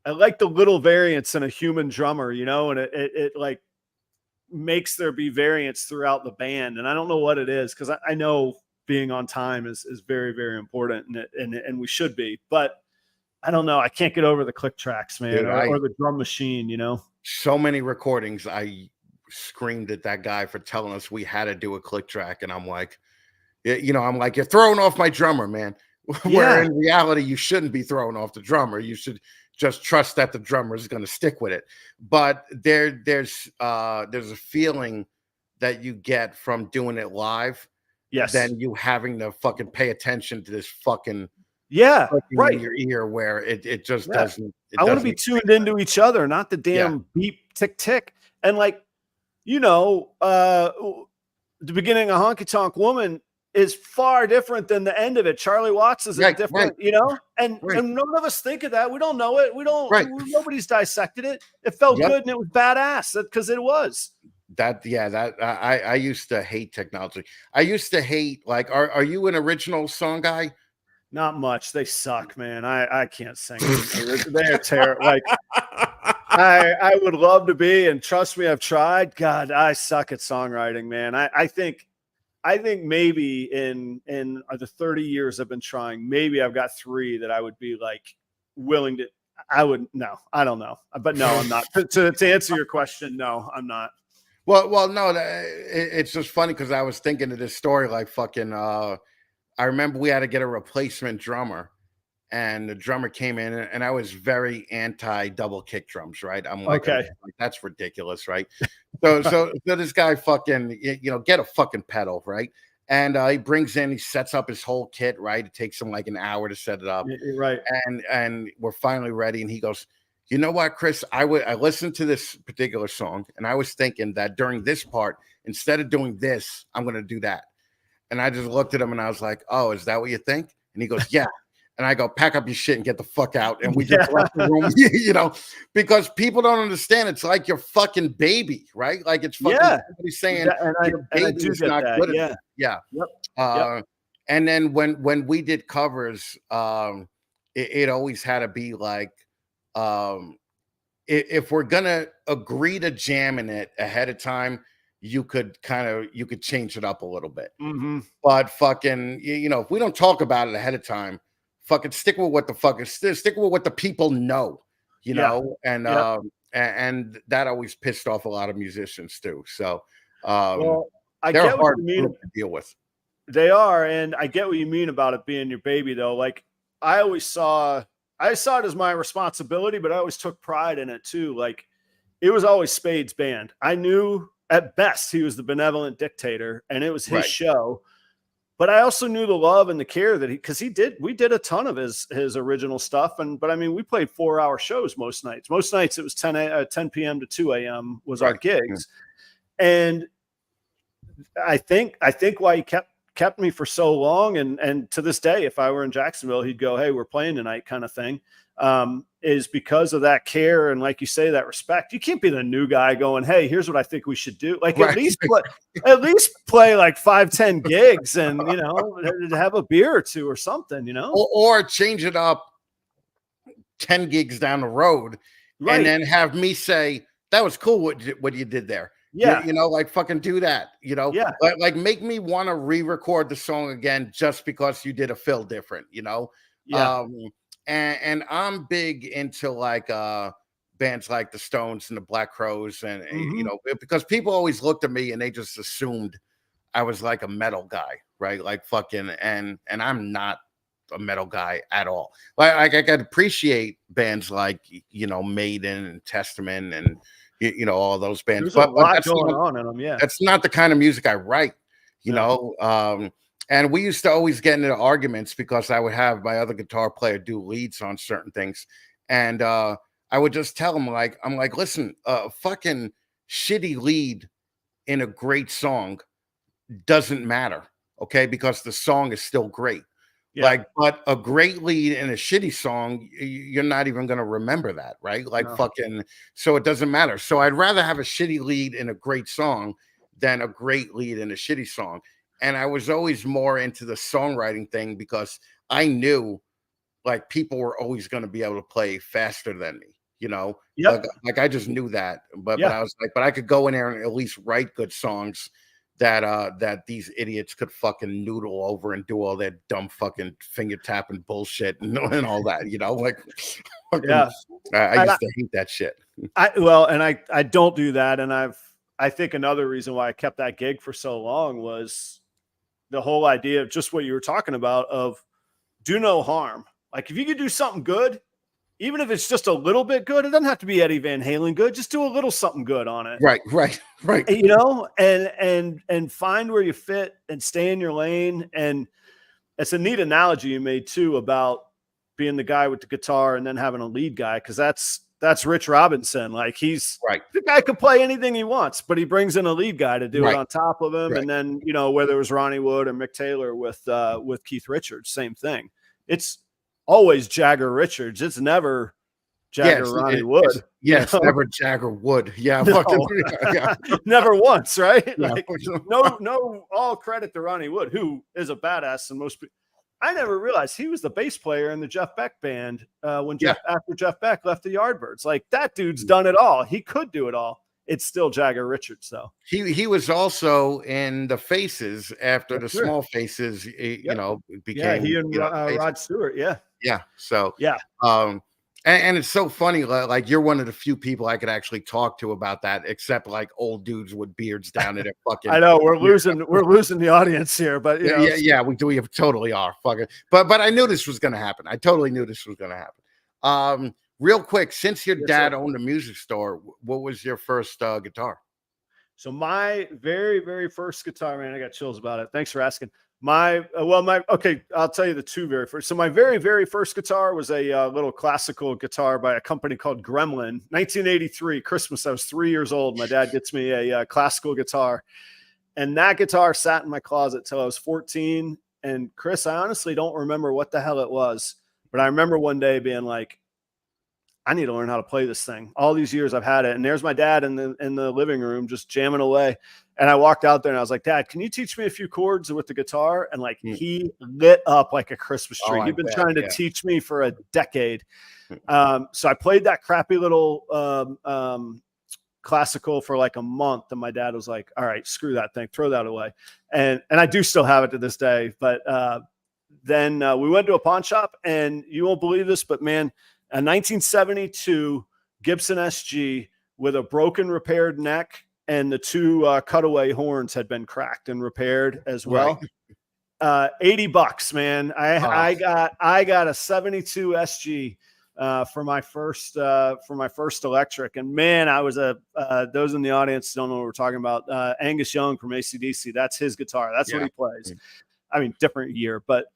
E: little variants in a human drummer, and it like makes there be variants throughout the band. And I don't know what it is, because I know being on time is very, very important and we should be, but I don't know. I can't get over the click tracks, man. Dude, or the drum machine,
A: So many recordings I screamed at that guy for telling us we had to do a click track. And I'm like, you're throwing off my drummer, man. Where in reality, you shouldn't be throwing off the drummer. You should just trust that the drummer is going to stick with it. But there's a feeling that you get from doing it live.
E: Yes.
A: Than you having to fucking pay attention to this fucking
E: Yeah,
A: clicking
E: right.
A: in your ear where it just
E: Yeah.
A: doesn't.
E: I want to be tuned into each other, not the damn beep, tick, tick. And like, the beginning of Honky Tonk Woman is far different than the end of it. Charlie Watts is a different, and none of us think of that. We don't know it. Nobody's dissected it. It felt good and it was badass because it was.
A: I used to hate technology. I used to hate, like, are you an original song guy?
E: Not much. They suck, man. I can't sing. They're terrible. Like, I would love to be, and trust me, I've tried. God, I suck at songwriting, man. I think maybe in the 30 years I've been trying, maybe I've got 3 that I would be like willing to. I don't know, but no, I'm not. To answer your question, no, I'm not.
A: Well, no, it's just funny because I was thinking of this story, like fucking. I remember we had to get a replacement drummer, and the drummer came in, and I was very anti double kick drums, right? I'm like,
E: okay,
A: that's ridiculous, right? So this guy fucking, get a fucking pedal, right? And he brings in, he sets up his whole kit, right? It takes him like an hour to set it up,
E: right?
A: And we're finally ready, and he goes, "You know what, Chris? I listened to this particular song, and I was thinking that during this part, instead of doing this, I'm going to do that." And I just looked at him and I was like, "Oh, is that what you think?" And he goes, "Yeah." And I go, "Pack up your shit and get the fuck out." And we just left the room, because people don't understand. It's like your fucking baby, right? Like it's fucking somebody saying your baby is not good at it. Yeah. Yep. And then when we did covers, it always had to be like, if we're gonna agree to jam in it ahead of time, you could change it up a little bit.
E: Mm-hmm.
A: But fucking, if we don't talk about it ahead of time, fucking stick with what the people know, and that always pissed off a lot of musicians too. So
E: I
A: they're
E: get
A: a
E: what
A: hard
E: you mean.
A: group to deal with.
E: They are, and I get what you mean about it being your baby though. Like I saw it as my responsibility, but I always took pride in it too. Like it was always Spade's band. I knew at best he was the benevolent dictator and it was his show, but I also knew the love and the care that we did a ton of his original stuff. But I mean, we played 4-hour shows most nights. Most nights it was 10 p.m. to 2 a.m. was our gigs. And I think why he kept me for so long. And to this day, if I were in Jacksonville, he'd go, "Hey, we're playing tonight," kind of thing. Is because of that care and, like you say, that respect. You can't be the new guy going, "Hey, here's what I think we should do." Like at least play like 5-10 gigs and have a beer or two or something,
A: or change it up 10 gigs down the road, and then have me say, "That was cool what you did there."
E: Yeah,
A: like fucking do that.
E: Yeah,
A: like make me want to re-record the song again just because you did a fill different.
E: Yeah.
A: And I'm big into like bands like the Stones and the Black Crowes, and because people always looked at me and they just assumed I was like a metal guy, right? Like fucking, and I'm not a metal guy at all. Like I could appreciate bands like Maiden and Testament and all those bands.
E: There's a lot going on in them. Yeah,
A: that's not the kind of music I write. And we used to always get into arguments because I would have my other guitar player do leads on certain things. And I would just tell him, I'm like, "Listen, fucking shitty lead in a great song doesn't matter, okay? Because the song is still great. Yeah. But a great lead in a shitty song, you're not even going to remember that, right? Fucking, so it doesn't matter. So I'd rather have a shitty lead in a great song than a great lead in a shitty song. And I was always more into the songwriting thing because I knew like people were always going to be able to play faster than me, like I just knew that. But I was like, but I could go in there and at least write good songs that these idiots could fucking noodle over and do all that dumb fucking finger tapping bullshit and all that, I used to hate that shit.
E: I don't do that. And I think another reason why I kept that gig for so long was the whole idea of just what you were talking about of do no harm. Like if you could do something good, even if it's just a little bit good, it doesn't have to be Eddie Van Halen good. Just do a little something good on it.
A: Right.
E: And find where you fit and stay in your lane. And it's a neat analogy you made too about being the guy with the guitar and then having a lead guy. Cause that's Rich Robinson. Like the guy could play anything he wants, but he brings in a lead guy to do it on top of him. Right. And then, you know, whether it was Ronnie Wood or Mick Taylor with Keith Richards, same thing. It's always Jagger Richards. It's never Jagger Ronnie Wood.
A: Yes, never Jagger Wood. Yeah,
E: no.
A: Yeah.
E: Never once, right?
A: Yeah.
E: Like, no, all credit to Ronnie Wood, who is a badass, and most people. I never realized he was the bass player in the Jeff Beck band after Jeff Beck left the Yardbirds. Like, that dude's done it all. He could do it all. It's still Jagger Richards, though.
A: He was also in the Faces after the Small Faces, you know, became.
E: He and Rod Stewart.
A: Yeah. So and it's so funny. Like, you're one of the few people I could actually talk to about that, except like old dudes with beards down at their fucking.
E: I know we're losing the audience here, but
A: we totally are fucking. But I knew this was going to happen. I totally knew this was going to happen. Real quick, since your dad owned a music store, what was your first guitar?
E: So my very, very first guitar, man, I got chills about it. Thanks for asking. I'll tell you the two very first. So my very, very first guitar was a little classical guitar by a company called Gremlin. 1983, Christmas. I was 3 years old. My dad gets me a classical guitar, and that guitar sat in my closet till I was 14. And Chris, I honestly don't remember what the hell it was, but I remember one day being like, I need to learn how to play this thing. All these years I've had it. And there's my dad in the living room just jamming away. And I walked out there and I was like, Dad, can you teach me a few chords with the guitar? And like he lit up like a Christmas tree. He'd been trying to teach me for a decade. So I played that crappy little classical for like a month. And my dad was like, all right, screw that thing, throw that away. And I do still have it to this day. But then we went to a pawn shop, and you won't believe this, but man, a 1972 Gibson SG with a broken repaired neck, and the two cutaway horns had been cracked and repaired as well. Right. $80, man. I got a 72 SG for my first electric. And man, I was those in the audience don't know what we're talking about. Angus Young from AC/DC. That's his guitar. That's what he plays. I mean, different year, but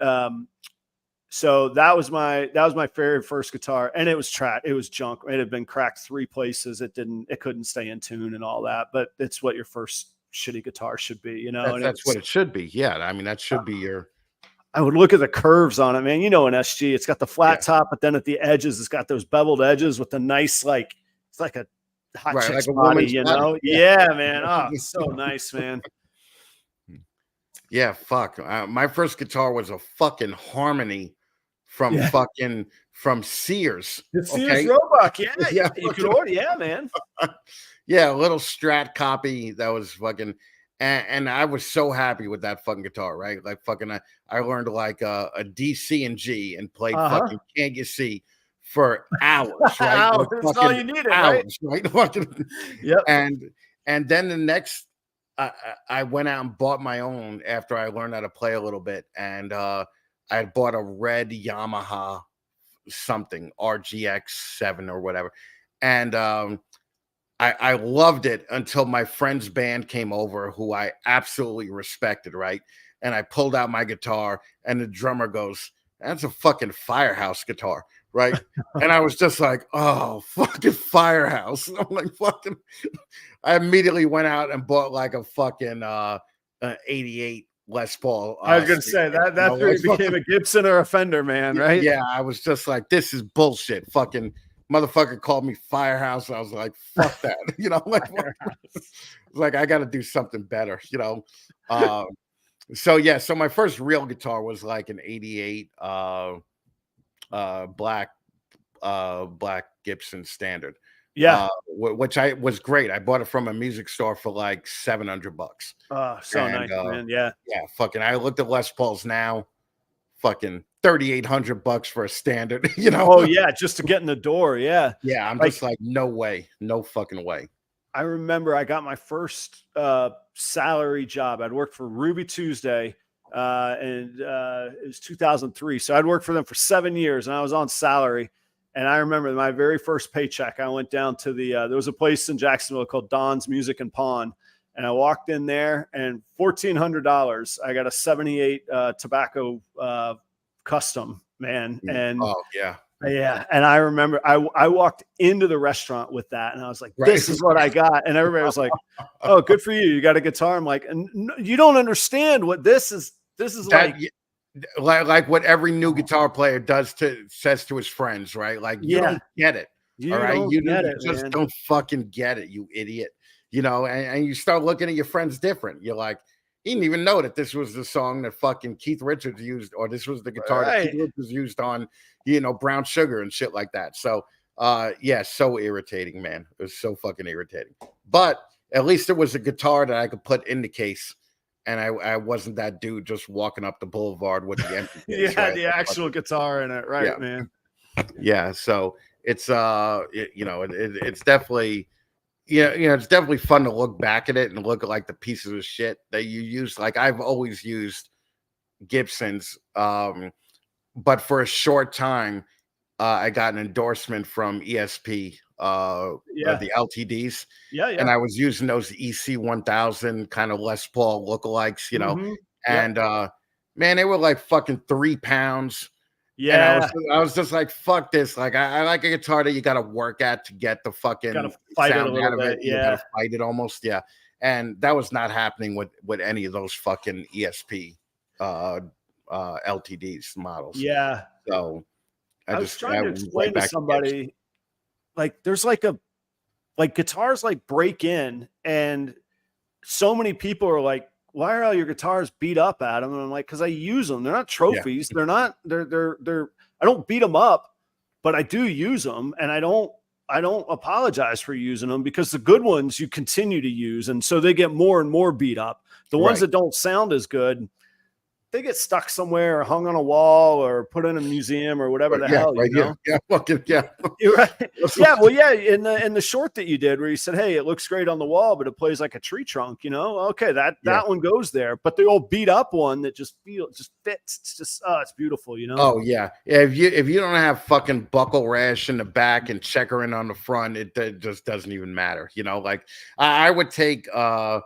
E: so that was my very first guitar, and it was it was junk. It had been cracked 3 places. It couldn't stay in tune and all that. But it's what your first shitty guitar should be, you know.
A: That's what it should be. Yeah, I mean, that should be your.
E: I would look at the curves on it, man. You know, an SG, it's got the flat top, but then at the edges, it's got those beveled edges with the nice, like it's like a hot chick's body, you know. Yeah, man. Oh, so nice, man.
A: Yeah, fuck. My first guitar was a fucking Harmony from Sears.
E: The Sears Roebuck, yeah. You could order, man.
A: Yeah, a little Strat copy that was fucking, and I was so happy with that fucking guitar, right? Like fucking, I learned like a D, C, and G and played fucking Can't You See for hours, right?
E: Hours. That's all you needed, hours,
A: right? Fucking,
E: yep.
A: And then the next, I went out and bought my own after I learned how to play a little bit, and I had bought a red Yamaha something RGX 7 or whatever, and I loved it until my friend's band came over, who I absolutely respected, right? And I pulled out my guitar, and the drummer goes, "That's a fucking Firehouse guitar." Right. And I was just like, oh, fucking Firehouse. I'm like, fucking, I immediately went out and bought like a fucking 88 Les Paul.
E: I was going to say that became a Gibson or a Fender, man. Right.
A: Yeah. I was just like, this is bullshit. Fucking motherfucker called me Firehouse. I was like, fuck that. You know, like I got to do something better, you know? So my first real guitar was like an 88, black Gibson Standard, which was great. I bought it from a music store for like $700.
E: Nice, man. Yeah,
A: fucking, I looked at Les Pauls now, fucking $3,800 for a Standard, you know.
E: Oh yeah, just to get in the door. Yeah
A: I'm just like, no way, no fucking way.
E: I remember I got my first salary job. I'd worked for Ruby Tuesday, and it was 2003. So I'd worked for them for 7 years, and I was on salary. And I remember my very first paycheck, I went down to there was a place in Jacksonville called Don's Music and Pawn. And I walked in there, and $1,400. I got a 78 tobacco custom, man. And yeah. And I remember I walked into the restaurant with that, and I was like, this is what I got. And everybody was like, oh, good for you. You got a guitar. I'm like, and you don't understand what this is. This is
A: like what every new guitar player says to his friends, right? Like, you don't get it. All right. You just don't fucking get it, you idiot. You know, and you start looking at your friends different. You're like, he didn't even know that this was the song that fucking Keith Richards used, or this was the guitar that Keith Richards used on, you know, Brown Sugar and shit like that. So, so irritating, man. It was so fucking irritating. But at least it was a guitar that I could put in the case, and I wasn't that dude just walking up the boulevard with the empty case.
E: The actual guitar in it, right, man?
A: Yeah. So it's it's definitely. It's definitely fun to look back at it and look at like the pieces of shit that you use. Like, I've always used Gibsons, but for a short time, I got an endorsement from ESP, the LTDs, and I was using those EC 1000 kind of Les Paul lookalikes, you know, and man, they were like fucking £3.
E: Yeah,
A: and I was just like, fuck this. Like, I like a guitar that you got to work at to get the fucking sound out of it. You got to fight it almost. Yeah. And that was not happening with any of those fucking ESP LTDs models.
E: Yeah.
A: So
E: I was trying to explain to somebody, like, there's like guitars like break in, and so many people are like, why are all your guitars beat up, Adam? And I'm like, because I use them. They're not trophies. They're not. They're. I don't beat them up, but I do use them, and I don't apologize for using them, because the good ones you continue to use, and so they get more and more beat up. The ones that don't sound as good, they get stuck somewhere or hung on a wall or put in a museum or whatever the hell, you know? You're right. Yeah. Well, yeah. In the short that you did, where you said, hey, it looks great on the wall, but it plays like a tree trunk, you know? Okay. That one goes there, but the old beat up one that just fits. It's just, it's beautiful, you know?
A: Oh yeah. If you don't have fucking buckle rash in the back and checkering on the front, it just doesn't even matter. You know, like I would take, anything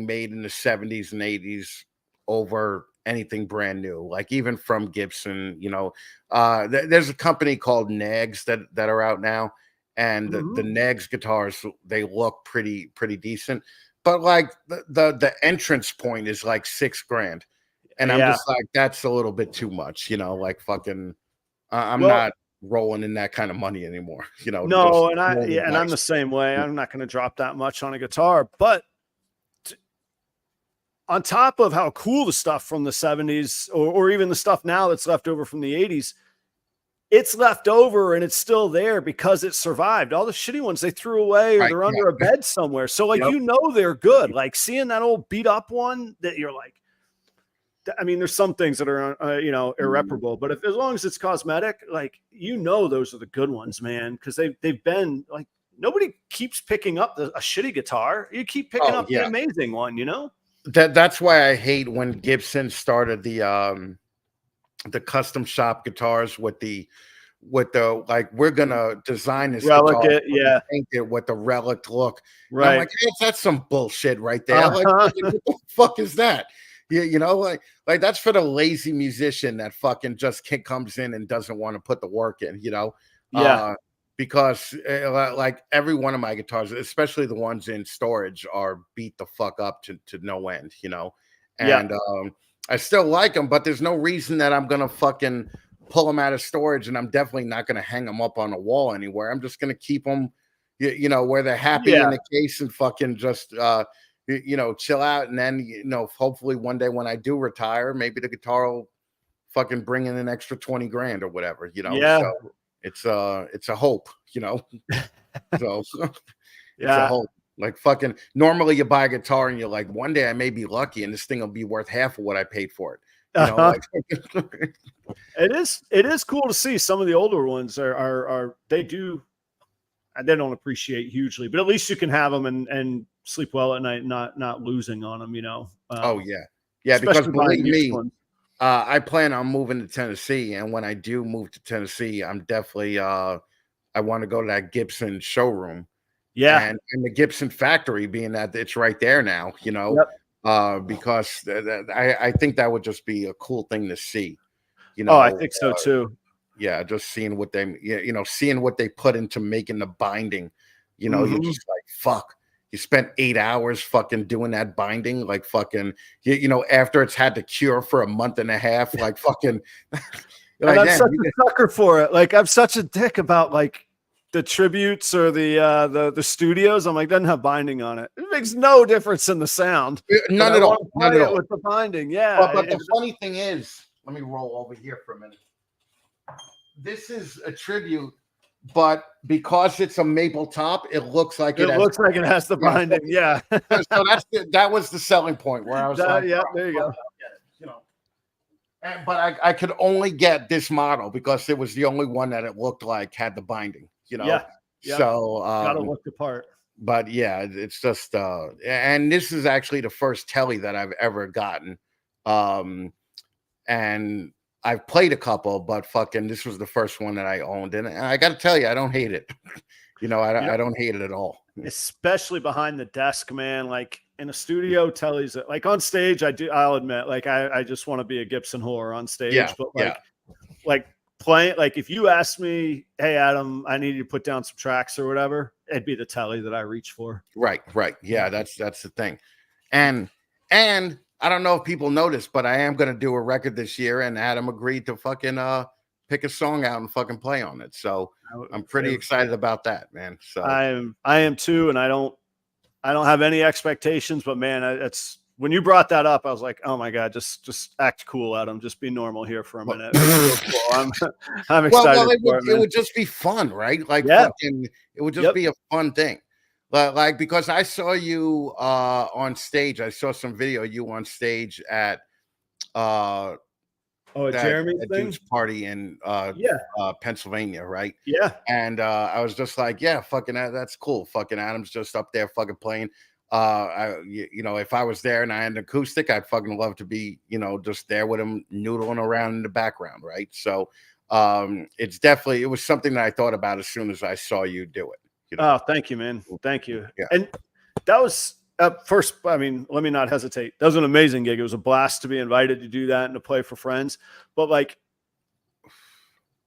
A: made in the 70s and 80s over anything brand new, like even from Gibson. There's a company called Nags that are out now, and the Nags guitars, they look pretty decent, but like the entrance point is like $6,000, and I'm just like, that's a little bit too much, like fucking I'm not rolling in that kind of money anymore,
E: no. And I'm the same way. I'm not going to drop that much on a guitar, but on top of how cool the stuff from the 70s or even the stuff now that's left over from the 80s, it's left over and it's still there because it survived. All the shitty ones they threw away, or they're under a bed somewhere. So like, they're good. Like seeing that old beat up one that you're like, I mean, there's some things that are, irreparable, but as long as it's cosmetic, like, those are the good ones, man. Cause they've been like, nobody keeps picking up a shitty guitar. You keep picking up the amazing one,
A: That's why I hate when Gibson started the custom shop guitars with the like, we're gonna design this
E: relic
A: guitar,
E: paint
A: it with the relic look.
E: Right.
A: And I'm like, hey, that's some bullshit right there. Like, what the fuck is that? Like that's for the lazy musician that fucking just comes in and doesn't want to put the work in, because like every one of my guitars, especially the ones in storage, are beat the fuck up to no end, and I still like them, but there's no reason that I'm gonna fucking pull them out of storage, and I'm definitely not gonna hang them up on a wall anywhere. I'm just gonna keep them, where they're happy in the case, and fucking just chill out. And then hopefully one day when I do retire, maybe the guitar will fucking bring in an extra $20,000 or whatever, So it's a hope, so it's a hope. Like fucking normally you buy a guitar and you're like, one day I may be lucky and this thing will be worth half of what I paid for it.
E: It is cool to see some of the older ones they don't appreciate hugely, but at least you can have them and sleep well at night, not losing on them,
A: because believe me, I plan on moving to Tennessee, and when I do move to Tennessee, I'm definitely I want to go to that Gibson showroom
E: Yeah.
A: and the Gibson factory being that it's right there now, because I think that would just be a cool thing to see,
E: Oh, I think so too.
A: yeah, just seeing what they, seeing what they put into making the binding, you're
E: Mhm.
A: just like, fuck, you spent 8 hours fucking doing that binding, like fucking, after it's had to cure for a month and a half, like fucking, you're
E: And
A: like,
E: I'm
A: damn,
E: such a sucker for it. Like I'm such a dick about like the tributes or the studios. I'm like, doesn't have binding on it. It makes no difference in the sound. But
A: none
E: I
A: at
E: want
A: all,
E: to
A: none
E: play
A: at
E: it
A: all.
E: with the binding. Yeah.
A: But the funny thing is, let me roll over here for a minute. This is a tribute, but because it's a maple top, it looks like
E: It
A: has.
E: looks like it has the binding. Yeah.
A: So that was the selling point where I was like,
E: yeah, there you go.
A: But I could only get this model because it was the only one that it looked like had the binding,
E: Yeah.
A: So
E: Gotta look the part.
A: But yeah, it's just and this is actually the first telly that I've ever gotten. And I've played a couple, but fucking this was the first one that I owned. And I gotta tell you, I don't hate it. I don't hate it at all.
E: Especially behind the desk, man. Like in a studio, telly's like on stage, I'll admit, like I just want to be a Gibson whore on stage.
A: Yeah,
E: but like playing, like if you asked me, hey Adam, I need you to put down some tracks or whatever, it'd be the telly that I reach for.
A: Right. Yeah, that's the thing. And I don't know if people noticed, but I am gonna do a record this year, and Adam agreed to fucking pick a song out and fucking play on it. So I'm pretty excited about that, man. So
E: I am too, and I don't have any expectations, but man, it's when you brought that up, I was like, oh my God, just act cool, Adam. Just be normal here for a minute. It's real cool. I'm excited.
A: It would just be fun, right? Like fucking, it would just be a fun thing. Like because I saw you on stage. I saw some video of you on stage at
E: Jeremy
A: dude's party in Pennsylvania, right?
E: Yeah.
A: And I was just like, yeah, fucking that's cool. Fucking Adam's just up there fucking playing. If I was there and I had an acoustic, I'd fucking love to be, just there with him noodling around in the background, right? So it was something that I thought about as soon as I saw you do it.
E: Oh, thank you, man. Thank you.
A: Yeah.
E: And that was first, I mean, let me not hesitate. That was an amazing gig. It was a blast to be invited to do that and to play for friends. But like,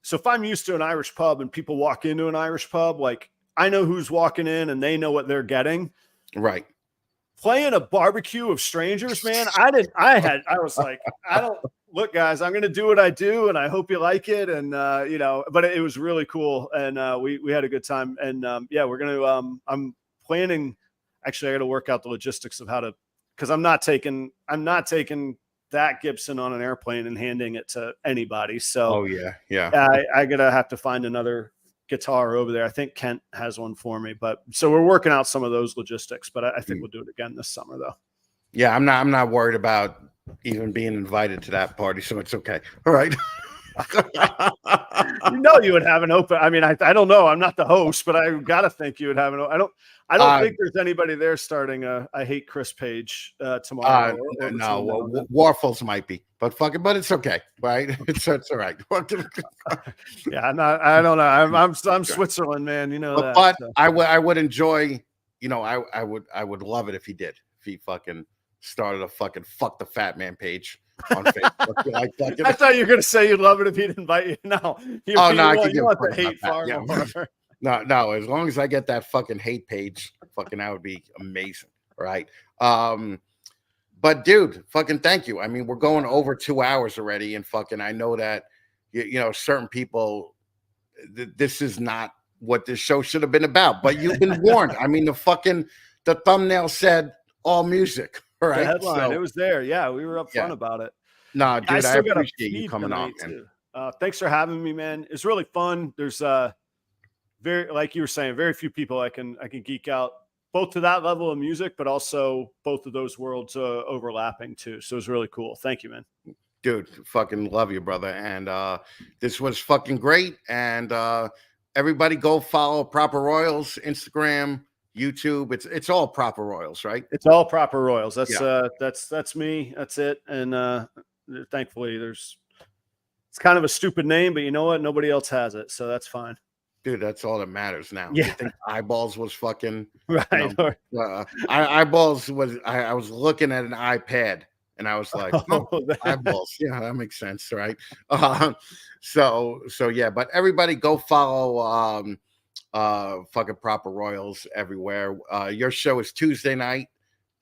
E: so if I'm used to an Irish pub and people walk into an Irish pub, like I know who's walking in and they know what they're getting.
A: Right.
E: Playing a barbecue of strangers, man. I was like, look, guys, I'm going to do what I do and I hope you like it. And, but it was really cool. And we had a good time. And we're going to, I'm planning, actually, I got to work out the logistics of because I'm not taking that Gibson on an airplane and handing it to anybody. So, I got to have to find another guitar over there. I think Kent has one for me, but so we're working out some of those logistics, but I think we'll do it again this summer though.
A: Yeah. I'm not worried about even being invited to that party. So it's okay. All right.
E: You would have an open. I mean, I don't know. I'm not the host, but I got to think you would have an. I don't think there's anybody there starting a I hate Chris page tomorrow.
A: No, Warfels might be, but it's okay, right? It's all right.
E: Yeah, I don't know. I'm Switzerland, man. You know that.
A: But so. I would enjoy. I would love it if he did. If he fucking started a fucking fuck the fat man page on Facebook.
E: I thought you were gonna say you'd love it if he'd invite you. No.
A: You want
E: the hate far more.
A: No, as long as I get that fucking hate page, fucking that would be amazing, right? But dude, fucking thank you. I mean, we're going over 2 hours already, and fucking I know that certain people, this is not what this show should have been about, but you've been warned. I mean, the thumbnail said all music, right?
E: The headline, it was there. Yeah, we were upfront about it.
A: No, dude, I appreciate you coming on, man.
E: Thanks for having me, man. It's really fun. There's very, like you were saying, very few people I can geek out both to that level of music, but also both of those worlds overlapping too. So it was really cool. Thank you, man.
A: Dude, fucking love you, brother. And this was fucking great. And everybody go follow Proper Royals, Instagram, YouTube. It's all Proper Royals, right?
E: It's all Proper Royals. That's me. That's it. And thankfully it's kind of a stupid name, but you know what? Nobody else has it. So that's fine.
A: Dude, that's all that matters now.
E: Yeah.
A: You think eyeballs was fucking
E: Right.
A: eyeballs was I was looking at an iPad and I was like, oh,
E: that-
A: eyeballs. Yeah, that makes sense, right? So yeah, but everybody go follow fucking Proper Royals everywhere. Your show is Tuesday night,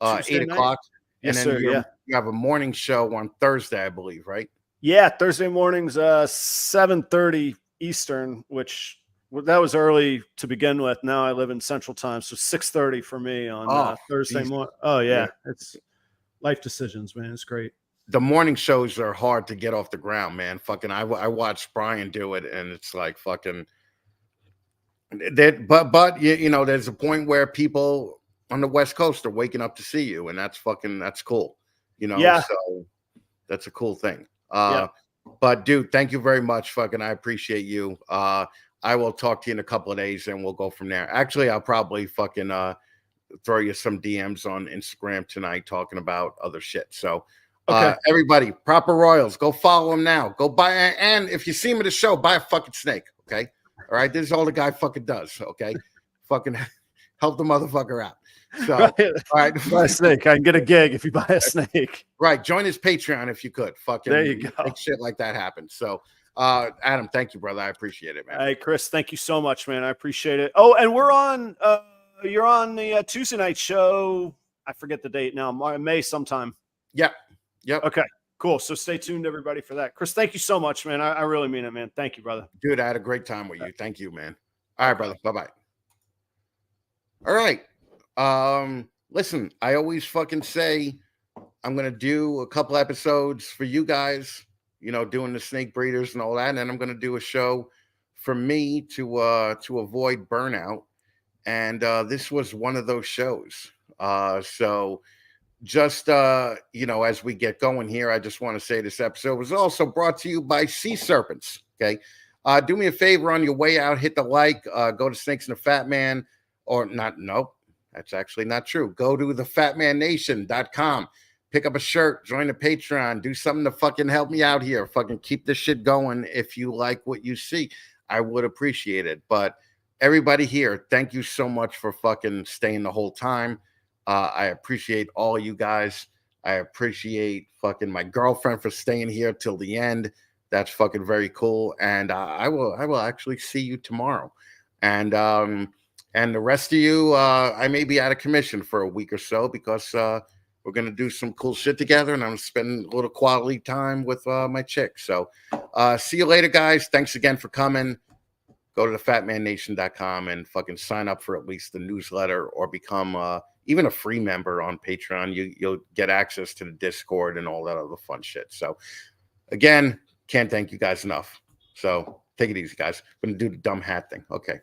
E: Tuesday
A: 8
E: night?
A: o'clock.
E: Yes,
A: And then
E: sir. Yeah.
A: you have a morning show on Thursday, I believe, right?
E: Yeah. Thursday mornings, 7:30 Eastern, which that was early to begin with. Now I live in Central Time, so 6:30 for me on Thursday
A: Jesus.
E: morning. Oh yeah.
A: Yeah.
E: It's life decisions, man. It's great.
A: The morning shows are hard to get off the ground, man. Fucking, I watched Brian do it, and it's like fucking. That, but you know, there's a point where people on the West Coast are waking up to see you, and that's cool. You know,
E: Yeah.
A: so that's a cool thing.
E: Yeah.
A: But dude, thank you very much. Fucking, I appreciate you. I will talk to you in a couple of days, and we'll go from there. Actually, I'll probably fucking throw you some DMs on Instagram tonight talking about other shit. So.
E: Okay.
A: Everybody, Proper Royals, go follow him now. Go buy, and if you see him at the show, buy a fucking snake. Okay, all right. This is all the guy fucking does. Okay, fucking help the motherfucker out. So,
E: Right.
A: all right,
E: Buy a snake. I can get a gig if you buy a snake.
A: right. Join his Patreon if you could. Fucking
E: There you go.
A: make shit like that happen. So, Adam, thank you, brother. I appreciate it, man.
E: Hey, Chris, thank you so much, man. I appreciate it. Oh, and we're on. You're on the Tuesday night show. I forget the date now. May sometime.
A: Yep.
E: Okay, cool. So stay tuned, everybody, for that. Chris, thank you so much, man. I really mean it, man. Thank you, brother.
A: Dude, I had a great time with you. Thank you, man. All right, brother. Bye-bye. All right. Listen, I always fucking say I'm gonna do a couple episodes for you guys, you know, doing the snake breeders and all that, and then I'm gonna do a show for me to avoid burnout. And this was one of those shows. So just you know, as we get going here, I just want to say this episode was also brought to you by Sea Serpents. Okay, do me a favor on your way out, hit the like, go to Snakes and the Fat Man, or not. Nope, that's actually not true. Go to thefatmannation.com, pick up a shirt, join the Patreon, do something to fucking help me out here. Fucking keep this shit going. If you like what you see, I would appreciate it. But everybody here, thank you so much for fucking staying the whole time. I appreciate all you guys. I appreciate fucking my girlfriend for staying here till the end. That's fucking very cool. And I will actually see you tomorrow. And the rest of you, I may be out of commission for a week or so because we're gonna do some cool shit together, and I'm gonna spend a little quality time with my chick. So see you later, guys. Thanks again for coming. Go to thefatmannation.com and fucking sign up for at least the newsletter or become even a free member on Patreon. You'll get access to the Discord and all that other fun shit. So again, can't thank you guys enough. So take it easy, guys. I'm gonna do the dumb hat thing. Okay.